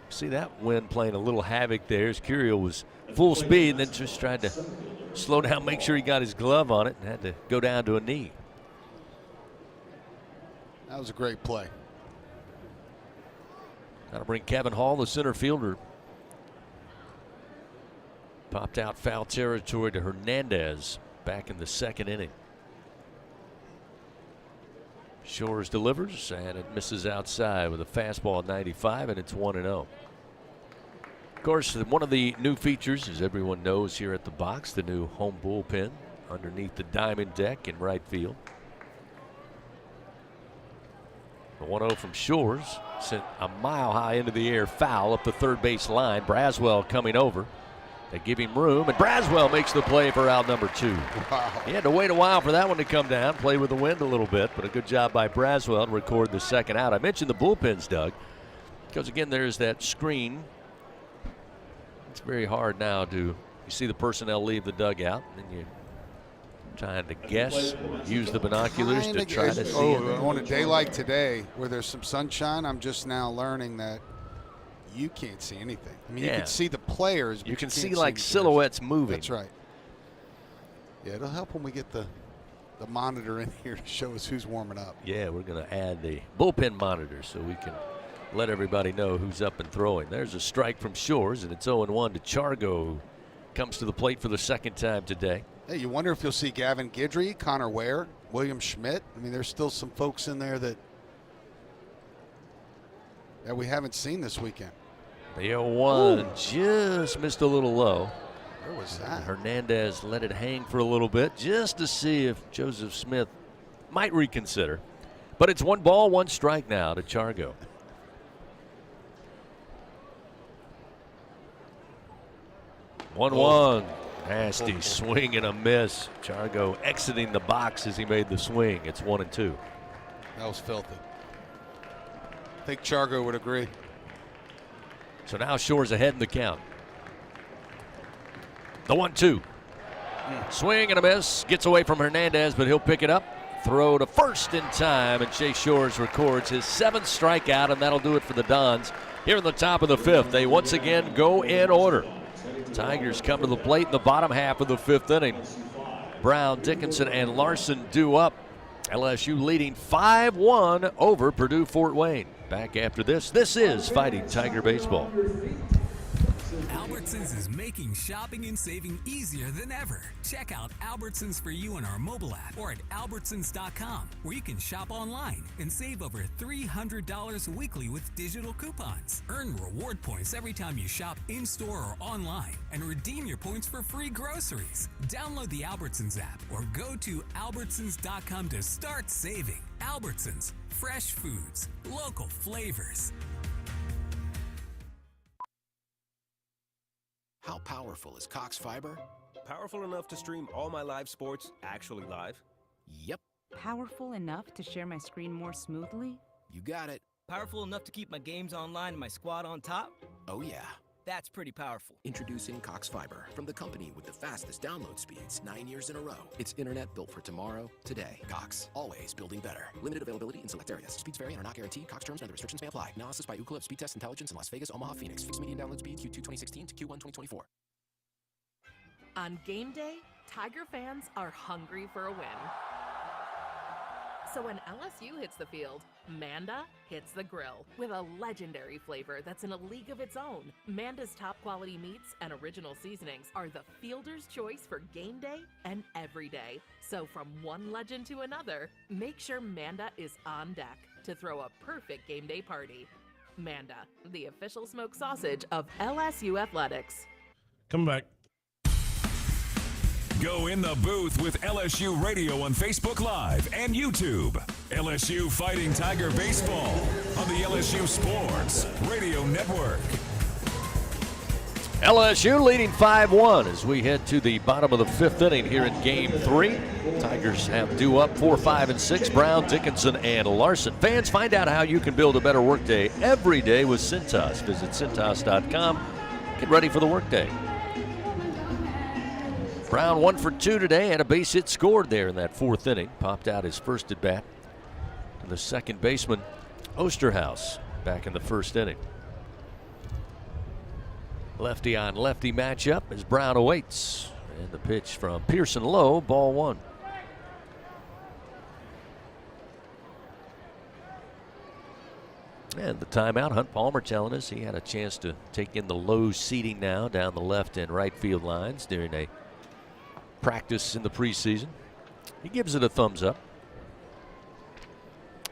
See that wind playing a little havoc there as Curiel was full speed and then just tried to slow down, make sure he got his glove on it, and had to go down to a knee.
That was a great play.
That'll bring Kevin Hall, the center fielder. Popped out foul territory to Hernandez back in the 2nd inning. Shores delivers, and it misses outside with a fastball at 95, and it's 1-0. Of course, one of the new features, as everyone knows here at the box, the new home bullpen underneath the diamond deck in right field. The 1-0 from Shores sent a mile high into the air foul up the third base line. Braswell coming over. They give him room, and Braswell makes the play for out number 2.
Wow.
He had to wait a while for that one to come down, play with the wind a little bit, but a good job by Braswell to record the 2nd out. I mentioned the bullpens, Doug, because again, there's that screen. It's very hard now to, you see the personnel leave the dugout, and you're trying to guess, use the binoculars to try to see.
On a day like today where there's some sunshine, I'm just now learning that you can't see anything. I mean, you can see the players, but
you can see
can't
like
the
silhouettes moving.
That's right. Yeah, it'll help when we get the monitor in here to show us who's warming up.
Yeah, we're going to add the bullpen monitor so we can let everybody know who's up and throwing. There's a strike from Shores, and it's 0-1 to Chargo, who comes to the plate for the 2nd time today.
Hey, you wonder if you'll see Gavin Guidry, Connor Ware, William Schmidt. I mean, there's still some folks in there that we haven't seen this weekend.
The 0-1 just missed a little low.
Where was that?
Hernandez let it hang for a little bit just to see if Joseph Smith might reconsider. But it's 1 ball, 1 strike now to Chargo. One. Nasty swing and a miss. Chargo exiting the box as he made the swing. It's 1-2.
That was filthy. I think Chargo would agree.
So now Shores ahead in the count. The 1-2. Swing and a miss. Gets away from Hernandez, but he'll pick it up. Throw to first in time, and Chase Shores records his 7th strikeout, and that'll do it for the Dons. Here in the top of the 5th, they once again go in order. Tigers come to the plate in the bottom half of the 5th inning. Brown, Dickinson, and Larson due up. LSU leading 5-1 over Purdue Fort Wayne. Back after this. This is Fighting Tiger Baseball.
Albertsons is making shopping and saving easier than ever. Check out Albertsons for you on our mobile app or at Albertsons.com, where you can shop online and save over $300 weekly with digital coupons. Earn reward points every time you shop in-store or online and redeem your points for free groceries. Download the Albertsons app or go to Albertsons.com to start saving. Albertsons, fresh foods, local flavors.
How powerful is Cox Fiber?
Powerful enough to stream all my live sports actually live?
Yep. Powerful enough to share my screen more smoothly?
You got it.
Powerful enough to keep my games online and my squad on top?
Oh, yeah.
That's pretty powerful.
Introducing Cox Fiber, from the company with the fastest download speeds 9 years in a row. It's internet built for tomorrow, today. Cox, always building better. Limited availability in select areas. Speeds vary and are not guaranteed. Cox terms and other restrictions may apply. Analysis by Ookla of Speed Test Intelligence in Las Vegas, Omaha, Phoenix. Fixed median download speed Q2 2016 to Q1 2024.
On game day, Tiger fans are hungry for a win. So when LSU hits the field, Manda hits the grill with a legendary flavor that's in a league of its own. Manda's top quality meats and original seasonings are the fielder's choice for game day and every day. So from one legend to another, make sure Manda is on deck to throw a perfect game day party. Manda, the official smoked sausage of LSU Athletics.
Come back.
Go in the booth with LSU Radio on Facebook Live and YouTube. LSU Fighting Tiger Baseball on the LSU Sports Radio Network.
LSU leading 5-1 as we head to the bottom of the fifth inning here in Game 3. Tigers have due up 4, 5, and 6. Brown, Dickinson, and Larson. Fans, find out how you can build a better workday every day with Cintas. Visit Cintas.com. Get ready for the workday. Brown 1 for 2 today, and a base hit scored there in that fourth inning. Popped out his first at bat to the second baseman, Osterhaus, back in the first inning. Lefty on lefty matchup as Brown awaits. And the pitch from Pearson low, ball 1. And the timeout, Hunt Palmer telling us he had a chance to take in the low seating now down the left and right field lines during a practice in the preseason. He gives it a thumbs up.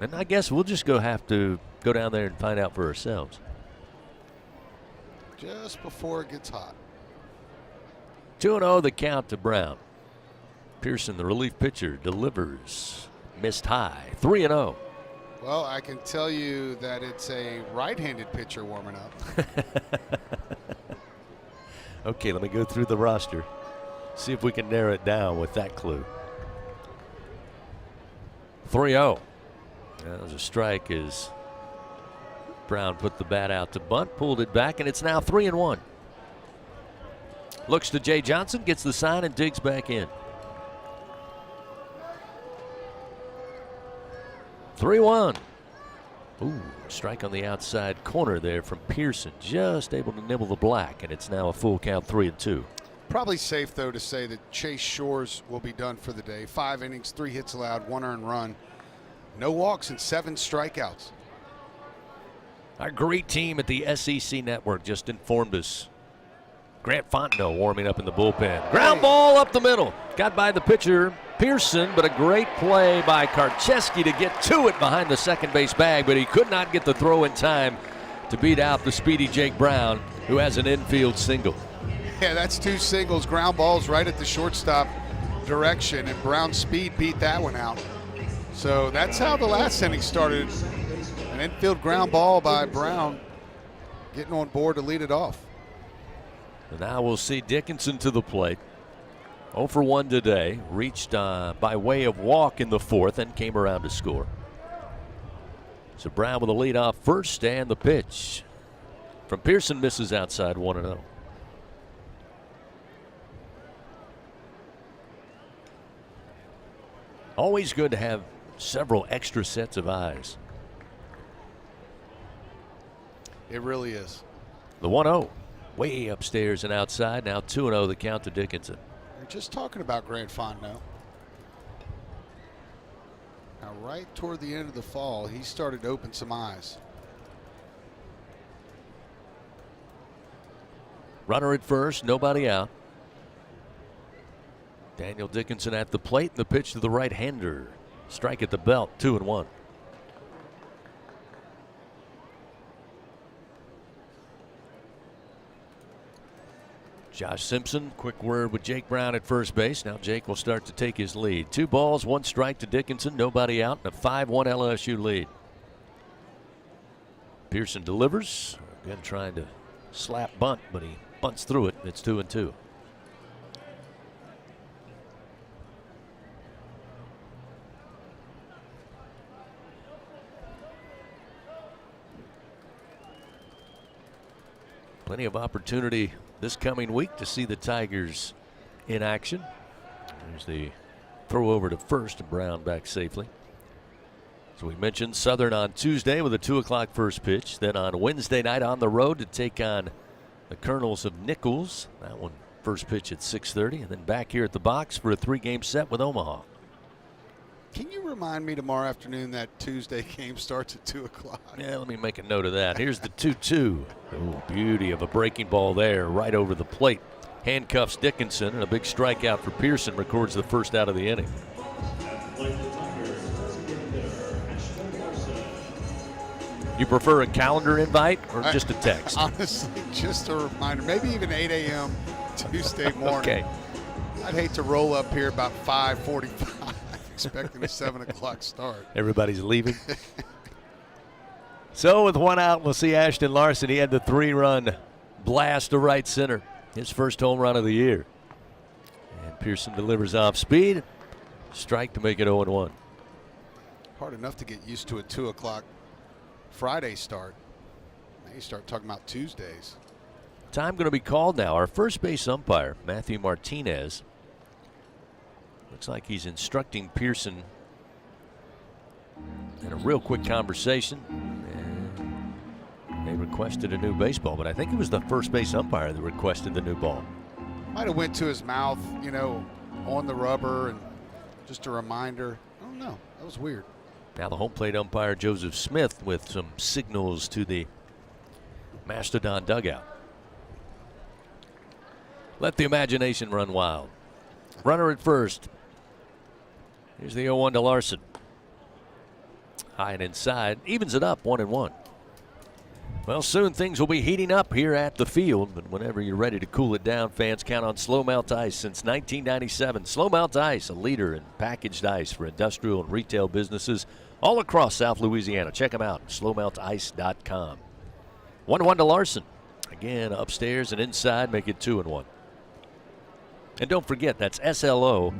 And I guess we'll just have to go down there and find out for ourselves.
Just before it gets hot.
2-0 the count to Brown. Pearson, the relief pitcher, delivers. Missed high. 3-0.
Well, I can tell you that it's a right-handed pitcher warming up.
Okay, let me go through the roster. See if we can narrow it down with that clue. 3-0. That was a strike as Brown put the bat out to bunt, pulled it back, and it's now 3-1. Looks to Jay Johnson, gets the sign, and digs back in. 3-1. Ooh, strike on the outside corner there from Pearson. Just able to nibble the black, and it's now a full count, 3-2.
Probably safe, though, to say that Chase Shores will be done for the day. 5 innings, 3 hits allowed, 1 earned run. No walks and 7 strikeouts.
Our great team at the SEC Network just informed us. Grant Fontenot warming up in the bullpen. Ground ball up the middle. Got by the pitcher, Pearson, but a great play by Karcheski to get to it behind the second base bag, but he could not get the throw in time to beat out the speedy Jake Brown, who has an infield single.
Yeah, that's 2 singles, ground balls right at the shortstop direction, and Brown's speed beat that one out. So that's how the last inning started. An infield ground ball by Brown, getting on board to lead it off.
And now we'll see Dickinson to the plate. 0 for 1 today. Reached by way of walk in the fourth and came around to score. So Brown with a lead off first, and the pitch from Pearson misses outside, 1-0. Always good to have several extra sets of eyes.
It really is.
The 1-0 way upstairs and outside. Now 2-0 the count to Dickinson.
We're just talking about Grant Fontenot. Now right toward the end of the fall, he started to open some eyes.
Runner at first, nobody out. Daniel Dickinson at the plate, and the pitch to the right-hander. Strike at the belt, 2-1. Josh Simpson, quick word with Jake Brown at first base. Now Jake will start to take his lead. 2 balls, 1 strike to Dickinson, nobody out, and a 5-1 LSU lead. Pearson delivers. Again, trying to slap bunt, but he bunts through it. It's 2-2. Plenty of opportunity this coming week to see the Tigers in action. There's the throw over to first, and Brown back safely. As we mentioned, Southern on Tuesday with a 2 o'clock first pitch. Then on Wednesday night on the road to take on the Colonels of Nichols. That one first pitch at 6:30, and then back here at the box for a 3-game set with Omaha.
Can you remind me tomorrow afternoon that Tuesday game starts at 2 o'clock?
Yeah, let me make a note of that. Here's the 2-2. Oh, beauty of a breaking ball there right over the plate. Handcuffs Dickinson, and a big strikeout for Pearson records the first out of the inning. You prefer a calendar invite or just a text?
Honestly, just a reminder. Maybe even 8 a.m. Tuesday morning.
Okay.
I'd hate to roll up here about 5:45 expecting a 7 o'clock start.
Everybody's leaving. So with one out, we'll see Ashton Larson. He had the 3-run blast to right center. His first home run of the year. And Pearson delivers off speed. Strike to make it 0-1.
Hard enough to get used to a 2 o'clock Friday start. Now you start talking about Tuesdays.
Time going to be called now. Our first base umpire, Matthew Martinez. Looks like he's instructing Pearson in a real quick conversation. And they requested a new baseball, but I think it was the first base umpire that requested the new ball.
Might have went to his mouth, you know, on the rubber, and just a reminder. I don't know. That was weird.
Now the home plate umpire, Joseph Smith, with some signals to the Mastodon dugout. Let the imagination run wild. Runner at first. Here's the 0-1 to Larson. High and inside. Evens it up 1-1. Well, soon things will be heating up here at the field, but whenever you're ready to cool it down, fans count on Slow Melt Ice since 1997. Slow Melt Ice, a leader in packaged ice for industrial and retail businesses all across South Louisiana. Check them out, slowmeltice.com. 1-1 to Larson. Again, upstairs and inside, make it 2-1. And don't forget, that's SLOMELTICE.com.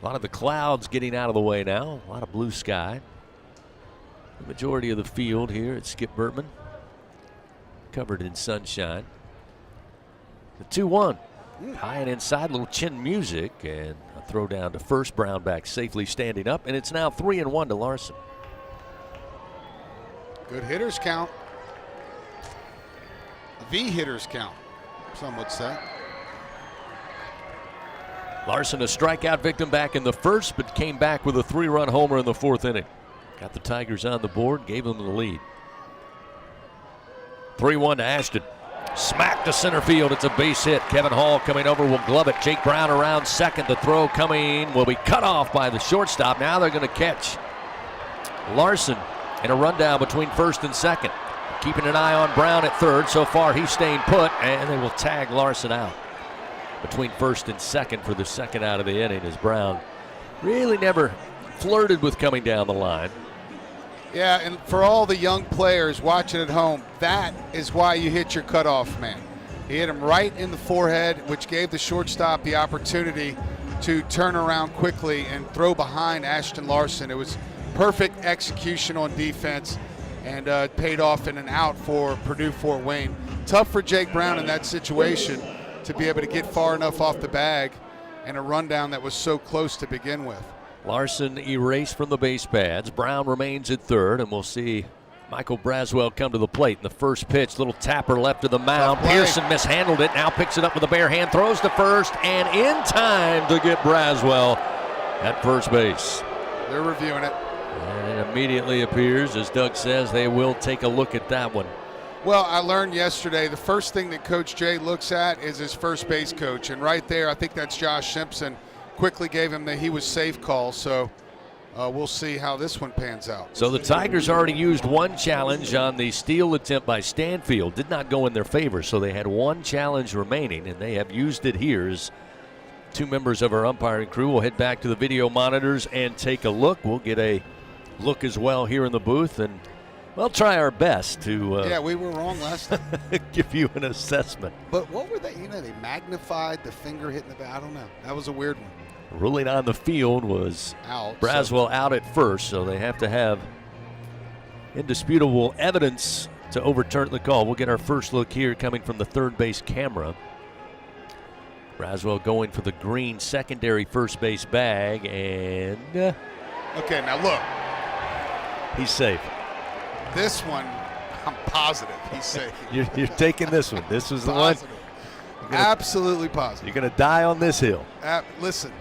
A lot of the clouds getting out of the way now. A lot of blue sky. The majority of the field here at Skip Bertman covered in sunshine. The 2-1. High and inside, little chin music, and a throw down to first. Brown back safely standing up, and it's now 3-1 to Larson.
Good hitters count. The hitters count, some would say.
Larson, a strikeout victim back in the first, but came back with a 3-run homer in the 4th inning. Got the Tigers on the board, gave them the lead. 3-1 to Ashton. Smack to center field. It's a base hit. Kevin Hall coming over will glove it. Jake Brown around second. The throw coming will be cut off by the shortstop. Now they're going to catch Larson in a rundown between first and second. Keeping an eye on Brown at third. So far he's staying put, and they will tag Larson out between first and second for the second out of the inning, as Brown really never flirted with coming down the line.
Yeah, and for all the young players watching at home, that is why you hit your cutoff man. He hit him right in the forehead, which gave the shortstop the opportunity to turn around quickly and throw behind Ashton Larson. It was perfect execution on defense, and paid off in an out for Purdue Fort Wayne. Tough for Jake Brown in that situation to be able to get far enough off the bag and a rundown that was so close to begin with.
Larson erased from the base pads. Brown remains at third, and we'll see Michael Braswell come to the plate in the first pitch. Little tapper left of the mound. Pearson mishandled it. Now picks it up with a bare hand, throws to first, and in time to get Braswell at first base.
They're reviewing it.
And it immediately appears, as Doug says, they will take a look at that one.
Well, I learned yesterday the first thing that Coach Jay looks at is his first base coach. And right there, I think that's Josh Simpson, quickly gave him the he was safe call. So we'll see how this one pans out.
So the Tigers already used one challenge on the steal attempt by Stanfield. Did not go in their favor, so they had one challenge remaining, and they have used it here. As two members of our umpiring crew will head back to the video monitors and take a look. We'll get a look as well here in the booth, and we'll try our best to
yeah, we were wrong last time.
give you an assessment.
But what were they? You know, they magnified the finger hitting the bat. I don't know. That was a weird one.
Ruling on the field was
out.
Braswell out at first, so they have to have indisputable evidence to overturn the call. We'll get our first look here coming from the third base camera. Braswell going for the green secondary first base bag, and
okay, now look.
He's safe.
This one, I'm positive he's safe.
You're taking this one. This was the
positive.
One.
Absolutely positive.
You're going to die on this hill.
Listen,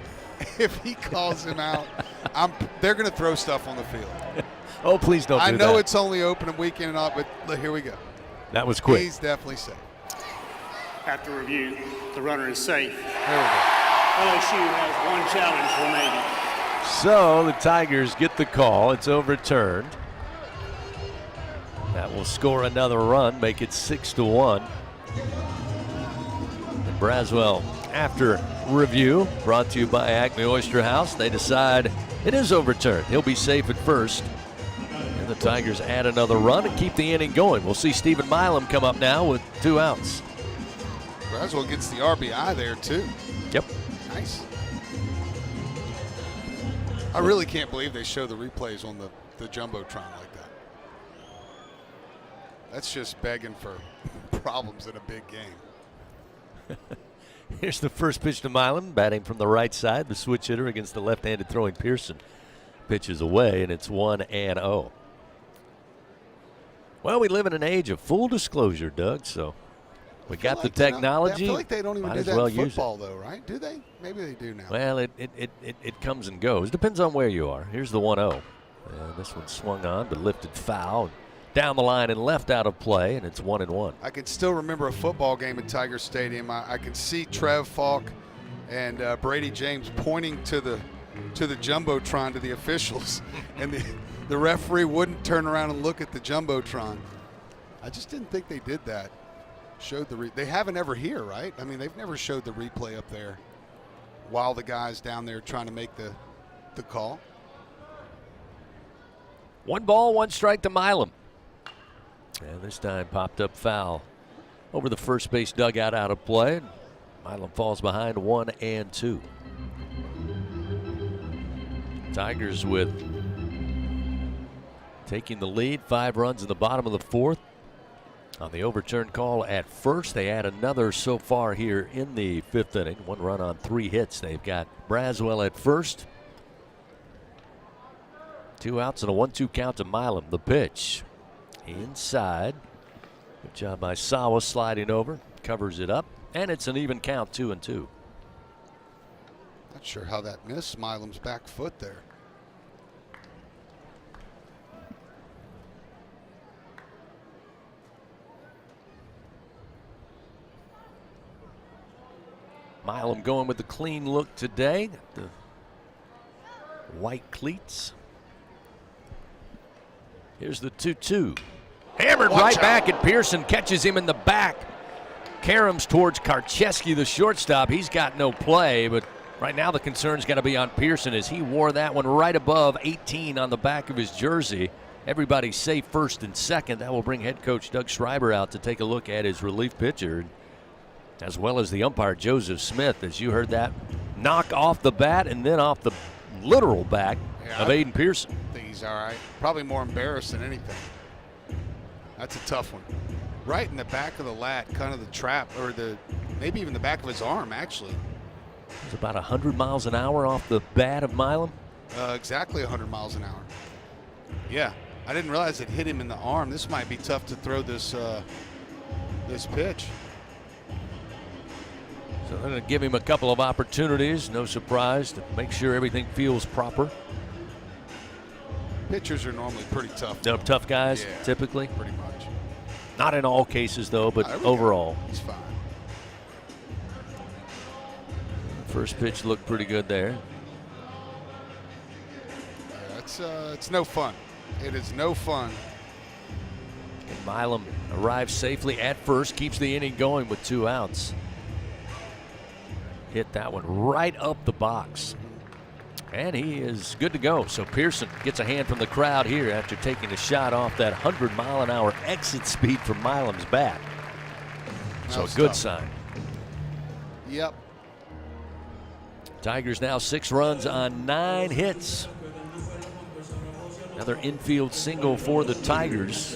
if he calls him out, they're going to throw stuff on the field.
Oh, please don't do that.
I know it's only open and weekend and all, but look, here we go.
That was quick.
He's definitely safe.
After review, the runner is safe.
There we go.
LSU has one challenge remaining.
So the Tigers get the call. It's overturned. That will score another run, make it 6-1. And Braswell, after review, brought to you by Acme Oyster House, they decide it is overturned. He'll be safe at first. And the Tigers add another run and keep the inning going. We'll see Stephen Milam come up now with 2 outs.
Braswell gets the RBI there, too.
Yep.
Nice. I really can't believe they show the replays on the Jumbotron like that. That's just begging for problems in a big game.
Here's the first pitch to Milam, batting from the right side. The switch hitter against the left-handed throwing Pearson. Pitches away, and it's 1-0. Well, we live in an age of full disclosure, Doug, so we got the technology.
I feel like they don't even do that in football, though, right? Do they? Maybe they do now.
Well, it comes and goes. Depends on where you are. Here's the 1-0. And this one swung on, but lifted foul. Down the line and left out of play, and it's 1-1.
I can still remember a football game at Tiger Stadium. I can see Trev Falk and Brady James pointing to the Jumbotron to the officials, and the referee wouldn't turn around and look at the Jumbotron. I just didn't think they did that. Showed they haven't ever here, right? I mean, they've never showed the replay up there while the guy's down there trying to make the call.
1 ball, 1 strike to Milam. And this time popped up foul over the first base dugout out of play. Milam falls behind 1-2. Tigers with taking the lead, 5 runs in the bottom of the 4th. On the overturned call at first, they add another so far here in the 5th inning. 1 run on 3 hits. They've got Braswell at first. 2 outs and a 1-2 count to Milam. The pitch inside. Good job by Sawa sliding over. Covers it up. And it's an even count, 2-2.
Not sure how that missed Milam's back foot there.
Milam going with the clean look today. The white cleats. Here's the 2-2. Hammered right back at Pearson. Catches him in the back. Karams towards Karcheski, the shortstop. He's got no play, but right now the concern's got to be on Pearson as he wore that one right above 18 on the back of his jersey. Everybody's safe first and second. That will bring head coach Doug Schreiber out to take a look at his relief pitcher, as well as the umpire Joseph Smith, as you heard that knock off the bat and then off the literal back of Aiden Pearson.
I think he's all right. Probably more embarrassed than anything. That's a tough one. Right in the back of the lat, kind of the trap, or maybe even the back of his arm, actually.
It was about 100 miles an hour off the bat of Milam.
Exactly 100 miles an hour. Yeah, I didn't realize it hit him in the arm. This might be tough to throw this pitch.
So they're going to give him a couple of opportunities, no surprise, to make sure everything feels proper.
Pitchers are normally pretty tough.
They're tough guys,
yeah,
typically.
Pretty much.
Not in all cases, though, but overall.
He's fine.
First pitch looked pretty good there.
It's no fun. It is no fun.
And Milam arrives safely at first, keeps the inning going with 2 outs. Hit that one right up the box. And he is good to go. So Pearson gets a hand from the crowd here after taking a shot off that 100-mile-an-hour exit speed from Milam's bat. So a good sign.
Yep.
Tigers now 6 runs on 9 hits. Another infield single for the Tigers.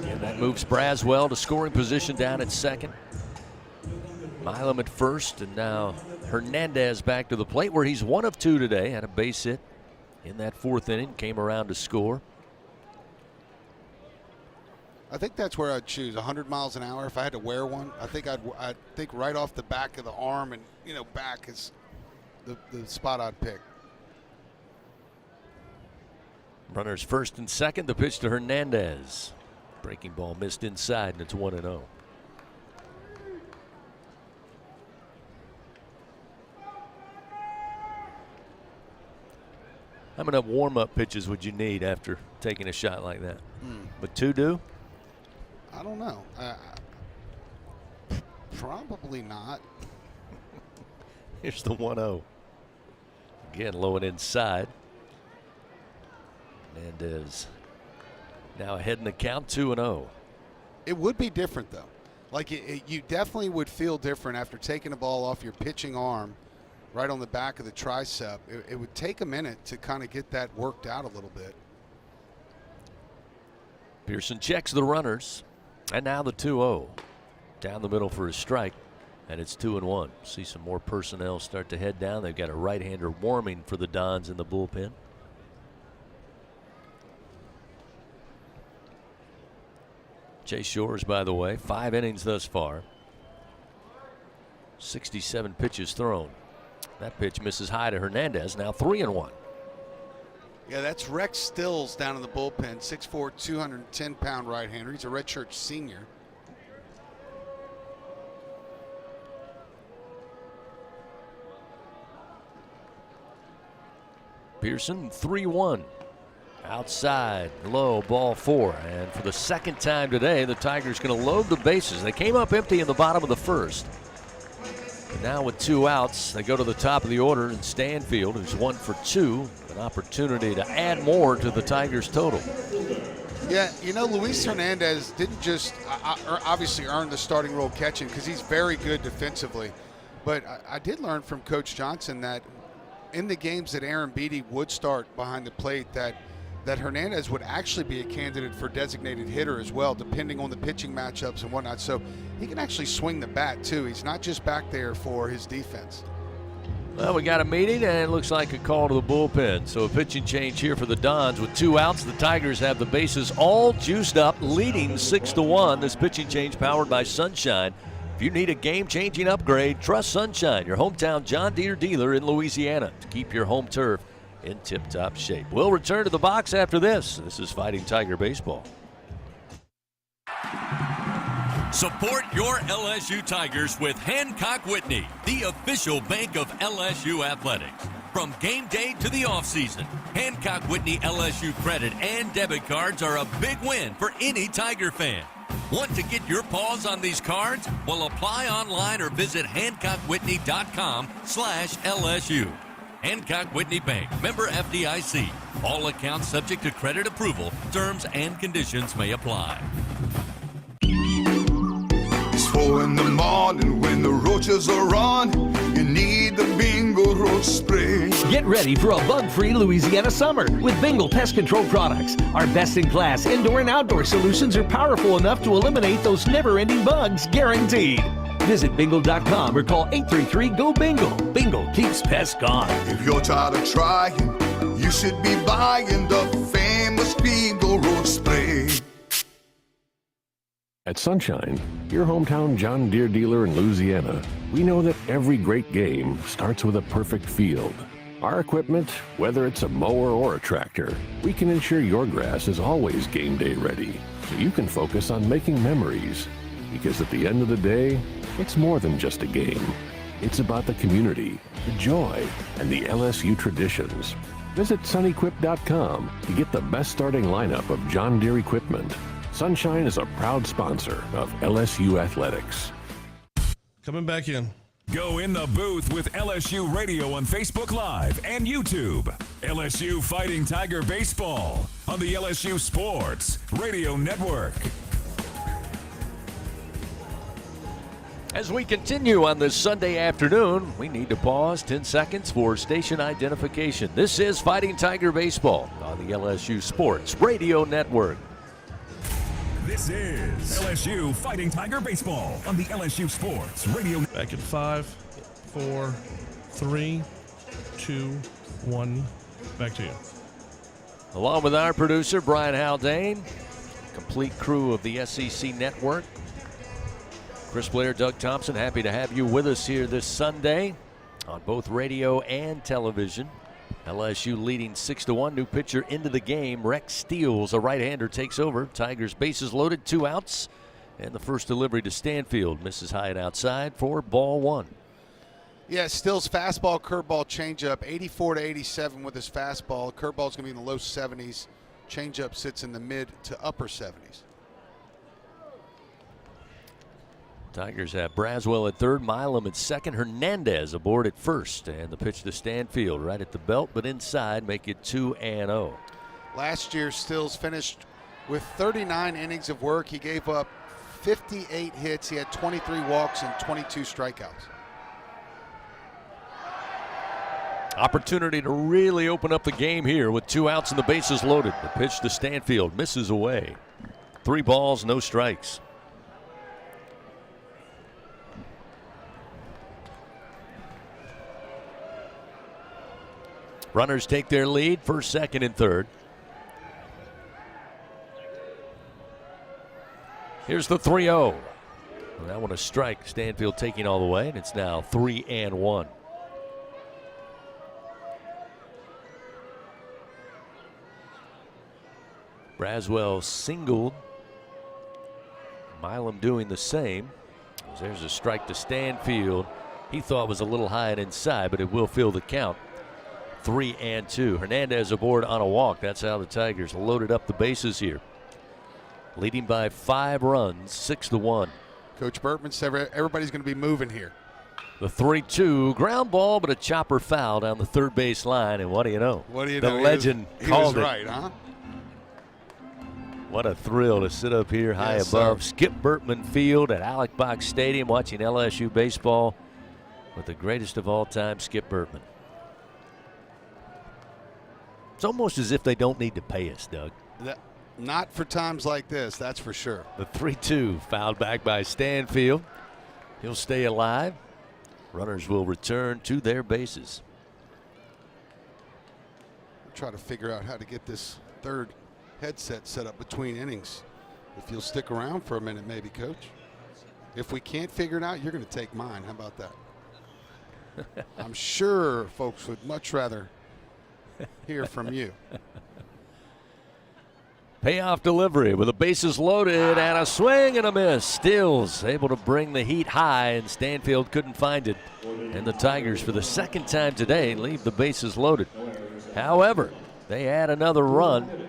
And that moves Braswell to scoring position down at second. Milam at first, and now Hernandez back to the plate where he's 1 of 2 today. Had a base hit in that 4th inning, came around to score.
I think that's where I'd choose 100 miles an hour if I had to wear one. I think I'd think right off the back of the arm, and back is the spot I'd pick.
Runners first and second. The pitch to Hernandez. Breaking ball missed inside, and it's 1-0. How many warm-up pitches would you need after taking a shot like that? But 2 do?
I don't know. Probably not.
Here's the 1-0. Again, low and inside. Hernandez now ahead in the count, 2-0.
It would be different, though. Like, you definitely would feel different after taking the ball off your pitching arm right on the back of the tricep. It would take a minute to kind of get that worked out a little bit.
Pearson checks the runners. And now the 2-0. Down the middle for a strike. And it's 2-1. See some more personnel start to head down. They've got a right-hander warming for the Dons in the bullpen. Chase Shores, by the way, 5 innings thus far. 67 pitches thrown. That pitch misses high to Hernandez. Now 3-1.
Yeah, that's Rex Stills down in the bullpen. 6'4", 210-pound right-hander. He's a redshirt senior.
Pearson, 3-1. Outside, low, ball 4. And for the second time today, the Tigers going to load the bases. They came up empty in the bottom of the first. And now with 2 outs, they go to the top of the order, and Stanfield, who's 1 for 2, an opportunity to add more to the Tigers' total.
Yeah, Luis Hernandez didn't just obviously earn the starting role catching because he's very good defensively. But I did learn from Coach Johnson that in the games that Aaron Beatty would start behind the plate, that Hernandez would actually be a candidate for designated hitter as well, depending on the pitching matchups and whatnot. So he can actually swing the bat, too. He's not just back there for his defense.
Well, we got a meeting, and it looks like a call to the bullpen. So a pitching change here for the Dons. With 2 outs, the Tigers have the bases all juiced up, leading 6-1. This pitching change powered by Sunshine. If you need a game-changing upgrade, trust Sunshine, your hometown John Deere dealer in Louisiana, to keep your home turf in tip-top shape. We'll return to the box after this. This is Fighting Tiger Baseball.
Support your LSU Tigers with Hancock Whitney, the official bank of LSU athletics. From game day to the offseason, Hancock Whitney LSU credit and debit cards are a big win for any Tiger fan. Want to get your paws on these cards? Well, apply online or visit HancockWhitney.com/LSU. Hancock Whitney Bank, member FDIC. All accounts subject to credit approval. Terms and conditions may apply.
It's 4 in the morning when the roaches are on. You need the Bingo Roach Spray.
Get ready for a bug-free Louisiana summer with Bingo Pest Control products. Our best-in-class indoor and outdoor solutions are powerful enough to eliminate those never-ending bugs, guaranteed. Visit bingo.com or call 833-GO-BINGO. Bingo keeps pests gone.
If you're tired of trying, you should be buying the famous Bingo Roach Spray.
At Sunshine, your hometown John Deere dealer in Louisiana, we know that every great game starts with a perfect field. Our equipment, whether it's a mower or a tractor, we can ensure your grass is always game day ready, so you can focus on making memories. Because at the end of the day, it's more than just a game. It's about the community, the joy, and the LSU traditions. Visit sunequip.com to get the best starting lineup of John Deere equipment. Sunshine is a proud sponsor of LSU Athletics.
Coming back in.
Go in the booth with LSU Radio on Facebook Live and YouTube. LSU Fighting Tiger Baseball on the LSU Sports Radio Network.
As we continue on this Sunday afternoon, we need to pause 10 seconds for station identification. This is Fighting Tiger Baseball on the LSU Sports Radio Network.
This is LSU Fighting Tiger Baseball on the LSU Sports Radio.
Back in 5, 4, 3, 2, 1. Back to you.
Along with our producer, Brian Haldane, complete crew of the SEC Network. Chris Blair, Doug Thompson, happy to have you with us here this Sunday on both radio and television. LSU leading 6-1. New pitcher into the game. Rex Steele, a right-hander, takes over. Tigers bases loaded, 2 outs. And the first delivery to Stanfield. Misses high and outside for ball 1.
Yeah, Steele's fastball, curveball, changeup, 84 to 87 with his fastball. Curveball's going to be in the low 70s. Changeup sits in the mid to upper 70s.
Tigers have Braswell at third, Milam at second, Hernandez aboard at first, and the pitch to Stanfield right at the belt, but inside, make it 2-0.
Last year, Stills finished with 39 innings of work. He gave up 58 hits. He had 23 walks and 22 strikeouts.
Opportunity to really open up the game here with 2 outs and the bases loaded. The pitch to Stanfield misses away. 3 balls, no strikes. Runners take their lead, first, second, and third. Here's the 3-0. That one a strike. Stanfield taking all the way, and it's now 3-1. Braswell singled. Milam doing the same. There's a strike to Stanfield. He thought was a little high and inside, but it will fill the count. 3-2. Hernandez aboard on a walk. That's how the Tigers loaded up the bases here. Leading by 5 runs, 6-1.
Coach Burtman said everybody's going to be moving here.
The 3-2 ground ball, but a chopper foul down the third base line. And what do you know?
What do you
know? The legend called it.
Right, huh?
What a thrill to sit up here high above Skip Burtman Field at Alec Box Stadium watching LSU baseball with the greatest of all time, Skip Burtman. It's almost as if they don't need to pay us, Doug.
Not for times like this, that's for sure.
The 3-2 fouled back by Stanfield. He'll stay alive. Runners will return to their bases.
We'll try to figure out how to get this third headset set up between innings. If you'll stick around for a minute, maybe, Coach. If we can't figure it out, you're going to take mine. How about that? I'm sure folks would much rather hear from you.
Payoff delivery with the bases loaded and a swing and a miss. Stills able to bring the heat high, and Stanfield couldn't find it. And the Tigers, for the second time today, leave the bases loaded. However, they add another run,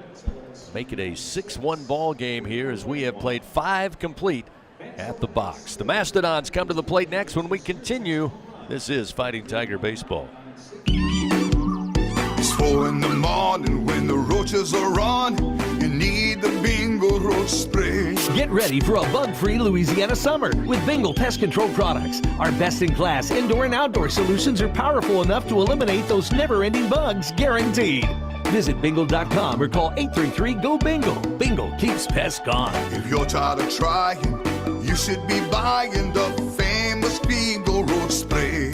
make it a 6-1 ball game here as we have played 5 complete at the box. The Mastodons come to the plate next when we continue. This is Fighting Tiger Baseball.
It's 4 in the morning when the roaches are on. You need the Bingo roach spray.
Get ready for a bug-free Louisiana summer with Bingo Pest Control products. Our best-in-class indoor and outdoor solutions are powerful enough to eliminate those never-ending bugs, guaranteed. Visit bingo.com or call 833-GO-BINGO. Bingo keeps pests gone.
If you're tired of trying, you should be buying the famous Bingo roach spray.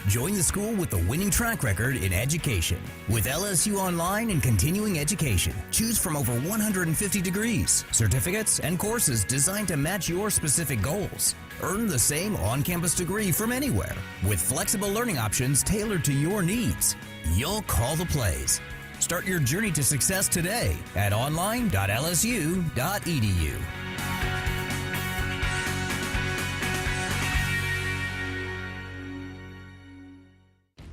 Join the school with the winning track record in education. With LSU Online and Continuing Education, choose from over 150 degrees, certificates, and courses designed to match your specific goals. Earn the same on-campus degree from anywhere with flexible learning options tailored to your needs. You'll call the plays. Start your journey to success today at online.lsu.edu.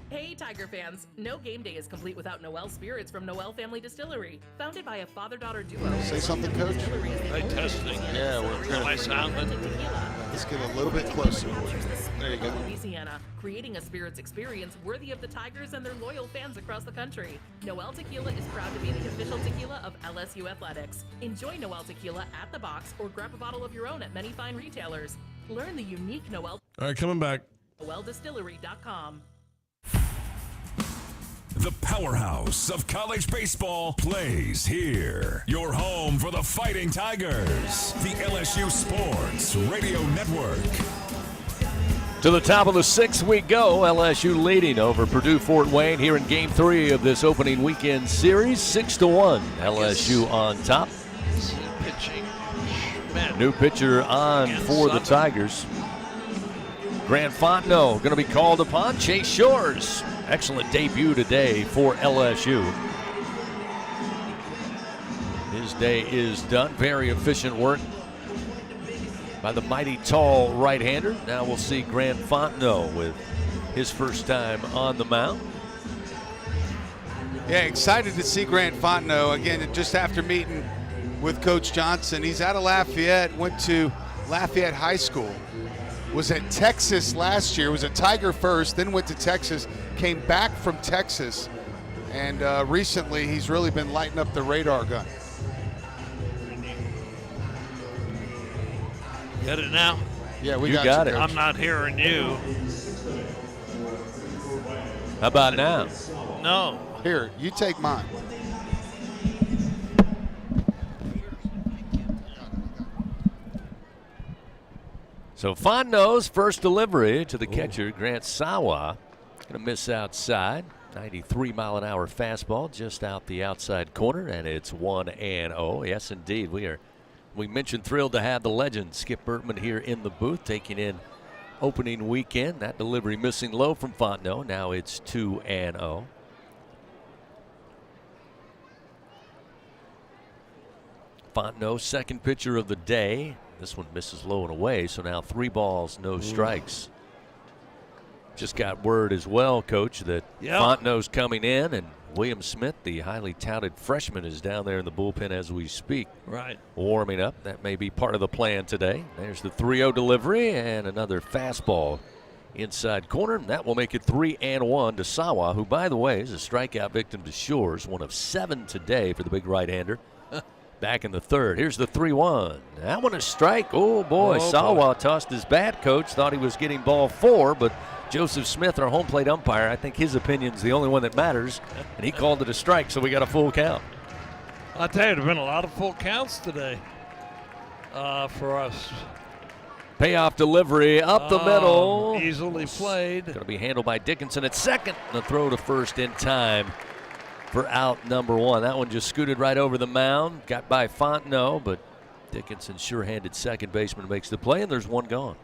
Hey, Tiger fans. fans, no game day is complete without Noel Spirits from Noel Family Distillery. Founded by a father-daughter duo.
Say something, Coach.
Hey, testing.
Yeah, we're good.
Am I sounding?
Let's get a little bit closer. There you go.
Louisiana, creating a spirits experience worthy of the Tigers and their loyal fans across the country. Noel Tequila is proud to be the official tequila of LSU Athletics. Enjoy Noel Tequila at the box or grab a bottle of your own at many fine retailers. Learn the unique Noel.
All right, coming back.
NoelDistillery.com.
The powerhouse of college baseball plays here. Your home for the Fighting Tigers. The LSU Sports Radio Network.
To the top of the sixth we go. LSU leading over Purdue Fort Wayne here in Game 3 of this opening weekend series. 6-1. LSU on top.
Pitching.
New pitcher on for the Tigers. Grant Fontenot going to be called upon. Chase Shores, excellent debut today for LSU. His day is done. Very efficient work by the mighty tall right-hander. Now we'll see Grant Fontenot with his first time on the mound.
Yeah, excited to see Grant Fontenot again just after meeting with Coach Johnson. He's out of Lafayette, went to Lafayette High School. Was at Texas last year, was a Tiger first, then went to Texas, came back from Texas, and recently he's really been lighting up the radar gun.
Get it now?
Yeah, we
You got it.
I'm not hearing you.
How about now?
No.
Here, you take mine.
So Fontenot's first delivery to the catcher, Grant Sawa. Going to miss outside. 93-mile-an-hour fastball just out the outside corner, and it's 1-0. Yes, indeed. We mentioned thrilled to have the legend Skip Bertman here in the booth taking in opening weekend. That delivery missing low from Fontenot. Now it's 2-0. Fontenot, second pitcher of the day. This one misses low and away, so now 3 balls, no strikes. Just got word as well, Coach, that Fontenot's coming in, and William Smith, the highly touted freshman, is down there in the bullpen as we speak.
Right.
Warming up. That may be part of the plan today. There's the 3-0 delivery and another fastball inside corner. And that will make it 3-1 to Sawa, who, by the way, is a strikeout victim to Shores, one of 7 today for the big right-hander. Back in the third. Here's the 3-1. That one is strike. Oh, boy. Sawa tossed his bat, Coach. Thought he was getting ball 4, but Joseph Smith, our home plate umpire, I think his opinion's the only one that matters, and he called it a strike, so we got a full count.
I'll tell you, there have been a lot of full counts today for us.
Payoff delivery up the middle.
Easily played.
Going to be handled by Dickinson at second. The throw to first in time for out number 1. That one just scooted right over the mound. Got by Fontenot, but Dickinson sure-handed second baseman makes the play, and there's one gone.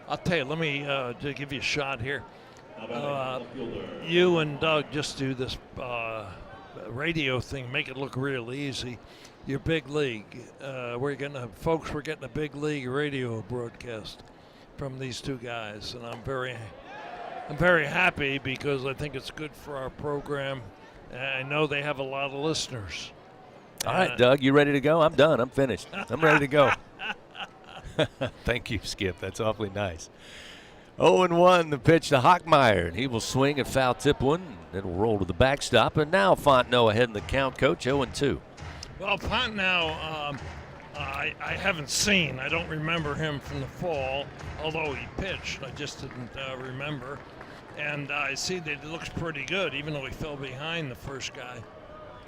I'll tell you, let me just give you a shot here. You and Doug just do this radio thing, make it look real easy. Your big league. We're getting a big league radio broadcast from these two guys, and I'm very happy because I think it's good for our program. I know they have a lot of listeners.
All right, Doug, you ready to go? I'm done. I'm finished. I'm ready to go. Thank you, Skip. That's awfully nice. 0-1, the pitch to Hockmeyer, and he will swing and foul tip one. It'll roll to the backstop, and now Fontenot ahead in the count, Coach, 0-2.
Well, Fontenot, I haven't seen. I don't remember him from the fall, although he pitched. I just didn't remember. And I see that it looks pretty good, even though he fell behind the first guy.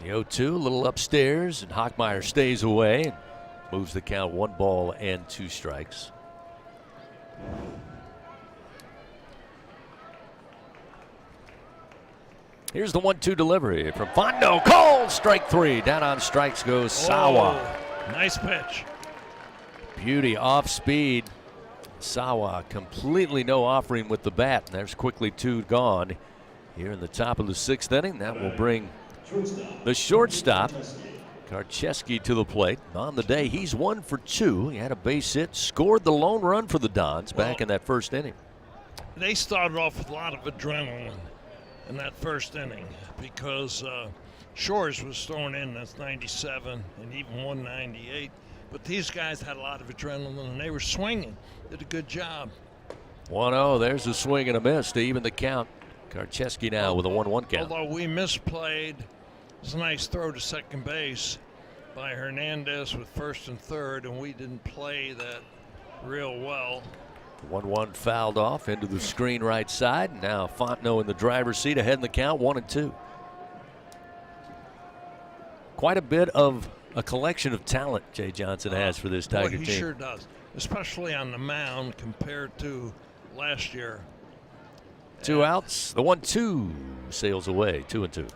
The 0-2, a little upstairs, and Hockmeyer stays away and moves the count 1 ball and 2 strikes. Here's the 1-2 delivery from Fontenot. Called strike 3. Down on strikes goes Sawa.
Nice pitch.
Beauty off speed. Sawa completely no offering with the bat. And there's quickly 2 gone here in the top of the 6th inning. That will bring the shortstop, Karcheski, to the plate. On the day, he's 1 for 2. He had a base hit, scored the lone run for the Dons back in that first inning.
They started off with a lot of adrenaline. in that first inning because Shores was thrown in as 97 and even 198. But these guys had a lot of adrenaline, and they were swinging. Did a good job.
1-0. There's a swing and a miss to even the count. Karcheski now with a 1-1 count.
Although we misplayed, it was a nice throw to second base by Hernandez with first and third, and we didn't play that real well.
1-1 fouled off into the screen right side. Now Fontenot in the driver's seat ahead in the count, 1-2. Quite a bit of a collection of talent Jay Johnson has for this Tiger
He
team.
sure does, especially on the mound compared to last year.
2 outs. The 1-2 sails away, 2-2.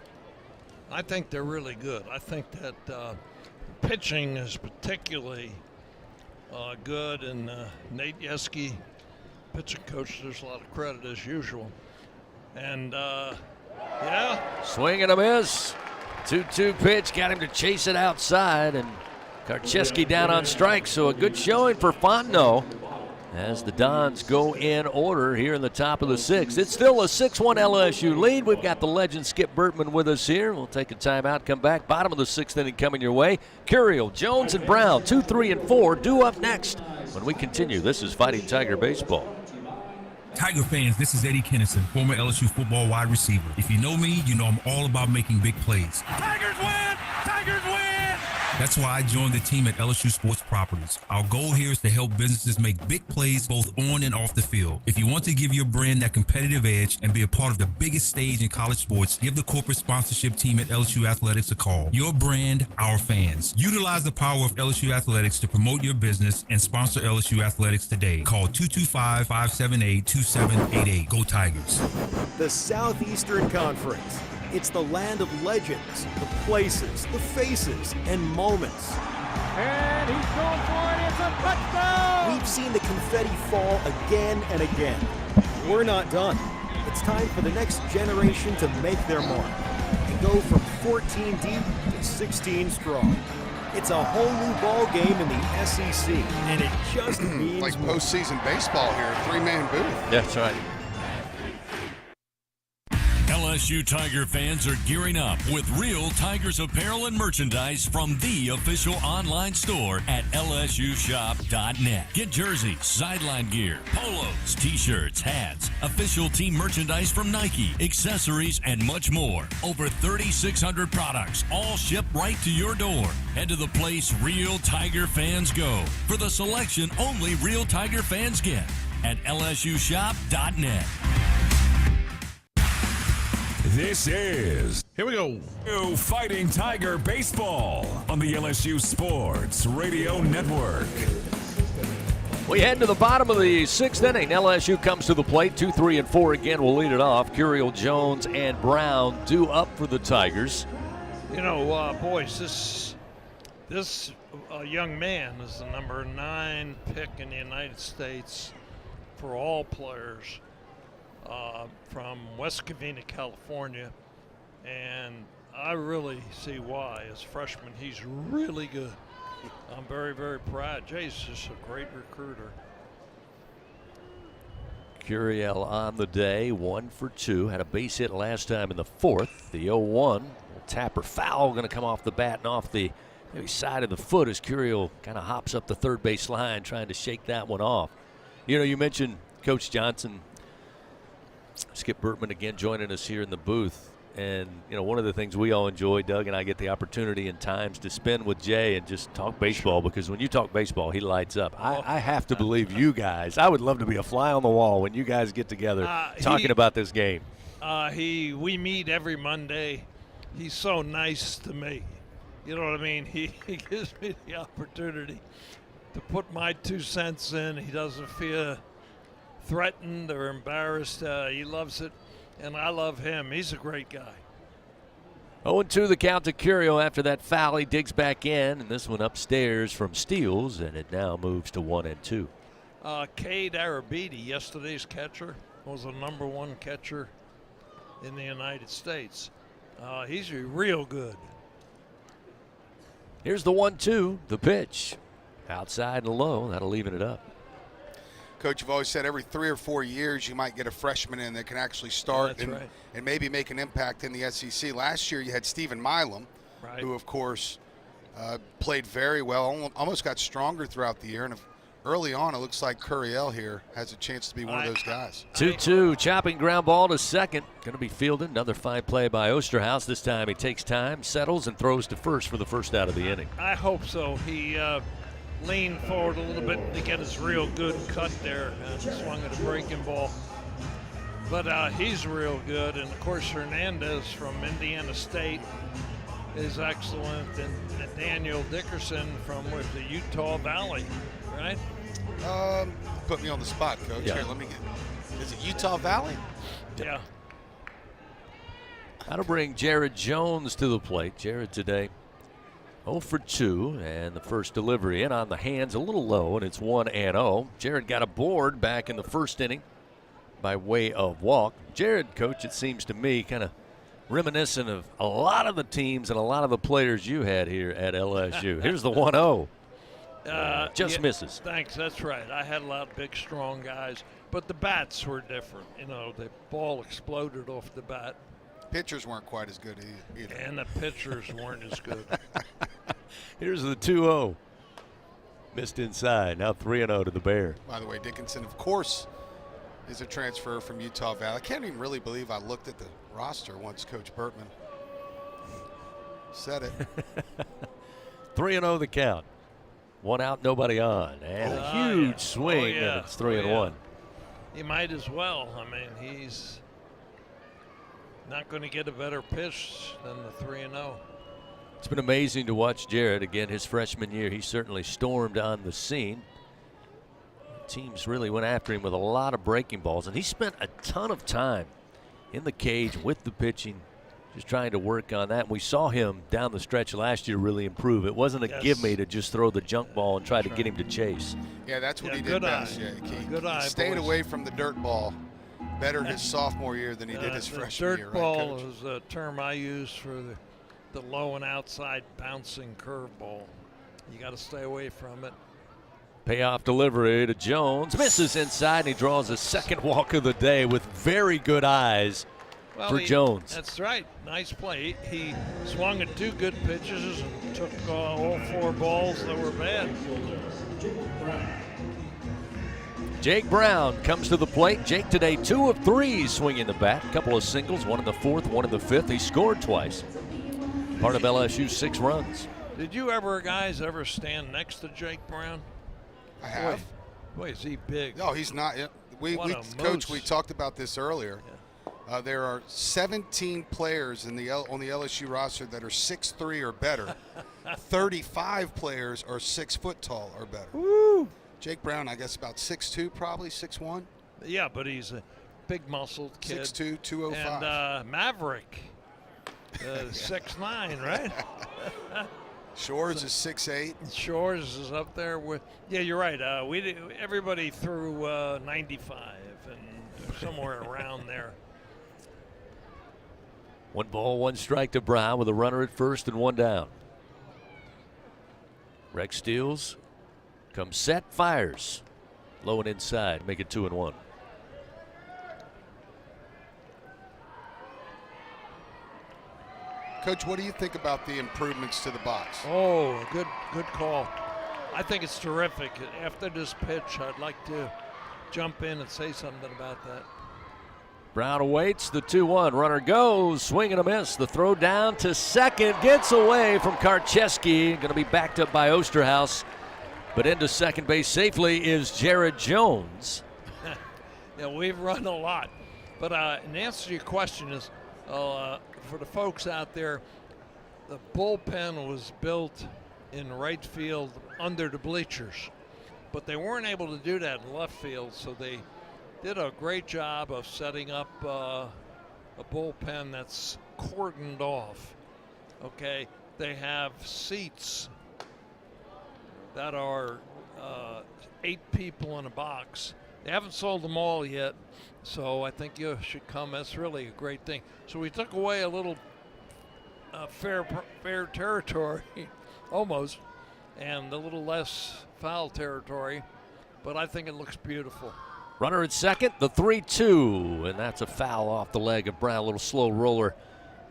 I think they're really good. I think that pitching is particularly good, and Nate Yeske, pitching coach, there's a lot of credit as usual. And yeah.
Swing and a miss. 2-2 pitch got him to chase it outside, and Karcheski down on strikes. So a good showing for Fontenot as the Dons go in order here in the top of the sixth. It's still a 6-1 LSU lead. We've got the legend Skip Bertman with us here. We'll take a timeout, come back. Bottom of the sixth inning coming your way. Curiel, Jones, and Brown, 2, 3, and 4 due up next when we continue. This is Fighting Tiger Baseball.
Tiger fans, this is Eddie Kennison, former LSU football wide receiver. If you know me, you know I'm all about making big plays.
Tigers win! Tigers win!
That's why I joined the team at LSU Sports Properties. Our goal here is to help businesses make big plays both on and off the field. If you want to give your brand that competitive edge and be a part of the biggest stage in college sports, give the corporate sponsorship team at LSU Athletics a call. Your brand, our fans. Utilize the power of LSU Athletics to promote your business and sponsor LSU Athletics today. Call 225-578-2788. Go Tigers.
The Southeastern Conference. It's the land of legends, the places, the faces, and moments.
And he's going for it. It's a touchdown!
We've seen the confetti fall again and again. We're not done. It's time for the next generation to make their mark and go from 14 deep to 16 strong. It's a whole new ball game in the SEC, and it just means
like postseason baseball here, three-man booth.
That's right.
LSU Tiger fans are gearing up with real Tigers apparel and merchandise from the official online store at lsushop.net. Get jerseys, sideline gear, polos, t-shirts, hats, official team merchandise from Nike, accessories, and much more. Over 3,600 products, all shipped right to your door. Head to the place real Tiger fans go for the selection only real Tiger fans get at lsushop.net.
This is
Here we go.
Fighting Tiger Baseball on the LSU Sports Radio Network.
We head to the bottom of the sixth inning. LSU comes to the plate. 2, 3, and 4 again will lead it off. Curiel, Jones, and Brown due up for the Tigers.
You know, boys, this young man is the number 9 pick in the United States for all players. From West Covina, California, and I really see why. As a freshman, he's really good. I'm very, very proud. Jay's just a great recruiter.
Curiel on the day, 1 for 2. Had a base hit last time in the fourth. The 0-1. Tapper foul going to come off the bat and off the maybe side of the foot as Curiel kind of hops up the third base line trying to shake that one off. You know, you mentioned Coach Johnson. Skip Bertman again joining us here in the booth. And, you know, one of the things we all enjoy, Doug and I get the opportunity in times to spend with Jay and just talk baseball, because when you talk baseball, he lights up. I have to believe you guys. I would love to be a fly on the wall when you guys get together talking about this game.
We meet every Monday. He's so nice to me. You know what I mean? He gives me the opportunity to put my 2 cents in. He doesn't feel threatened or embarrassed. He loves it, and I love him. He's a great guy.
0-2 the count to Curiel after that foul. He digs back in, and this one upstairs from Steels, and it now moves to 1-2.
Cade Arabidi, yesterday's catcher, was the number 1 catcher in the United States. He's real good.
Here's the 1-2, the pitch. Outside and low, that'll even it up.
Coach, you've always said every 3 or 4 years you might get a freshman in that can actually start and maybe make an impact in the SEC. Last year you had Stephen Milam, who, of course, played very well, almost got stronger throughout the year. And early on, it looks like Curiel here has a chance to be one of those guys.
2-2, chopping ground ball to second. Going to be fielded. Another fine play by Osterhaus. This time he takes time, settles, and throws to first for the first out of the inning.
I hope so. He leaned forward a little bit to get his real good cut there and swung at a breaking ball. But he's real good. And, of course, Hernandez from Indiana State is excellent. And Daniel Dickerson from the Utah Valley, right?
Put me on the spot, Coach.
Yeah.
Here, let me get. Is it Utah Valley?
Yeah.
That'll bring Jared Jones to the plate. Jared today 0 for 2, and the first delivery in on the hands a little low, and it's 1-0. Jared got aboard back in the first inning by way of walk. Jared, Coach, it seems to me, kind of reminiscent of a lot of the teams and a lot of the players you had here at LSU. Here's the 1-0. Just misses.
Thanks, that's right. I had a lot of big, strong guys, but the bats were different. You know, the ball exploded off the bat.
Pitchers weren't quite as good either.
And the pitchers weren't as good.
Here's the 2-0. Missed inside. Now 3-0 to the Bear.
By the way, Dickinson, of course, is a transfer from Utah Valley. I can't even really believe I looked at the roster once Coach Burtman said it.
3-0 the count. 1 out, nobody on. And a huge swing, and it's 3-1.
He might as well. I mean, he's not going to get a better pitch than the 3-0.
It's been amazing to watch Jared. Again, his freshman year, he certainly stormed on the scene. Teams really went after him with a lot of breaking balls, and he spent a ton of time in the cage with the pitching, just trying to work on that. And we saw him down the stretch last year really improve. It wasn't a give me to just throw the junk ball and try to get him to chase.
Yeah, that's what he did best. Yeah, he stayed away from the dirt ball better his sophomore year than he did his freshman year.
Dirt ball is a term I use for the low and outside bouncing curveball. You got to stay away from it.
Payoff delivery to Jones. Misses inside, and he draws a second walk of the day with very good eyes for Jones.
That's right. Nice play. He swung at 2 good pitches and took all 4 balls that were bad.
Jake Brown comes to the plate. Jake today 2 of 3 swinging the bat. A couple of singles, 1 in the 4th, 1 in the 5th. He scored twice. Part of LSU's 6 runs.
Did you guys ever stand next to Jake Brown?
I have.
Boy, is he big.
No, he's not. Coach, we talked about this earlier. Yeah. There are 17 players on the LSU roster that are 6'3" or better. 35 players are 6 foot tall or better.
Woo!
Jake Brown, I guess about 6'2", probably 6'1".
Yeah, but he's a big muscled kid.
6'2", 205.
And Maverick, 6'9", right?
Shores is 6'8".
Shores is up there with. Yeah, you're right. Everybody threw 95 and somewhere around there.
1 ball, 1 strike to Brown with a runner at first and 1 down. Rex steals, comes set, fires, low and inside, make it 2-1.
Coach, what do you think about the improvements to the box?
Oh, good call. I think it's terrific. After this pitch, I'd like to jump in and say something about that.
Brown awaits the 2-1. Runner goes, swing and a miss. The throw down to second, gets away from Karcheski. Going to be backed up by Osterhaus. But into second base safely is Jared Jones.
Yeah, we've run a lot. But in answer to your question is, for the folks out there, the bullpen was built in right field under the bleachers, but they weren't able to do that in left field, so they did a great job of setting up a bullpen that's cordoned off. Okay, they have seats that are 8 people in a box. They haven't sold them all yet, so I think you should come. That's really a great thing. So we took away a little fair territory, almost, and a little less foul territory. but I think it looks beautiful.
Runner at second, the 3-2, and that's a foul off the leg of Brown. A little slow roller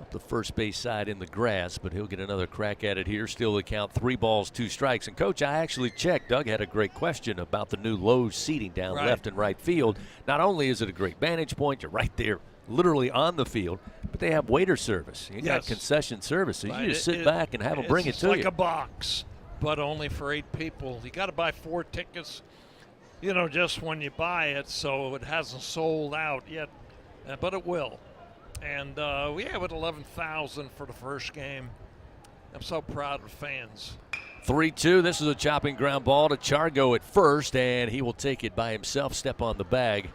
up the first base side in the grass, but he'll get another crack at it here. Still the count, 3 balls, 2 strikes. And, Coach, I actually checked. Doug had a great question about the new low seating down left and right field. Not only is it a great vantage point, you're right there literally on the field, but they have waiter service. You got concession service, so you just sit back and have them bring it to you.
It's like a box, but only for 8 people. You got to buy 4 tickets, you know, just when you buy it, so it hasn't sold out yet, but it will. And we have it 11,000 for the first game. I'm so proud of fans.
3-2. This is a chopping ground ball to Chargo at first, and he will take it by himself, step on the bag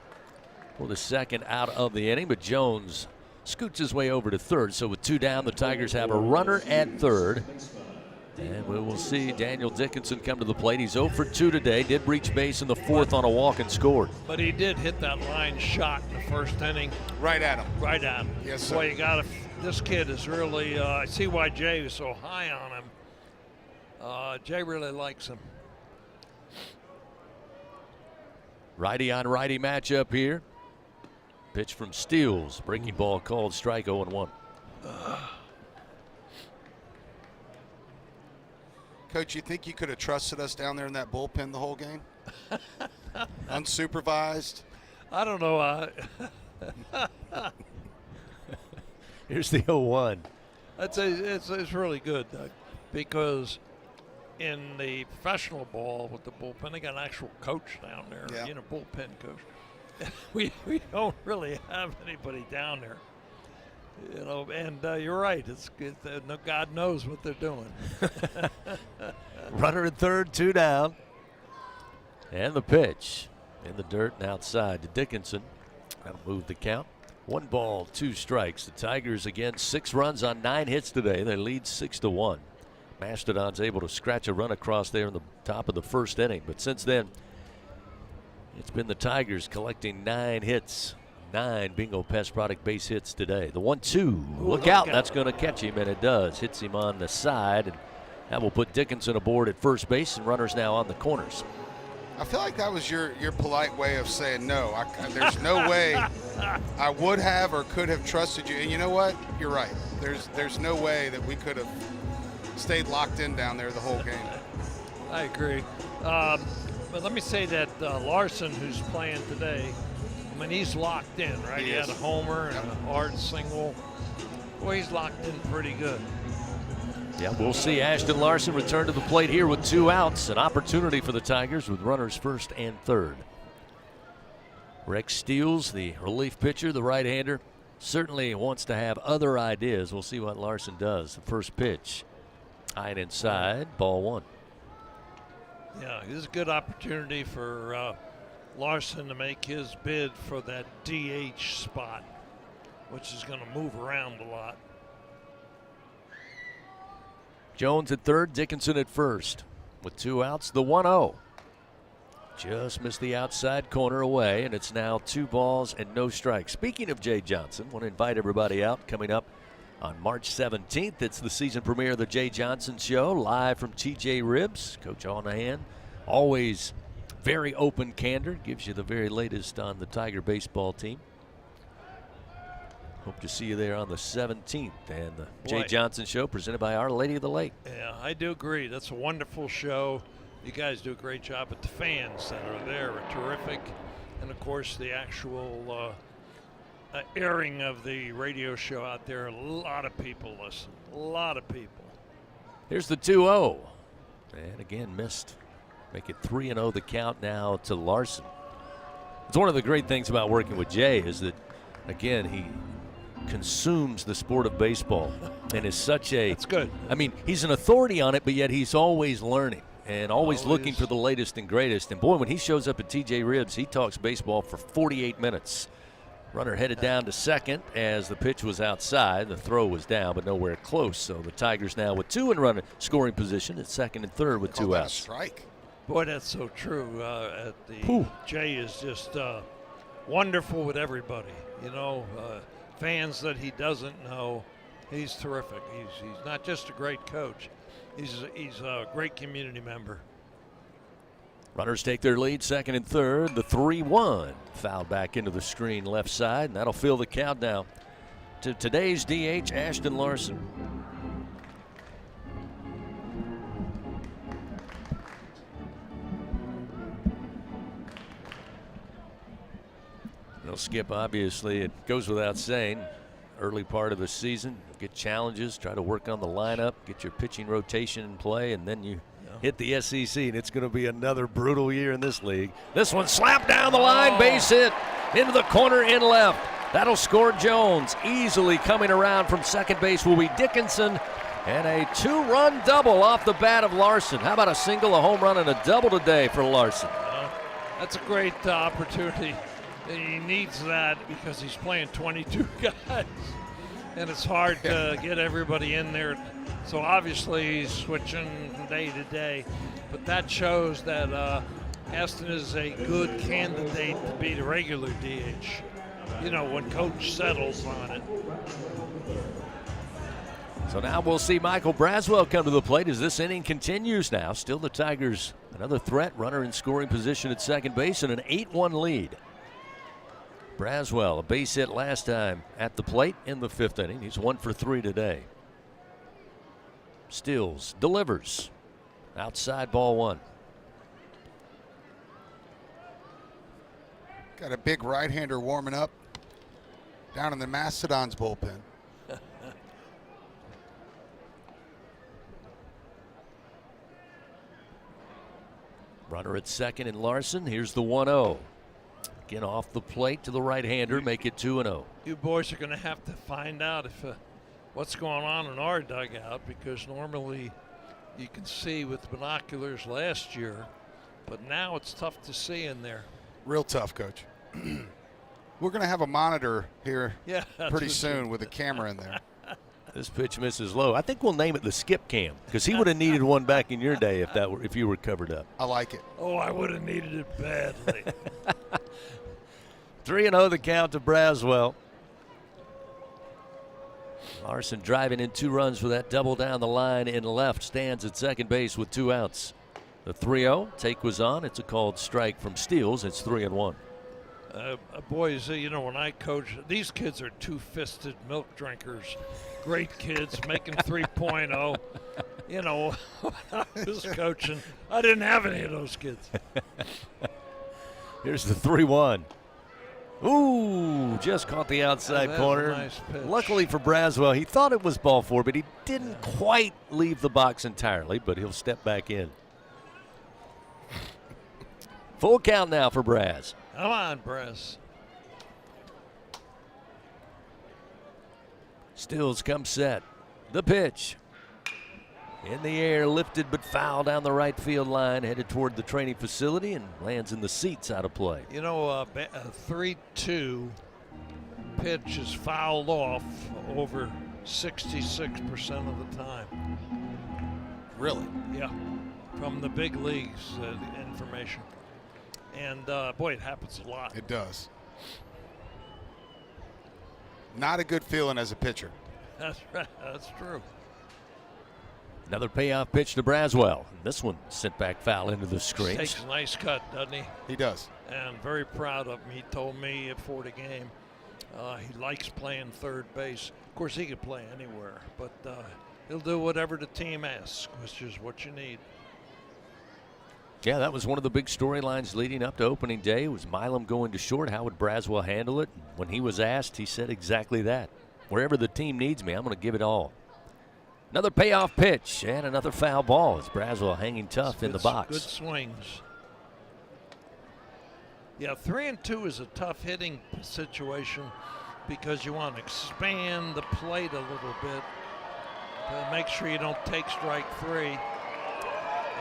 for the second out of the inning. But Jones scoots his way over to third. So with 2 down, the Tigers have a runner at third. And we will see Daniel Dickinson come to the plate. He's 0 for 2 today. Did reach base in the 4th on a walk and scored.
But he did hit that line shot in the first inning.
Right at him.
Right at him.
Yes, sir.
Boy, you got to. This kid is really. I see why Jay was so high on him. Jay really likes him.
Righty on righty matchup here. Pitch from Steele. Breaking ball called, strike 0-1.
Coach, you think you could have trusted us down there in that bullpen the whole game? Unsupervised?
I don't know.
Here's the 0-1.
It's really good, Doug, because in the professional ball with the bullpen, they got an actual coach down there, bullpen coach. we don't really have anybody down there. You know, and you're right. God knows what they're doing.
Runner at third, 2 down. And the pitch in the dirt and outside to Dickinson. That'll move the count. 1 ball, 2 strikes. The Tigers again 6 runs on 9 hits today. They lead 6-1. Mastodon's able to scratch a run across there in the top of the first inning. But since then, it's been the Tigers collecting 9 hits. 9 Bingo Pest Product base hits today. The 1-2. Look out. That's going to catch him, and it does. Hits him on the side, and that will put Dickinson aboard at first base, and runners now on the corners.
I feel like that was your polite way of saying no. There's no way I would have or could have trusted you. And you know what? You're right. There's no way that we could have stayed locked in down there the whole game.
I agree. But let me say that Larson, who's playing today, I mean, he's locked in, right? He had a homer and a hard single. Well, he's locked in pretty good.
Yeah, we'll see Ashton Larson return to the plate here with 2 outs. An opportunity for the Tigers with runners first and third. Rex Steele, the relief pitcher, the right-hander, certainly wants to have other ideas. We'll see what Larson does. The first pitch, high and inside, ball 1.
Yeah, this is a good opportunity for Larson to make his bid for that DH spot, which is going to move around a lot.
Jones at third, Dickinson at first. With 2 outs, the 1-0. Just missed the outside corner away, and it's now 2 balls and no strikes. Speaking of Jay Johnson, want to invite everybody out. Coming up on March 17th, it's the season premiere of the Jay Johnson Show, live from TJ Ribs. Coach Onahan, always very open candor, gives you the very latest on the Tiger baseball team. Hope to see you there on the 17th. And the Jay Johnson Show presented by Our Lady of the Lake.
Yeah, I do agree. That's a wonderful show. You guys do a great job, but the fans that are there are terrific. And, of course, the actual airing of the radio show out there, a lot of people listen. A lot of people.
Here's the 2-0. And, again, missed. Make it 3-0 the count now to Larson. It's one of the great things about working with Jay is that, again, he consumes the sport of baseball and is such a.
That's good.
I mean, he's an authority on it, but yet he's always learning and always looking for the latest and greatest. And boy, when he shows up at TJ Ribs, he talks baseball for 48 minutes. Runner headed down to second as the pitch was outside. The throw was down, but nowhere close. So the Tigers now with 2 in runner scoring position at second and third with 2 outs.
Strike.
Boy, that's so true. Jay is just wonderful with everybody. You know, fans that he doesn't know, he's terrific. He's not just a great coach. He's a great community member.
Runners take their lead, second and third. The 3-1 foul back into the screen left side, and that'll fill the count now to today's DH, Ashton Larson. No skip, obviously. It goes without saying. Early part of the season, get challenges, try to work on the lineup, get your pitching rotation in play, and then you hit the SEC, and it's going to be another brutal year in this league. This one slapped down the line, base hit into the corner in left. That'll score Jones. Easily coming around from second base will be Dickinson, and a 2-run double off the bat of Larson. How about a single, a home run, and a double today for Larson?
That's a great opportunity. He needs that because he's playing 22 guys, and it's hard to get everybody in there. So obviously he's switching from day to day, but that shows that Aston is a good candidate to be the regular DH, you know, when coach settles on it.
So now we'll see Michael Braswell come to the plate as this inning continues now. Still the Tigers, another threat, runner in scoring position at second base, and an 8-1 lead. Braswell, a base hit last time at the plate in the 5th inning. He's 1 for 3 today. Stills delivers. Outside, ball 1.
Got a big right-hander warming up down in the Mastodons bullpen.
Runner at second in Larson. Here's the 1-0. Again off the plate to the right-hander, make it 2-0.
You boys are going to have to find out if what's going on in our dugout, because normally you can see with binoculars last year, but now it's tough to see in there.
Real tough, Coach. We're going to have a monitor here pretty soon with a camera in there.
This pitch misses low. I think we'll name it the skip cam, because he would have needed one back in your day if you were covered up.
I like it.
Oh, I would have needed it badly.
3-0 the count to Braswell. Larson driving in 2 runs for that double down the line in left. Stands at second base with 2 outs. The 3-0 take was on. It's a called strike from Steels. It's 3-1.
Boys, you know, when I coach, these kids are two-fisted milk drinkers. Great kids, making 3.0. You know, when I was coaching, I didn't have any of those kids.
Here's the 3-1. Ooh, just caught the outside corner.
Nice pitch.
Luckily for Braswell, he thought it was ball 4, but he didn't quite leave the box entirely, but he'll step back in. Full count now for Braz.
Come on, Braz.
Stills comes set. The pitch. In the air, lifted but foul down the right field line, headed toward the training facility and lands in the seats out of play.
You know, a 3-2 pitch is fouled off over 66% of the time.
Really?
Yeah, from the big leagues information. And boy, it happens a lot.
It does. Not a good feeling as a pitcher.
That's right. That's true.
Another payoff pitch to Braswell. This one sent back foul into the screens.
Takes a nice cut, doesn't he?
He does.
And very proud of him. He told me before the game he likes playing third base. Of course, he could play anywhere, but he'll do whatever the team asks, which is what you need.
Yeah, that was one of the big storylines leading up to opening day. Was Milam going to short? How would Braswell handle it? When he was asked, he said exactly that. Wherever the team needs me, I'm going to give it all. Another payoff pitch and another foul ball as Braswell hanging tough in the box.
Good swings. Yeah, 3-2 is a tough hitting situation because you want to expand the plate a little bit to make sure you don't take strike 3.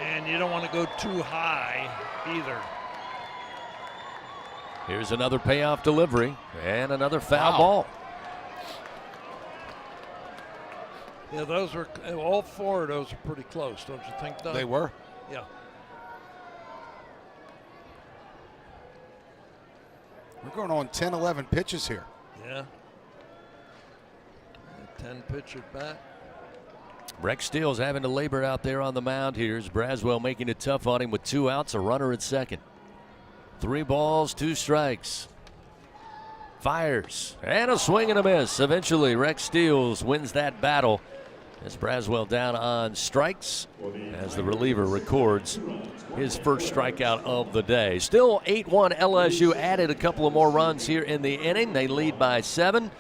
And you don't want to go too high either.
Here's another payoff delivery and another foul ball.
Yeah, those were all 4 of those are pretty close, don't you think, Doug?
They were.
Yeah.
We're going on 10, 11 pitches here.
Yeah. 10 pitch at bat.
Rex Steele's having to labor out there on the mound here as Braswell making it tough on him with 2 outs, a runner at second. 3 balls, 2 strikes. Fires, and a swing and a miss. Eventually, Rex Steele wins that battle as Braswell down on strikes as the reliever records his first strikeout of the day. Still 8-1 LSU, added a couple of more runs here in the inning. They lead by 7.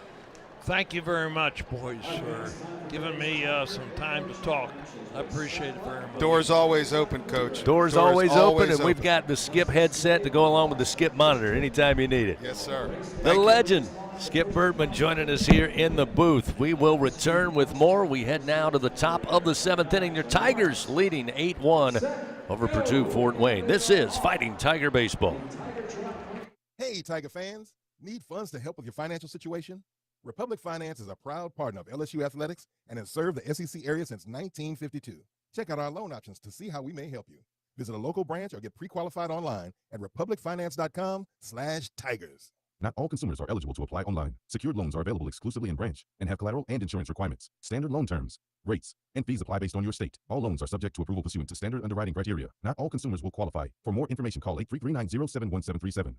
Thank you very much, boys, for giving me some time to talk. I appreciate it very much.
Doors always open, Coach.
Doors always open, and we've got the Skip headset to go along with the Skip monitor anytime you need it.
Yes, sir.
The legend, Skip Bertman, joining us here in the booth. We will return with more. We head now to the top of the 7th inning. Your Tigers leading 8-1 over Purdue Fort Wayne. This is Fighting Tiger Baseball.
Hey, Tiger fans. Need funds to help with your financial situation? Republic Finance is a proud partner of LSU Athletics and has served the SEC area since 1952. Check out our loan options to see how we may help you. Visit a local branch or get pre-qualified online at republicfinance.com/tigers.
Not all consumers are eligible to apply online. Secured loans are available exclusively in branch and have collateral and insurance requirements. Standard loan terms, rates, and fees apply based on your state. All loans are subject to approval pursuant to standard underwriting criteria. Not all consumers will qualify. For more information, call 833-907-1737.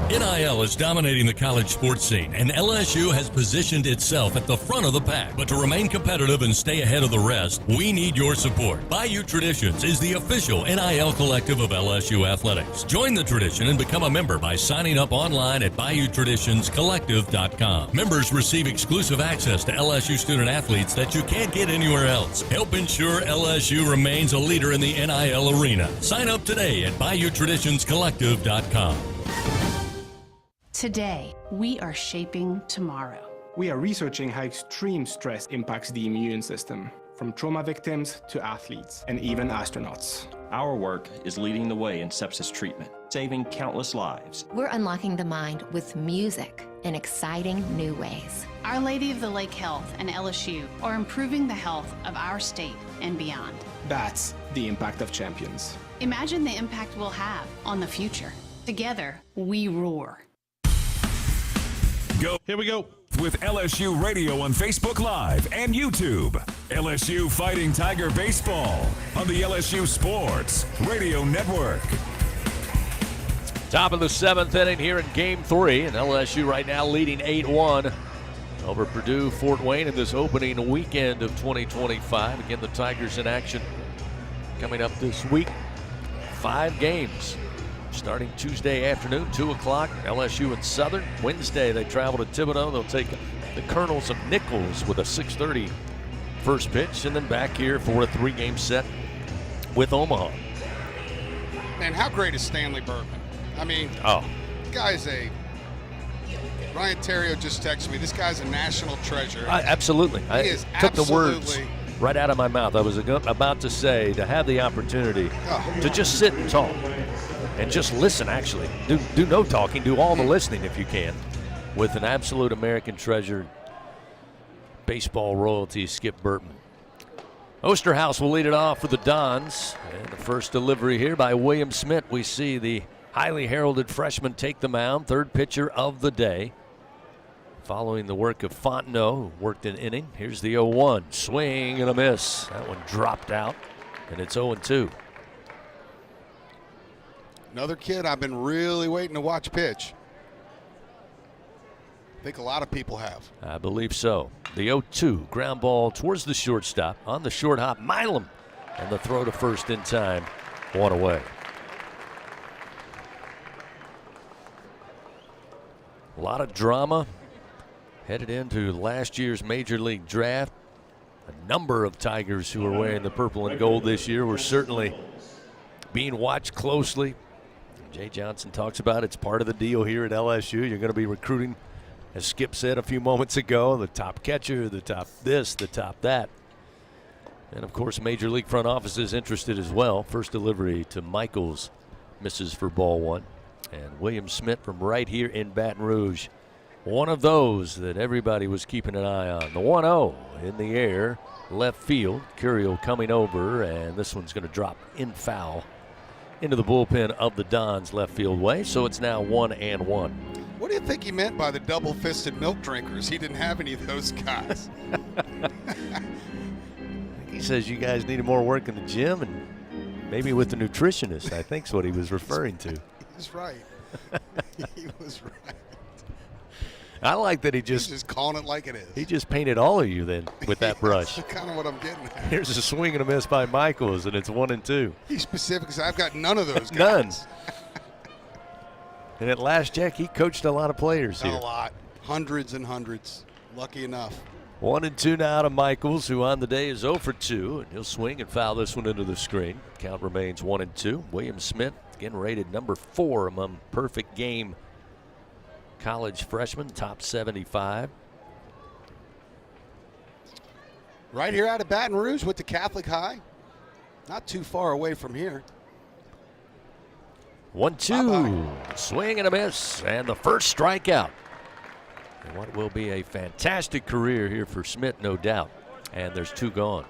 NIL is dominating the college sports scene, and LSU has positioned itself at the front of the pack. But to remain competitive and stay ahead of the rest, we need your support. Bayou Traditions is the official NIL collective of LSU Athletics. Join the tradition and become a member by signing up online at BayouTraditionsCollective.com. Members receive exclusive access to LSU student athletes that you can't get anywhere else. Help ensure LSU remains a leader in the NIL arena. Sign up today at BayouTraditionsCollective.com.
Today, we are shaping tomorrow.
We are researching how extreme stress impacts the immune system, from trauma victims to athletes and even astronauts.
Our work is leading the way in sepsis treatment, saving countless lives.
We're unlocking the mind with music in exciting new ways.
Our Lady of the Lake Health and LSU are improving the health of our state and beyond.
That's the impact of champions.
Imagine the impact we'll have on the future. Together, we roar.
Go.
Here we go.
With LSU Radio on Facebook Live and YouTube. LSU Fighting Tiger Baseball on the LSU Sports Radio Network.
Top of the 7th inning here in Game 3, and LSU right now leading 8-1 over Purdue Fort Wayne in this opening weekend of 2025. Again, the Tigers in action coming up this week. 5 games. Starting Tuesday afternoon, 2 o'clock, LSU and Southern. Wednesday, they travel to Thibodaux. They'll take the Colonels of Nichols with a 6:30 first pitch, and then back here for a 3-game set with Omaha.
Man, how great is Stanley Bergman? I mean, guy's Ryan Terrio just texted me. This guy's a national treasure.
Absolutely.
He is
took the words right out of my mouth. I was about to say, to have the opportunity to just sit and talk. And just listen, actually. Do no talking. Do all the listening if you can. With an absolute American treasure, baseball royalty, Skip Bertman. Osterhaus will lead it off for the Dons. And the first delivery here by William Smith. We see the highly heralded freshman take the mound. 3rd pitcher of the day. Following the work of Fontenot, who worked an inning. Here's the 0-1. Swing and a miss. That one dropped out. And it's 0-2.
Another kid I've been really waiting to watch pitch. I think a lot of people have.
I believe so. The 0-2 ground ball towards the shortstop. On the short hop, Milam. And the throw to first in time. 1 away. A lot of drama headed into last year's Major League Draft. A number of Tigers who are wearing the purple and gold this year were certainly being watched closely. Jay Johnson talks about it's part of the deal here at LSU. You're going to be recruiting, as Skip said a few moments ago, the top catcher, the top this, the top that. And, of course, Major League front office is interested as well. First delivery to Michaels, misses for ball 1. And William Smith from right here in Baton Rouge, one of those that everybody was keeping an eye on. The 1-0 in the air, left field. Curiel coming over, and this one's going to drop in foul into the bullpen of the Dons left field way. So it's now 1-1.
What do you think he meant by the double-fisted milk drinkers? He didn't have any of those guys.
He says you guys needed more work in the gym and maybe with the nutritionist, I think is what he was referring to.
He's right. He was right.
I like that he's
just calling it like it is.
He just painted all of you then with that brush.
That's kind of what I'm getting at.
Here's a swing and a miss by Michaels, and it's 1-2.
He's specific. I've got none of those guys.
None. And at last check, he coached a lot of players here.
A lot. Hundreds and hundreds. Lucky enough.
1-2 now to Michaels, who on the day is 0 for 2, and he'll swing and foul this one into the screen. Count remains 1-2. William Smith, again rated number 4 among perfect game college freshmen, top 75.
Right here out of Baton Rouge with the Catholic High. Not too far away from here.
1-2. Swing and a miss, and the first strikeout. And what will be a fantastic career here for Smith, no doubt. And there's 2 gone.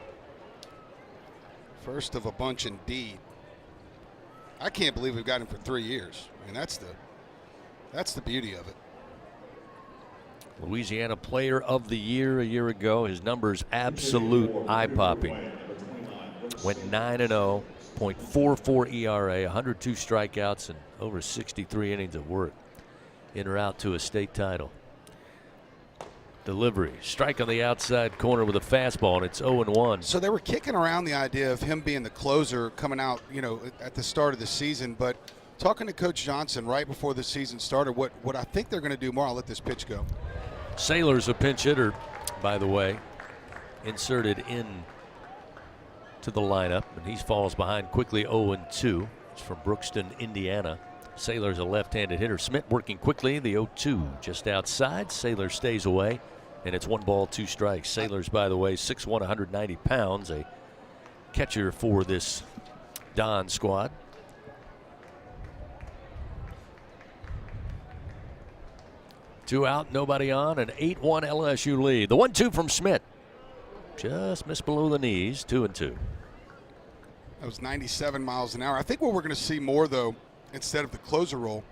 First of a bunch indeed. I can't believe we've got him for 3 years. I mean, that's the beauty of it.
Louisiana Player of the Year a year ago. His numbers absolute eye-popping. Went 9-0, .44 ERA, 102 strikeouts, and over 63 innings of work. In or out to a state title. Delivery, strike on the outside corner with a fastball, and it's 0-1.
So they were kicking around the idea of him being the closer coming out, at the start of the season. But talking to Coach Johnson right before the season started, what I think they're going to do more, I'll let this pitch go.
Saylor's a pinch hitter, by the way, inserted in to the lineup, and he falls behind quickly 0-2. It's from Brookston, Indiana. Saylor's a left-handed hitter. Smith working quickly, the 0-2 just outside. Saylor stays away, and it's 1 ball, 2 strikes. Saylor's, by the way, 6'1", 190 pounds, a catcher for this Don squad. Two out, nobody on, an 8-1 LSU lead. The 1-2 from Smith. Just missed below the knees, 2-2.
That was 97 miles an hour. I think what we're going to see more, though, instead of the closer role,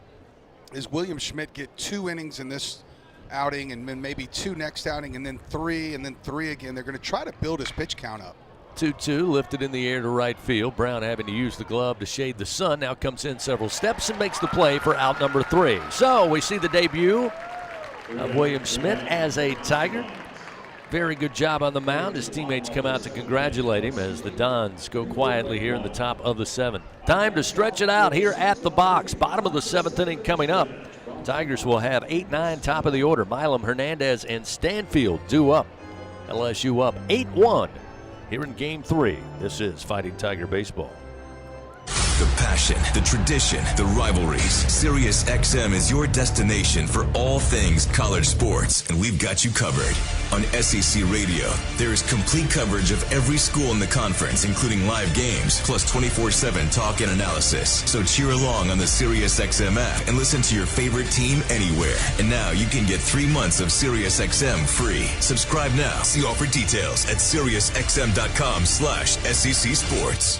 is William Schmidt get 2 innings in this outing and then maybe 2 next outing and then 3 again. They're going to try to build his pitch count up.
2-2 lifted in the air to right field. Brown having to use the glove to shade the sun. Now comes in several steps and makes the play for out number 3. So we see the debut of William Smith as a Tiger. Very good job on the mound. His teammates come out to congratulate him as the Dons go quietly here in the top of the 7th. Time to stretch it out here at the box. Bottom of the 7th inning coming up. Tigers will have 8-9 top of the order. Milam, Hernandez, and Stanfield due up. LSU up 8-1 here in Game 3. This is Fighting Tiger Baseball.
The passion, the tradition, the rivalries. Sirius XM is your destination for all things college sports, and we've got you covered. On SEC Radio, there is complete coverage of every school in the conference, including live games, plus 24/7 talk and analysis. So cheer along on the Sirius XM app and listen to your favorite team anywhere. And now you can get 3 months of Sirius XM free. Subscribe now. See offer details at SiriusXM.com/SEC Sports.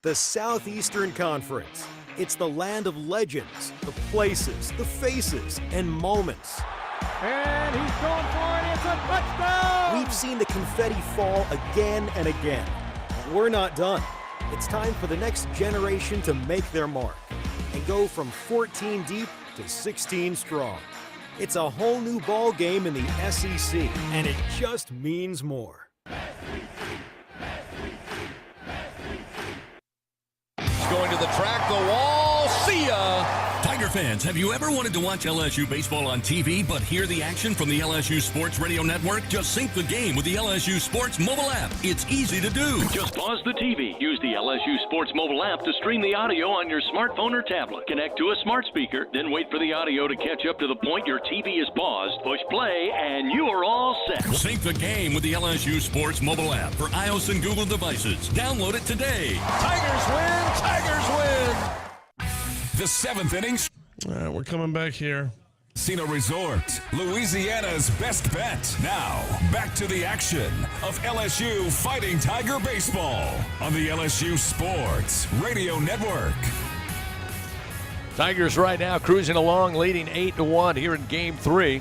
The Southeastern Conference. It's the land of legends, the places, the faces, and moments.
And he's going for it. It's a touchdown!
We've seen the confetti fall again and again. But we're not done. It's time for the next generation to make their mark and go from 14 deep to 16 strong. It's a whole new ball game in the SEC, and it just means more.
Going to the track, the wall, see ya! Tiger fans, have you ever wanted to watch LSU baseball on TV but hear the action from the LSU Sports Radio Network? Just sync the game with the LSU Sports mobile app. It's easy to do. Just pause the TV. Use the LSU Sports mobile app to stream the audio on your smartphone or tablet. Connect to a smart speaker, then wait for the audio to catch up to the point your TV is paused. Push play, and you are all set. Sync the game with the LSU Sports mobile app for iOS and Google devices. Download it today. Tigers win! Tigers win!
The 7th inning.
All right, we're coming back here.
Casino Resort, Louisiana's best bet. Now, back to the action of LSU Fighting Tiger Baseball on the LSU Sports Radio Network.
Tigers right now cruising along, leading 8-1 here in Game 3.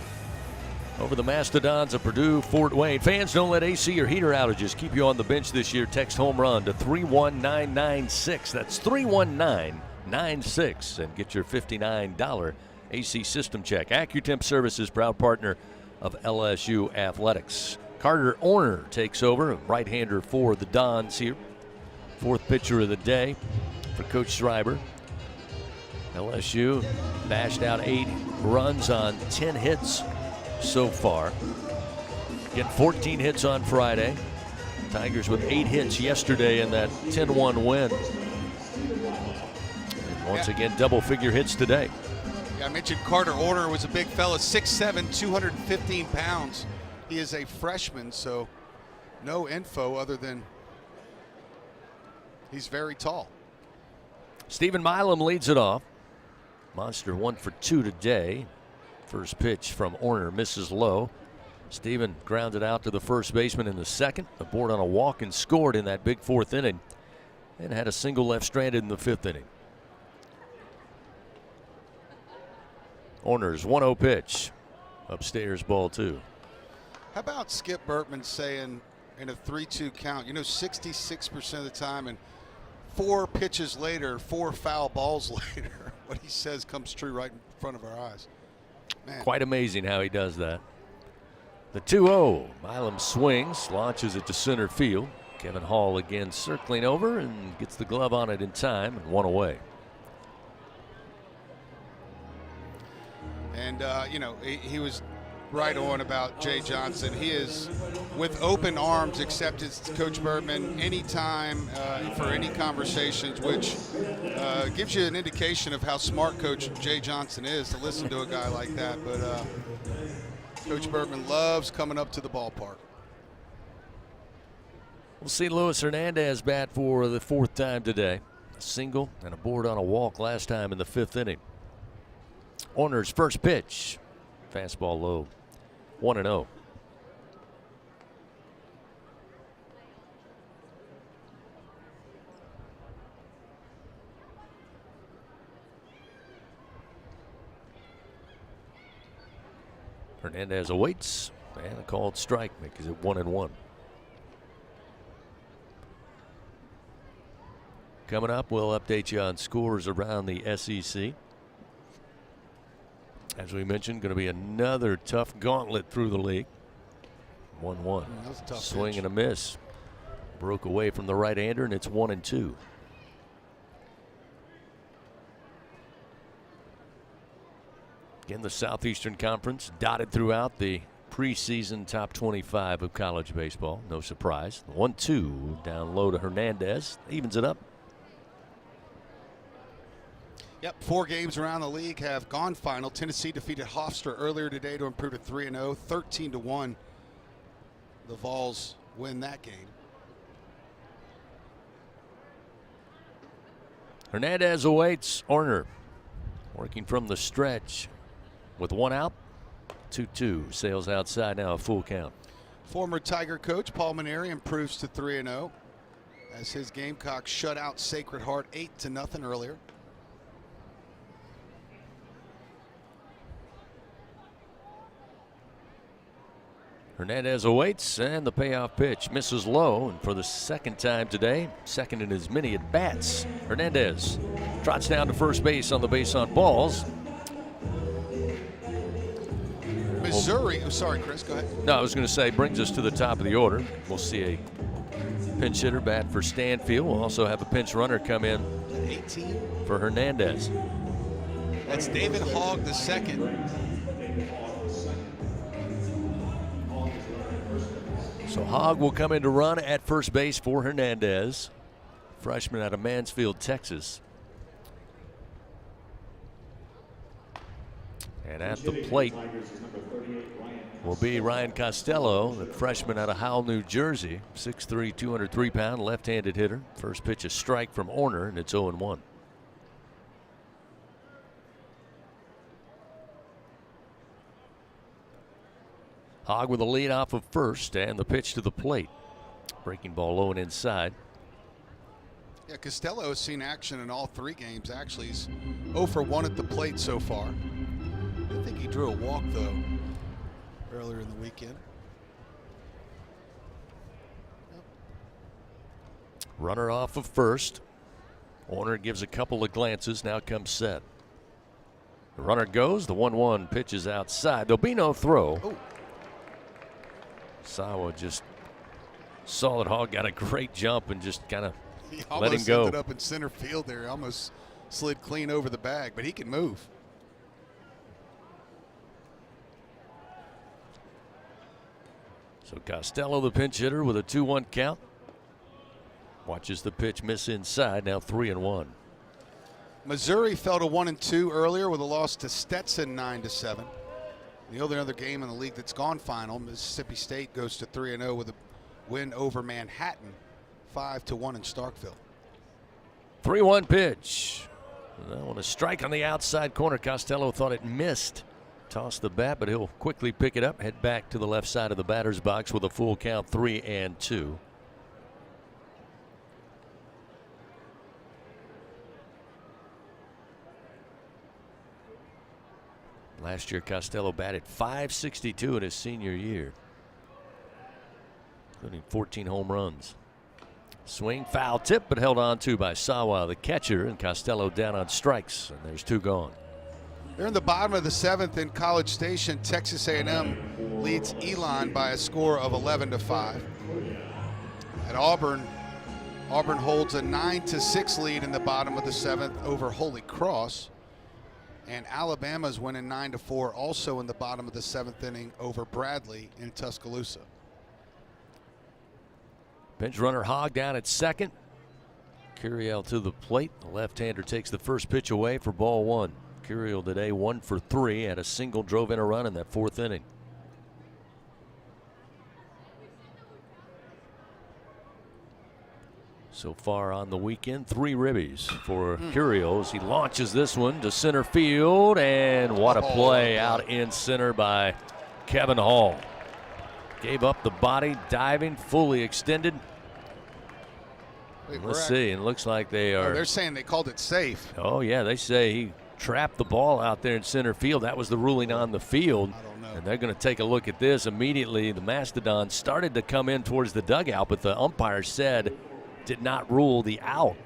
over the Mastodons of Purdue, Fort Wayne. Fans, don't let AC or heater outages keep you on the bench this year. Text home run to 31996. That's 31996, and get your $59 AC system check. AccuTemp Services, proud partner of LSU Athletics. Carter Orner takes over, right-hander for the Dons here. Fourth pitcher of the day for Coach Schreiber. LSU bashed out 8 runs on 10 hits so far. Getting 14 hits on Friday. Tigers with 8 hits yesterday in that 10-1 win. And once again, double-figure hits today.
Yeah, I mentioned Carter Orner was a big fella, 6'7", 215 pounds. He is a freshman, so no info other than he's very tall.
Stephen Milam leads it off. Monster 1 for 2 today. First pitch from Orner misses low. Stephen grounded out to the first baseman in the second. Aboard on a walk and scored in that big fourth inning. And had a single left stranded in the fifth inning. Orner's 1-0 pitch. Upstairs, ball 2.
How about Skip Bertman saying in a 3-2 count, 66% of the time, and 4 pitches later, 4 foul balls later, what he says comes true right in front of our eyes. Man.
Quite amazing how he does that. The 2-0. Milam swings, launches it to center field. Kevin Hall again circling over and gets the glove on it in time and 1 away.
And, he was right on about Jay Johnson. He is with open arms accepted Coach Bertman anytime for any conversations, which gives you an indication of how smart Coach Jay Johnson is to listen to a guy like that. But Coach Bertman loves coming up to the ballpark.
We'll see Luis Hernandez bat for the 4th time today. A single and a board on a walk last time in the 5th inning. Orner's first pitch. Fastball low. 1-0. Hernandez awaits, and a called strike makes it 1-1. Coming up, we'll update you on scores around the SEC. As we mentioned, going to be another tough gauntlet through the league. 1-1. Swing
pitch.
and a miss. Broke away from the right-hander, and it's 1-2. Again, the Southeastern Conference dotted throughout the preseason top 25 of college baseball. No surprise. 1-2 down low to Hernandez. Evens it up.
Yep, 4 games around the league have gone final. Tennessee defeated Hofstra earlier today to improve to 3-0, 13-1. The Vols win that game.
Hernandez awaits. Orner working from the stretch with 1 out. 2-2. Sails outside now, a full count.
Former Tiger coach Paul Maneri improves to 3-0 as his Gamecocks shut out Sacred Heart 8-0 earlier.
Hernandez awaits, and the payoff pitch misses low, and for the 2nd time today, 2nd in as many at bats. Hernandez trots down to first base on the base on balls.
Missouri, sorry, Chris, go ahead.
No, I was going to say, brings us to the top of the order. We'll see a pinch hitter bat for Stanfield. We'll also have a pinch runner come in
18
for Hernandez.
That's David Hogg the second.
So Hogg will come in to run at first base for Hernandez. Freshman out of Mansfield, Texas. And at the plate will be Ryan Costello, the freshman out of Howell, New Jersey. 6'3", 203-pound left-handed hitter. First pitch a strike from Orner, and it's 0-1. Hogg with a lead off of first, and the pitch to the plate. Breaking ball low and inside.
Yeah, Costello has seen action in all 3 games. Actually, he's 0 for 1 at the plate so far. I think he drew a walk, though, earlier weekend.
Runner off of first. Warner gives a couple of glances. Now comes set. The runner goes. The 1-1 pitch is outside. There'll be no throw.
Oh.
Sawa just saw that Hogg got a great jump and just kind of let him
He
go.
almost ended up in center field there. Almost slid clean over the bag, but he can move.
So Costello, the pinch hitter, with a 2-1 count. Watches the pitch miss inside. Now 3-1.
Missouri fell to 1-2 earlier with a loss to Stetson 9-7. The only other game in the league that's gone final, Mississippi State goes to 3-0 with a win over Manhattan, 5-1 in Starkville.
3-1 pitch. That one a strike on the outside corner. Costello thought it missed. Tossed the bat, but he'll quickly pick it up, head back to the left side of the batter's box with a full count, 3-2. Last year, Costello batted .562 in his senior year, including 14 home runs. Swing, foul tip, but held on to by Sawa, the catcher, and Costello down on strikes, and there's 2 gone.
They're in the bottom of the 7th in College Station. Texas A&M leads Elon by a score of 11-5. At Auburn holds a 9-6 lead in the bottom of the 7th over Holy Cross. And Alabama's winning 9-4, also in the bottom of the 7th inning over Bradley in Tuscaloosa.
Bench runner Hogg down at second. Curiel to the plate. The left-hander takes the first pitch away for ball 1. Curiel today 1 for 3, had a single, drove in a run in that 4th inning. So far on the weekend, 3 ribbies for Curiel as he launches this one to center field, and what a play out in center by Kevin Hall. Gave up the body, diving, fully extended.
Wait,
Let's see, and it looks like they are.
They're saying they called it safe.
Oh, yeah, they say he trapped the ball out there in center field. That was the ruling on the field.
I don't know.
And they're going to take a look at this immediately. The Mastodons started to come in towards the dugout, but the umpire said did not rule the out.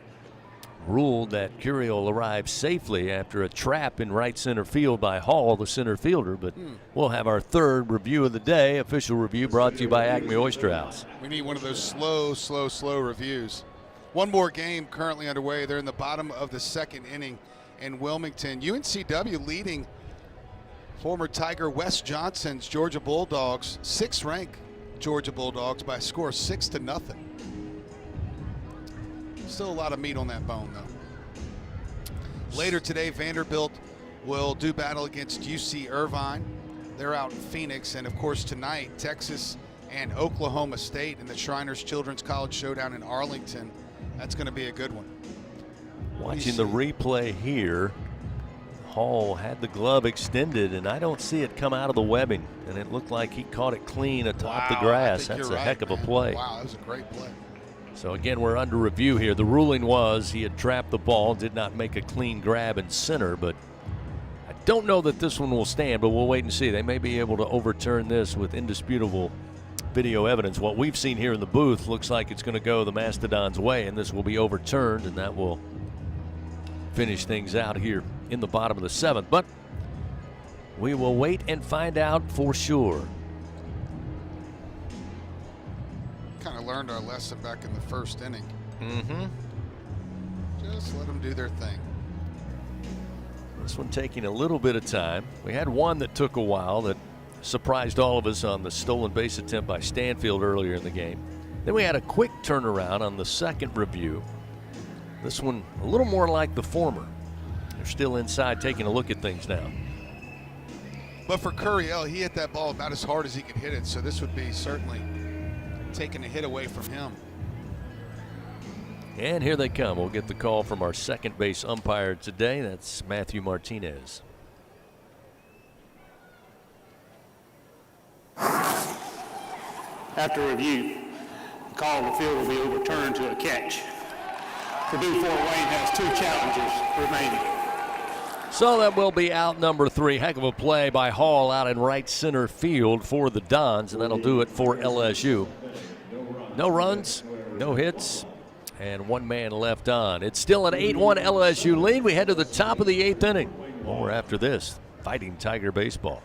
Ruled that Curiel arrived safely after a trap in right center field by Hall, the center fielder. But we'll have our 3rd review of the day, official review brought to you by Acme Oyster House.
We need one of those slow reviews. One more game currently underway. They're in the bottom of the 2nd inning in Wilmington. UNCW leading former Tiger Wes Johnson's Georgia Bulldogs, 6th ranked Georgia Bulldogs, by a score of 6-0. Still a lot of meat on that bone, though. Later today, Vanderbilt will do battle against UC Irvine. They're out in Phoenix. And, of course, tonight, Texas and Oklahoma State in the Shriners Children's College Showdown in Arlington. That's going to be a good one.
Watching the replay here, Hall had the glove extended, and I don't see it come out of the webbing. And it looked like he caught it clean atop the grass. That's a heck of a play.
Wow, that was a great play.
So again, we're under review here. The ruling was he had trapped the ball, did not make a clean grab in center, but I don't know that this one will stand, but we'll wait and see. They may be able to overturn this with indisputable video evidence. What we've seen here in the booth looks like it's going to go the Mastodons' way, and this will be overturned, and that will finish things out here in the bottom of the 7th. But we will wait and find out for sure.
Kind of learned our lesson back in the 1st inning.
Mm-hmm.
Just let them do their thing.
This one taking a little bit of time. We had one that took a while that surprised all of us on the stolen base attempt by Stanfield earlier in the game. Then we had a quick turnaround on the 2nd review. This one a little more like the former. They're still inside taking a look at things now.
But for Curiel, he hit that ball about as hard as he could hit it, so this would be certainly taking a hit away from him.
And here they come. We'll get the call from our 2nd base umpire today. That's Matthew Martinez.
After review, the call of the field will be overturned to a catch. Purdue Fort Wayne has 2 challenges remaining.
So that will be out number 3. Heck of a play by Hall out in right center field for the Dons, and that'll do it for LSU. No runs, no hits, and one man left on. It's still an 8-1 LSU lead. We head to the top of the 8th inning. More after this. Fighting Tiger baseball.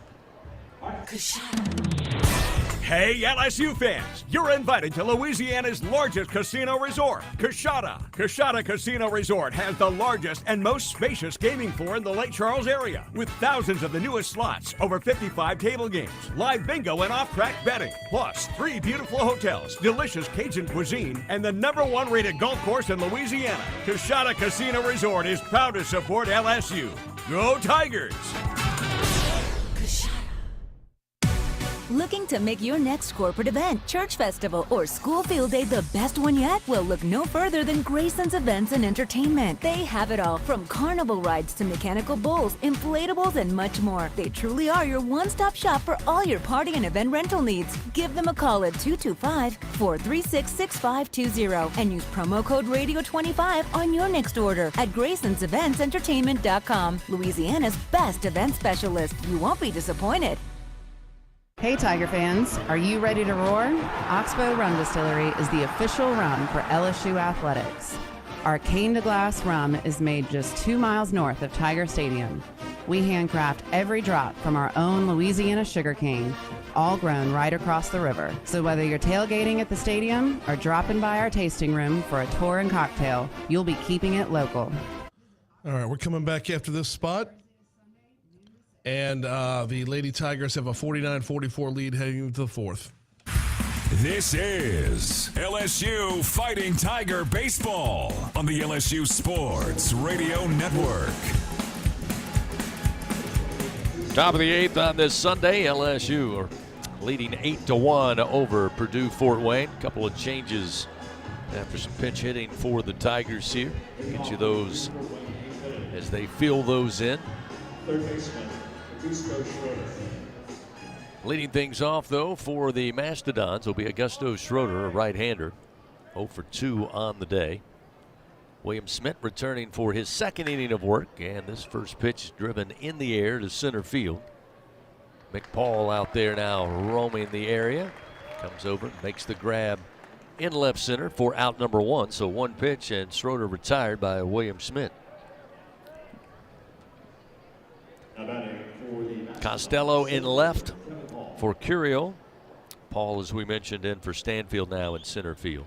Hey, LSU fans, you're invited to Louisiana's largest casino resort, Coshada. Coshada Casino Resort has the largest and most spacious gaming floor in the Lake Charles area, with thousands of the newest slots, over 55 table games, live bingo and off-track betting, plus 3 beautiful hotels, delicious Cajun cuisine, and the #1 rated golf course in Louisiana. Coshada Casino Resort is proud to support LSU. Go Tigers!
Looking to make your next corporate event, church festival, or school field day the best one yet? Well, look no further than Grayson's Events and Entertainment. They have it all, from carnival rides to mechanical bulls, inflatables, and much more. They truly are your one-stop shop for all your party and event rental needs. Give them a call at 225-436-6520 and use promo code RADIO25 on your next order at Grayson'sEventsEntertainment.com. Louisiana's best event specialist. You won't be disappointed.
Hey Tiger fans, are you ready to roar? Oxbow Rum Distillery is the official rum for LSU Athletics. Our cane to glass rum is made just 2 miles north of Tiger Stadium. We handcraft every drop from our own Louisiana sugarcane, all grown right across the river. So whether you're tailgating at the stadium or dropping by our tasting room for a tour and cocktail, you'll be keeping it local.
All right, we're coming back after this spot. And the Lady Tigers have a 49-44 lead heading into the 4th.
This is LSU Fighting Tiger Baseball on the LSU Sports Radio Network.
Top of the 8th on this Sunday. LSU are leading 8-1 over Purdue Fort Wayne. A couple of changes after some pinch hitting for the Tigers here. Get you those as they fill those in.
Third baseman, Augusto Schroeder.
Leading things off, though, for the Mastodons will be Augusto Schroeder, a right-hander. 0 for 2 on the day. William Smith returning for his second inning of work, and this first pitch is driven in the air to center field. McPaul out there now roaming the area. Comes over, makes the grab in left center for out number 1. So one pitch, and Schroeder retired by William Smith. Costello in left for Curiel. Paul, as we mentioned, in for Stanfield now in center field.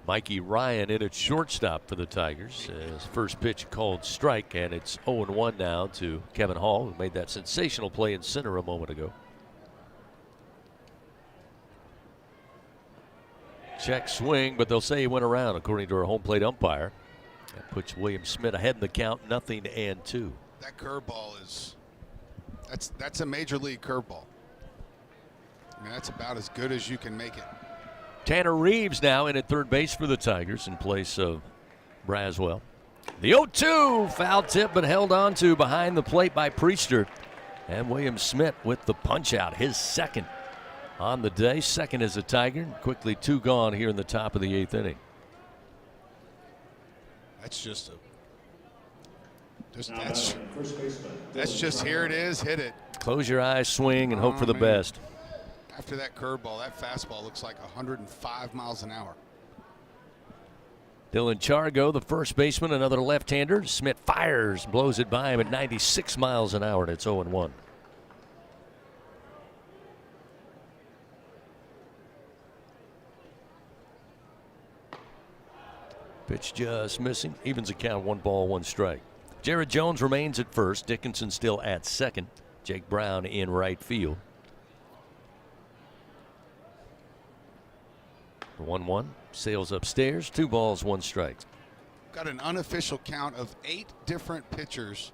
Mikey Ryan in at shortstop for the Tigers. His first pitch called strike, and it's 0-1 now to Kevin Hall, who made that sensational play in center a moment ago. Check swing, but they'll say he went around, according to our home plate umpire. That puts William Smith ahead in the count, 0-2.
That curveball is that's a major league curveball. I mean, that's about as good as you can make it.
Tanner Reeves now in at third base for the Tigers in place of Braswell. The 0-2 foul tip, but held on to behind the plate by Priester. And William Smith with the punch out, his second on the day. Second as a Tiger. Quickly 2 gone here in the top of the 8th inning.
That's just that's just here it is, hit it.
Close your eyes, swing, and hope for the best.
After that curveball, that fastball looks like 105 miles an hour.
Dylan Chargo, the first baseman, another left-hander. Smith fires, blows it by him at 96 miles an hour, and it's 0-1. Pitch just missing. Evens the count, 1 ball, 1 strike. Jared Jones remains at first. Dickinson still at second. Jake Brown in right field. 1-1. Sails upstairs. 2 balls, 1 strike.
Got an unofficial count of 8 different pitchers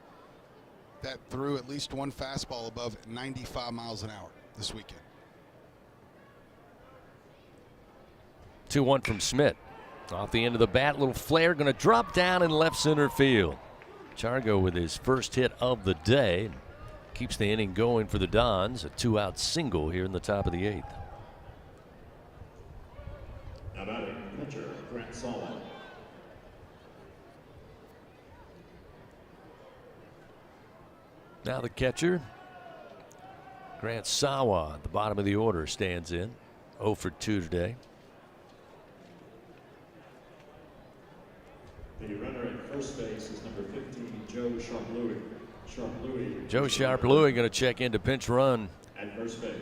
that threw at least 1 fastball above 95 miles an hour this weekend.
2-1 from Smith. Off the end of the bat, little flare, going to drop down in left center field. Chargo with his first hit of the day. Keeps the inning going for the Dons. A 2-out single here in the top of the 8th.
Now batting, pitcher, Grant Solomon.
Now the catcher, Grant Sawa, at the bottom of the order, stands in. 0 for 2 today.
The runner at first base is number 15, Joe Sharp-Louis.
Joe Sharp-Louis going to check into pinch run
at first base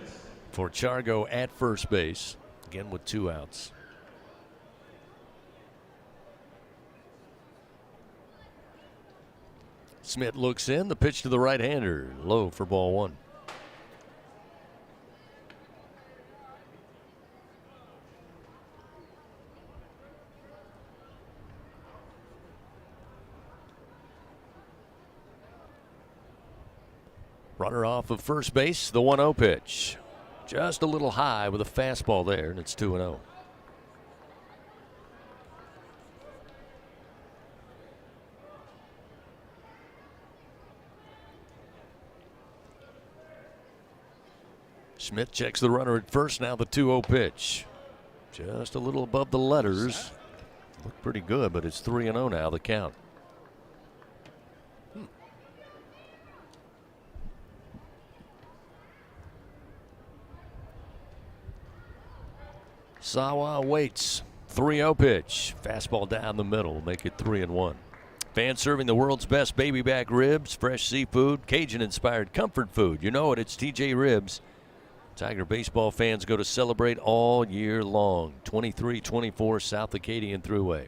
for Chargo at first base, again with 2 outs. Smith looks in, the pitch to the right-hander, low for ball 1. Runner off of first base, the 1-0 pitch. Just a little high with a fastball there, and it's 2-0. Smith checks the runner at first, now the 2-0 pitch. Just a little above the letters. Looked pretty good, but it's 3-0 now, the count. Sawa waits. 3-0 pitch. Fastball down the middle. Make it 3-1. Fans serving the world's best baby back ribs, fresh seafood, Cajun-inspired comfort food. You know it, it's TJ Ribs. Tiger baseball fans go to celebrate all year long. 2324 South Acadian Thruway.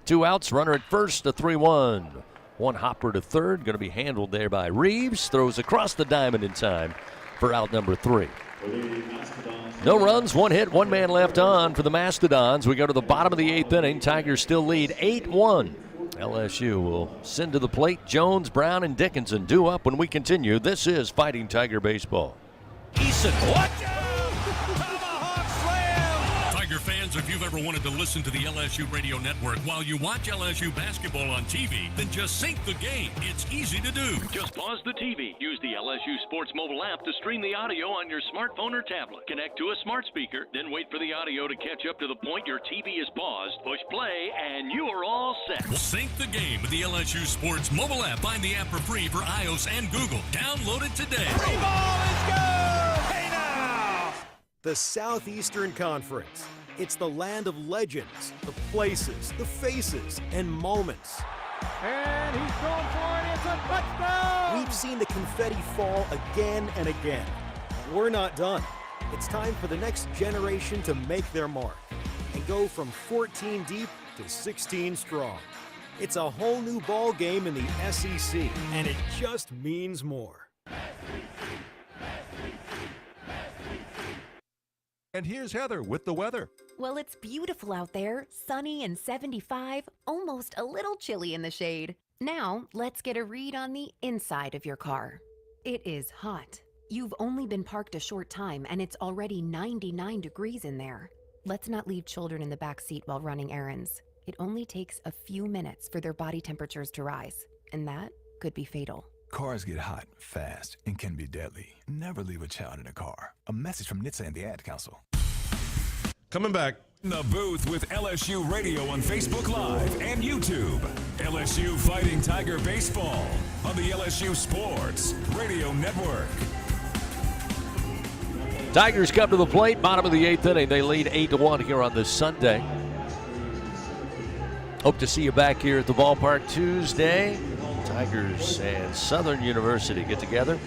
2 outs, runner at first, a 3-1. 1 hopper to third. Going to be handled there by Reeves. Throws across the diamond in time for out number 3. No runs, 1 hit, 1 man left on for the Mastodons. We go to the bottom of the 8th inning. Tigers still lead 8-1. LSU will send to the plate Jones, Brown, and Dickinson. Due up when we continue. This is Fighting Tiger Baseball.
Eason, watch out! Tomahawk slam! Tiger fans, if you've ever wanted to listen to the LSU radio network while you watch LSU basketball on TV, then just sync the game. It's easy to do.
Just pause the TV. Use the LSU Sports mobile app to stream the audio on your smartphone or tablet. Connect to a smart speaker, then wait for the audio to catch up to the point your TV is paused. Push play, and you are all set.
Sync the game with the LSU Sports mobile app. Find the app for free for iOS and Google. Download it today.
Ball is good! Hey now! The Southeastern Conference. It's the land of legends, the places, the faces, and moments.
And he's going for it. It's a touchdown!
We've seen the confetti fall again and again. We're not done. It's time for the next generation to make their mark and go from 14 deep to 16 strong. It's a whole new ball game in the SEC, and it just means more.
And here's Heather with the weather.
Well, it's beautiful out there, sunny and 75, almost a little chilly in the shade. Now, let's get a read on the inside of your car. It is hot. You've only been parked a short time and it's already 99 degrees in there. Let's not leave children in the back seat while running errands. It only takes a few minutes for their body temperatures to rise, and that could be fatal.
Cars get hot fast and can be deadly. Never leave a child in a car. A message from NHTSA and the Ad Council.
Coming back.
In the booth with LSU Radio on Facebook Live and YouTube. LSU Fighting Tiger Baseball on the LSU Sports Radio Network.
Tigers come to the plate, bottom of the 8th inning. They lead 8-1 here on this Sunday. Hope to see you back here at the ballpark Tuesday. Tigers and Southern University get together.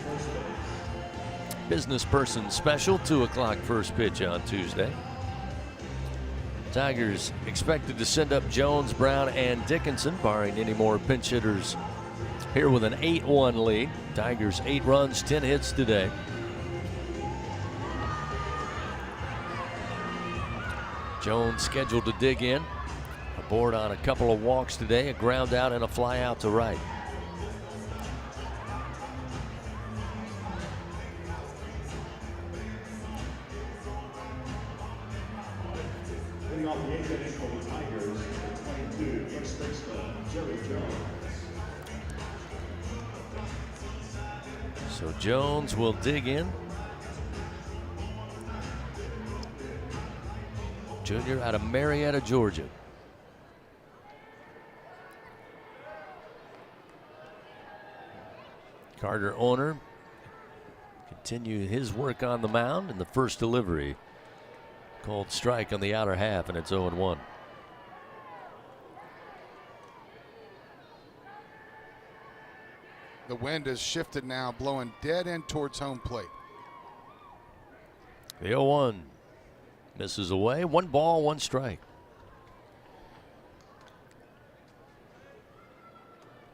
Business person special, 2 o'clock first pitch on Tuesday. Tigers expected to send up Jones, Brown, and Dickinson, barring any more pinch hitters here with an 8-1 lead. Tigers 8 runs, 10 hits today. Jones scheduled to dig in. Aboard on a couple of walks today, a ground out and a fly out to right.
Leading off the 8th inning for the Tigers, 22, first baseman Jerry Jones.
So Jones will dig in. Junior out of Marietta, Georgia. Carter Owner continue his work on the mound in the first delivery. Called strike on the outer half, and it's 0-1.
The wind has shifted now, blowing dead end towards home plate.
The 0-1 misses away. 1 ball, 1 strike.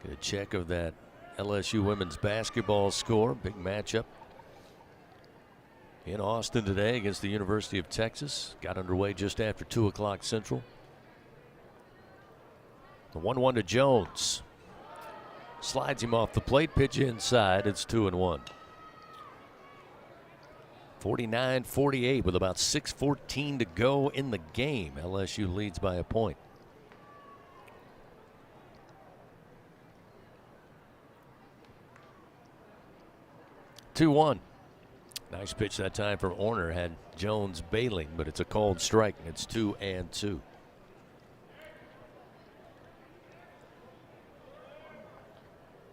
Get a check of that LSU women's basketball score. Big matchup in Austin today against the University of Texas. Got underway just after 2 o'clock Central. The 1-1 to Jones. Slides him off the plate, pitch inside. It's 2-1. 49-48 with about 6:14 to go in the game. LSU leads by a point. Nice pitch that time from Orner. Had Jones bailing, but it's a called strike, and it's 2-2.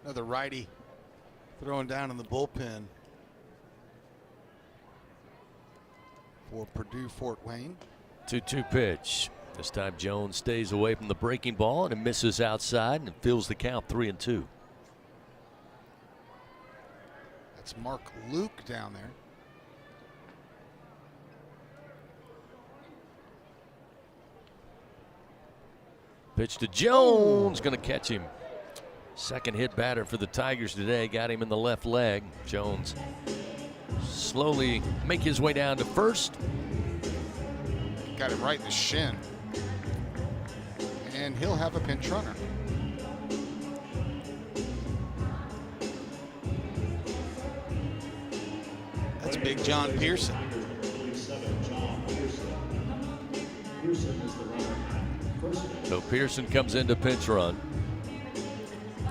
Another righty throwing down in the bullpen for Purdue Fort Wayne.
2-2 pitch. This time Jones stays away from the breaking ball and it misses outside and fills the count 3-2.
That's Mark Luke down there.
Pitch to Jones, going to catch him. Second hit batter for the Tigers today, got him in the left leg. Jones slowly make his way down to first.
Got him right in the shin. And he'll have a pinch runner. That's Big John Pearson.
So Pearson comes in to pinch run.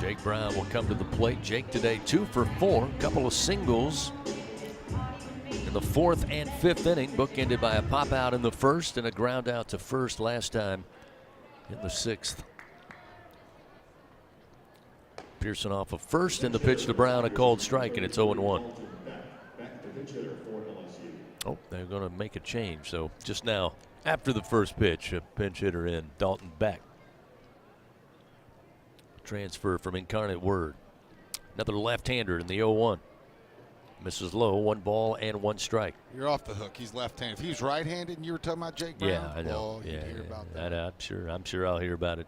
Jake Brown will come to the plate. Jake today 2 for 4, a couple of singles in the 4th and 5th inning, bookended by a pop out in the 1st and a ground out to first last time in the 6th. Pearson off of first, and the pitch to Brown, a called strike, and it's 0-1. Oh, they're going to make a change. So just now, after the first pitch, a pinch hitter in, Dalton Beck. Transfer from Incarnate Word. Another left-hander in the 0-1. Misses low, 1 ball and 1 strike.
You're off the hook. He's left-handed. If he was right-handed and you were talking about Jake Brown,
yeah, I know.
You'd hear about that.
I'm sure I'll hear about it.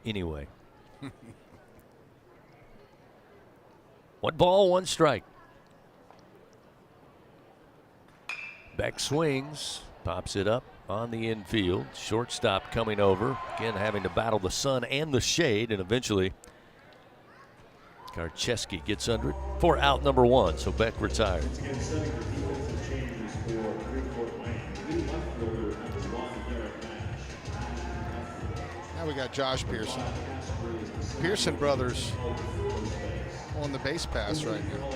Anyway. 1 ball, 1 strike. Beck swings, pops it up on the infield. Shortstop coming over. Again, having to battle the sun and the shade, and eventually Karcheski gets under it for out number 1. So Beck retired.
Now we got Josh Pearson. Pearson brothers on the base pass right now.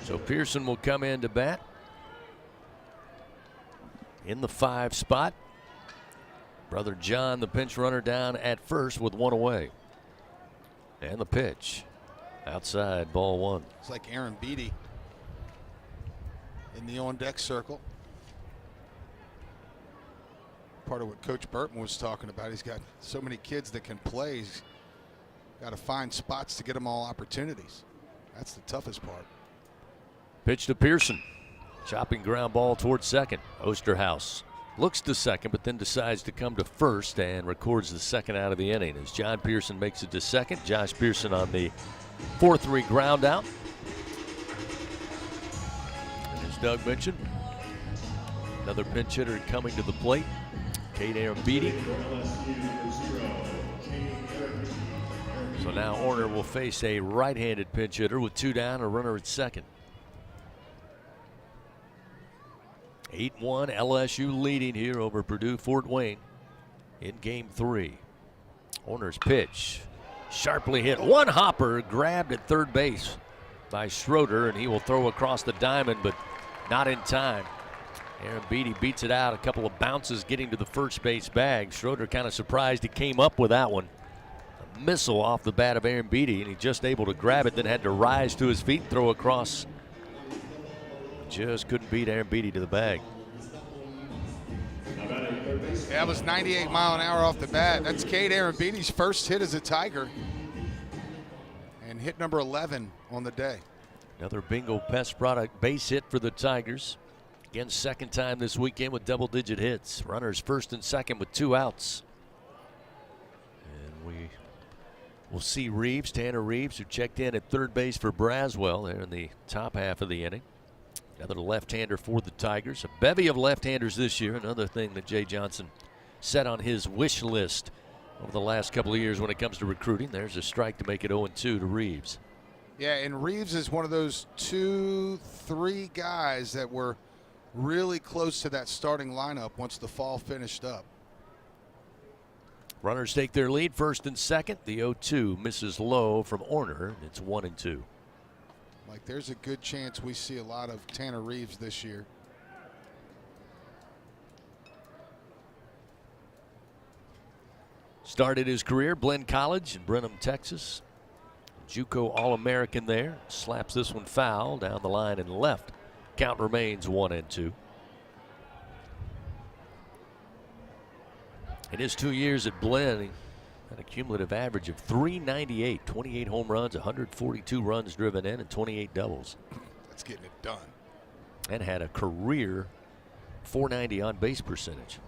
So Pearson will come in to bat in the 5 spot. Brother John, the pinch runner, down at first with 1 away. And the pitch outside, ball 1.
It's like Aaron Beatty in the on-deck circle. Part of what Coach Burton was talking about. He's got so many kids that can play. He's got to find spots to get them all opportunities. That's the toughest part.
Pitch to Pearson. Chopping ground ball towards second. Osterhaus looks to second, but then decides to come to first and records the second out of the inning as John Pearson makes it to second. Josh Pearson on the 4-3 ground out. And as Doug mentioned, another pinch hitter coming to the plate. Kate Arambidi. So now Orner will face a right-handed pinch hitter with 2 down, a runner at second. 8-1 LSU leading here over Purdue Fort Wayne in game 3. Orner's pitch sharply hit. 1 hopper grabbed at third base by Schroeder, and he will throw across the diamond, but not in time. Aaron Beatty beats it out. A couple of bounces getting to the first base bag. Schroeder kind of surprised he came up with that one. missile off the bat of Aaron Beatty, and he just able to grab it, then had to rise to his feet and throw across. Just couldn't beat Aaron Beatty to the bag.
That was 98 mile an hour off the bat. That's Cade Aaron Beatty's first hit as a Tiger. And hit number 11 on the day.
Another bingo pest product base hit for the Tigers. Again, second time this weekend with double-digit hits. Runners first and second with 2 outs. And we will see Reeves, Tanner Reeves, who checked in at third base for Braswell there in the top half of the inning. Another left-hander for the Tigers. A bevy of left-handers this year. Another thing that Jay Johnson set on his wish list over the last couple of years when it comes to recruiting. There's a strike to make it 0-2 to Reeves.
Yeah, and Reeves is one of those 2-3 guys that were really close to that starting lineup once the fall finished up.
Runners take their lead first and second. The 0-2 misses low from Orner. It's 1-2.
Like, there's a good chance we see a lot of Tanner Reeves this year.
Started his career Blinn College in Brenham, Texas. JUCO All-American there. Slaps this one foul down the line and left. Count remains 1-2. In his 2 years at Blinn, he had a cumulative average of .398, 28 home runs, 142 runs driven in, and 28 doubles.
That's getting it done.
And had a career .490 on base percentage.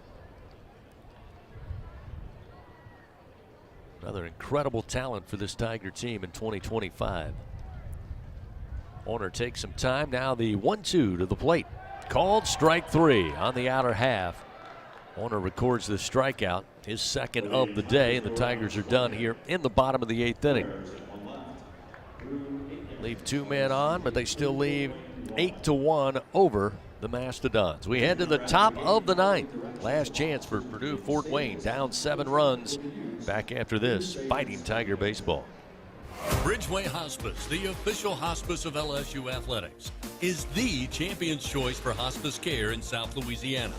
Another incredible talent for this Tiger team in 2025. Orner takes some time. Now the 1-2 to the plate. Called strike 3 on the outer half. Orner records the strikeout, his second of the day, and the Tigers are done here in the bottom of the 8th inning. Leave 2 men on, but they still leave 8-1 over the Mastodons. We head to the top of the 9th. Last chance for Purdue Fort Wayne, down 7 runs. Back after this, Fighting Tiger baseball.
Bridgeway Hospice, the official hospice of LSU athletics, is the champion's choice for hospice care in South Louisiana.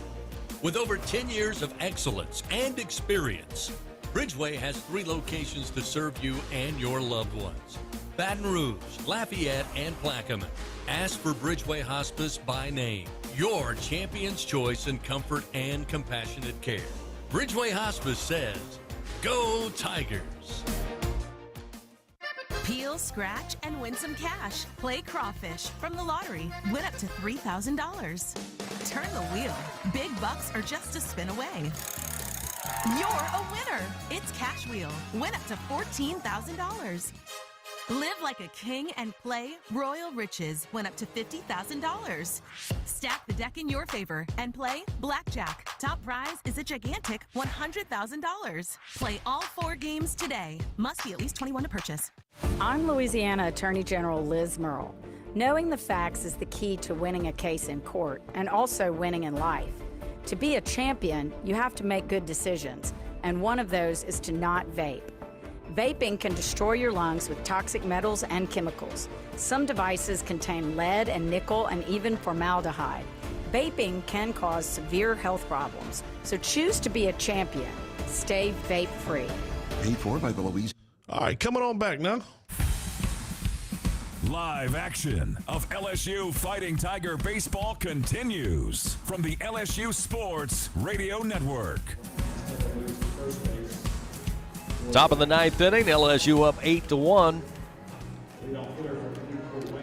With over 10 years of excellence and experience, Bridgeway has 3 locations to serve you and your loved ones: Baton Rouge, Lafayette, and Plaquemine. Ask for Bridgeway Hospice by name. Your champion's choice in comfort and compassionate care. Bridgeway Hospice says, go Tigers!
Peel, scratch, and win some cash. Play Crawfish from the lottery. Win up to $3,000. Turn the wheel. Big bucks are just a spin away. You're a winner. It's Cash Wheel. Win up to $14,000. Live like a king and play Royal Riches. Win up to $50,000. Stack the deck in your favor and play Blackjack. Top prize is a gigantic $100,000. Play all 4 games today. Must be at least 21 to purchase.
I'm Louisiana Attorney General Liz Murrell. Knowing the facts is the key to winning a case in court and also winning in life. To be a champion, you have to make good decisions, and one of those is to not vape. Vaping can destroy your lungs with toxic metals and chemicals. Some devices contain lead and nickel and even formaldehyde. Vaping can cause severe health problems, so choose to be a champion. Stay vape-free.
Paid for by the Louisiana.
All right, coming on back now.
Live action of LSU Fighting Tiger baseball continues from the LSU Sports Radio Network.
Top of the 9th inning, LSU up 8-1.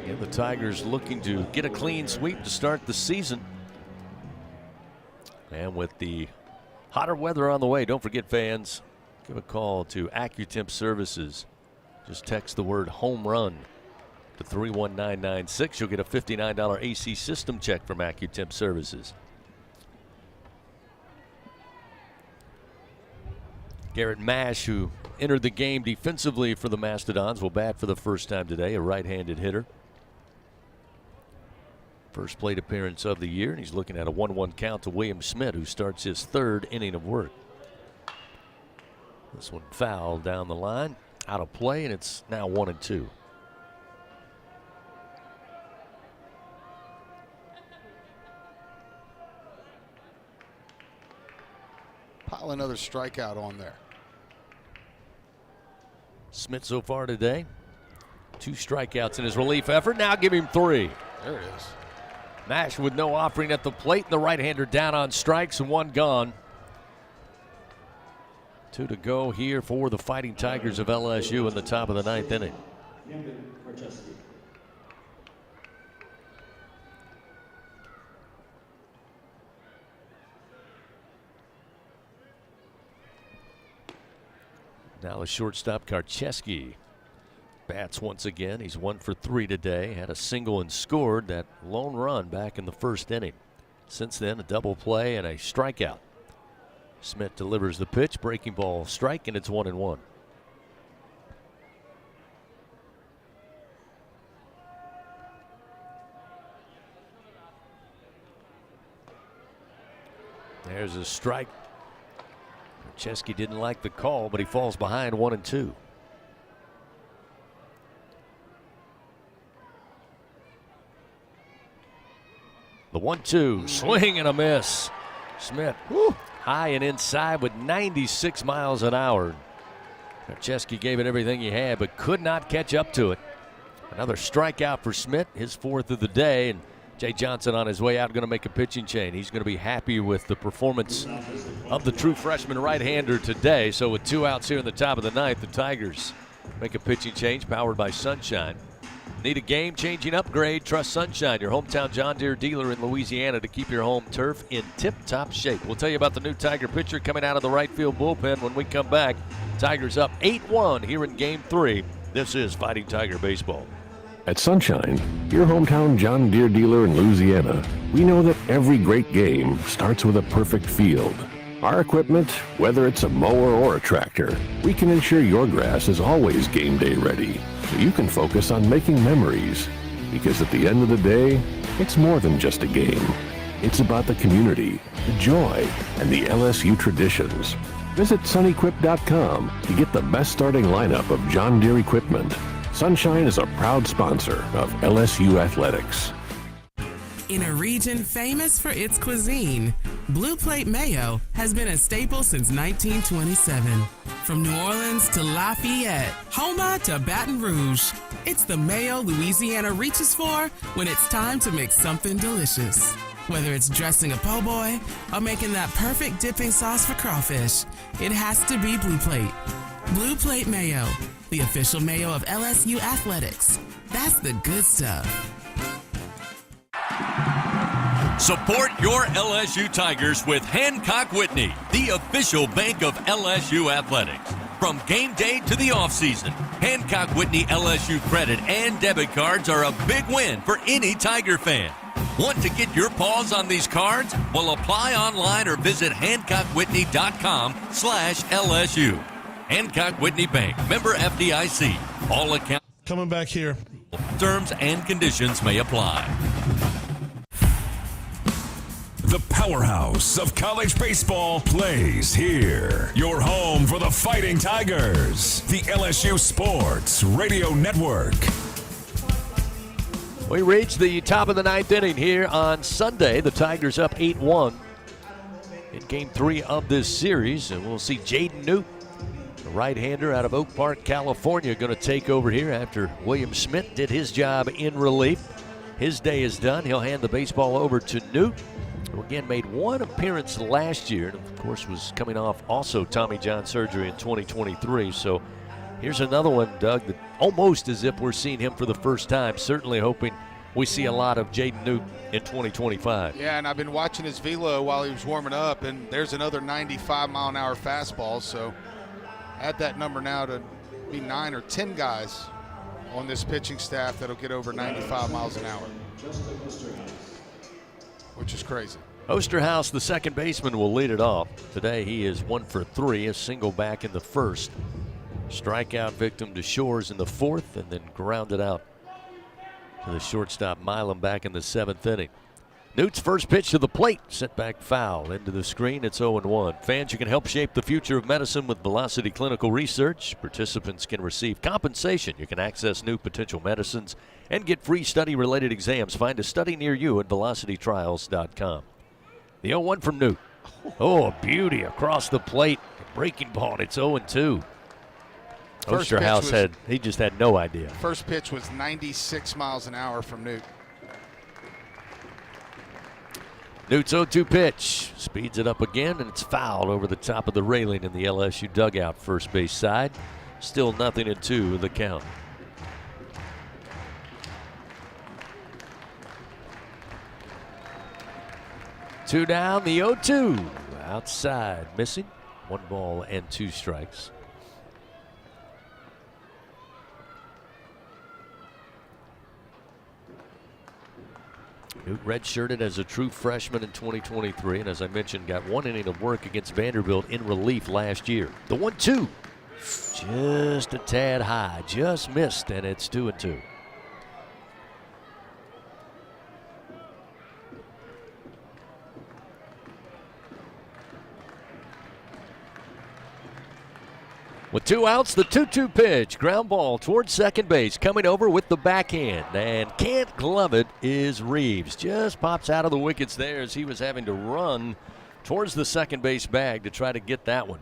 And the Tigers looking to get a clean sweep to start the season. And with the hotter weather on the way, don't forget, fans, give a call to AccuTemp Services. Just text the word home run to 31996. You'll get a $59 AC system check from AccuTemp Services. Garrett Mash, who entered the game defensively for the Mastodons, will bat for the first time today, a right-handed hitter. First plate appearance of the year, and he's looking at a 1-1 count to William Schmidt, who starts his 3rd inning of work. This one foul down the line, out of play, and it's now 1-2.
Pile another strikeout on there.
Smith so far today. 2 strikeouts in his relief effort. Now give him 3.
There it is.
Nash with no offering at the plate. The right-hander down on strikes and 1 gone. 2 to go here for the Fighting Tigers of LSU in the top of the 9th inning. Now the shortstop Karcheski bats once again. He's 1 for 3 today. Had a single and scored that lone run back in the first inning. Since then, a double play and a strikeout. Smith delivers the pitch, breaking ball strike, and it's 1-1. There's a strike. Chesky didn't like the call, but he falls behind 1-2. The 1-2, swing and a miss. Smith high and inside with 96 miles an hour. Chesky gave it everything he had, but could not catch up to it. Another strikeout for Smith, his 4th of the day, and Jay Johnson on his way out going to make a pitching change. He's going to be happy with the performance of the true freshman right-hander today. So with 2 outs here in the top of the 9th, the Tigers make a pitching change powered by Sunshine. Need a game-changing upgrade? Trust Sunshine, your hometown John Deere dealer in Louisiana, to keep your home turf in tip-top shape. We'll tell you about the new Tiger pitcher coming out of the right field bullpen when we come back. Tigers up 8-1 here in Game 3. This is Fighting Tiger Baseball.
At Sunshine, your hometown John Deere dealer in Louisiana, we know that every great game starts with a perfect field. Our equipment, whether it's a mower or a tractor, we can ensure your grass is always game day ready, so you can focus on making memories. Because at the end of the day, it's more than just a game. It's about the community, the joy, and the LSU traditions. Visit sunequip.com to get the best starting lineup of John Deere equipment. Sunshine is a proud sponsor of LSU Athletics.
In a region famous for its cuisine, Blue Plate Mayo has been a staple since 1927. From New Orleans to Lafayette, Houma to Baton Rouge, it's the mayo Louisiana reaches for when it's time to make something delicious. Whether it's dressing a po' boy or making that perfect dipping sauce for crawfish, it has to be Blue Plate. Blue Plate Mayo, the official mayo of LSU Athletics. That's the good stuff.
Support your LSU Tigers with Hancock Whitney, the official bank of LSU Athletics. From game day to the offseason, Hancock Whitney LSU credit and debit cards are a big win for any Tiger fan. Want to get your paws on these cards? Well, apply online or visit HancockWhitney.com/LSU. Hancock Whitney Bank, member FDIC. All accounts.
Coming back here.
Terms and conditions may apply.
The powerhouse of college baseball plays here. Your home for the Fighting Tigers. The LSU Sports Radio Network.
We reached the top of the 9th inning here on Sunday. The Tigers up 8-1 in Game 3 of this series. And we'll see Jaden Newt, the right-hander out of Oak Park, California, going to take over here after William Smith did his job in relief. His day is done. He'll hand the baseball over to Newt, who again made 1 appearance last year, and of course was coming off also Tommy John surgery in 2023. So here's another one, Doug, that almost as if we're seeing him for the first time. Certainly hoping we see a lot of Jaden Newt in 2025.
Yeah, and I've been watching his velo while he was warming up, and there's another 95-mile-an-hour fastball. So add that number now to be 9 or 10 guys on this pitching staff that'll get over 95 miles an hour, which is crazy.
Osterhaus, the second baseman, will lead it off. Today he is 1 for 3, a single back in the first. Strikeout victim to Shores in the 4th, and then grounded out to the shortstop Milam back in the 7th inning. Newt's first pitch to the plate, sent back foul into the screen. It's 0-1. Fans, you can help shape the future of medicine with Velocity Clinical Research. Participants can receive compensation. You can access new potential medicines and get free study-related exams. Find a study near you at velocitytrials.com. The 0-1 from Newt. Oh, a beauty across the plate. Breaking ball, and it's 0-2. Osterhaus he just had no idea.
First pitch was 96 miles an hour from Newt.
Newt's 0-2 pitch. Speeds it up again, and it's fouled over the top of the railing in the LSU dugout first base side. Still 0-2 the count. Two down, the 0-2. Outside, missing. 1 ball and 2 strikes. Newt redshirted as a true freshman in 2023, and as I mentioned, got 1 inning of work against Vanderbilt in relief last year. The 1-2, just a tad high, just missed, and it's 2-2. With 2 outs, the 2-2 pitch. Ground ball towards second base. Coming over with the backhand. And can't glove it is Reeves. Just pops out of the wickets there as he was having to run towards the second base bag to try to get that one.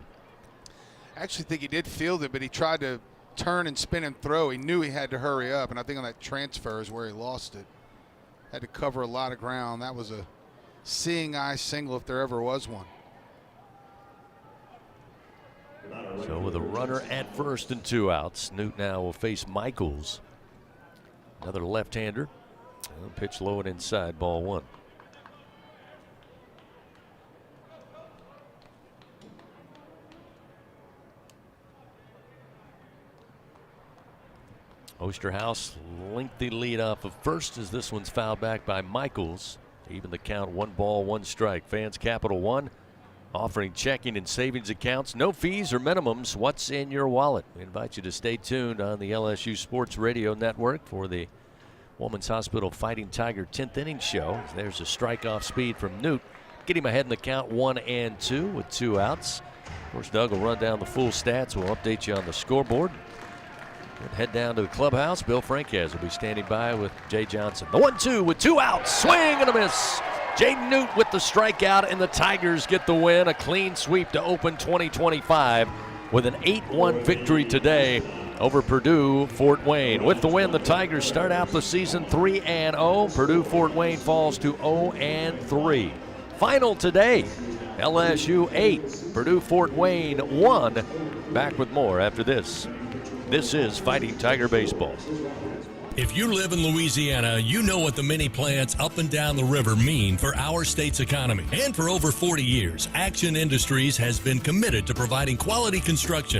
I actually think he did field it, but he tried to turn and spin and throw. He knew he had to hurry up, and I think on that transfer is where he lost it. Had to cover a lot of ground. That was a seeing eye single if there ever was one.
So with a runner at first and 2 outs, Newt now will face Michaels. Another left-hander. Pitch low and inside, ball 1. Osterhaus, lengthy lead off of first as this one's fouled back by Michaels. Even the count, 1 ball, 1 strike. Fans Capital One offering checking and savings accounts, no fees or minimums. What's in your wallet? We invite you to stay tuned on the LSU Sports Radio Network for the Women's Hospital Fighting Tiger 10th inning show. There's a strike-off speed from Newt. Get him ahead in the count 1-2 with 2 outs. Of course, Doug will run down the full stats. We'll update you on the scoreboard. And head down to the clubhouse. Bill Franquez will be standing by with Jay Johnson. The 1-2 with 2 outs. Swing and a miss. Jaden Newt with the strikeout, and the Tigers get the win. A clean sweep to open 2025 with an 8-1 victory today over Purdue Fort Wayne. With the win, the Tigers start out the season 3-0. Purdue Fort Wayne falls to 0-3. Final today, LSU 8, Purdue Fort Wayne 1. Back with more after this. This is Fighting Tiger Baseball.
If you live in Louisiana, you know what the mini plants up and down the river mean for our state's economy. And for over 40 years, Action Industries has been committed to providing quality construction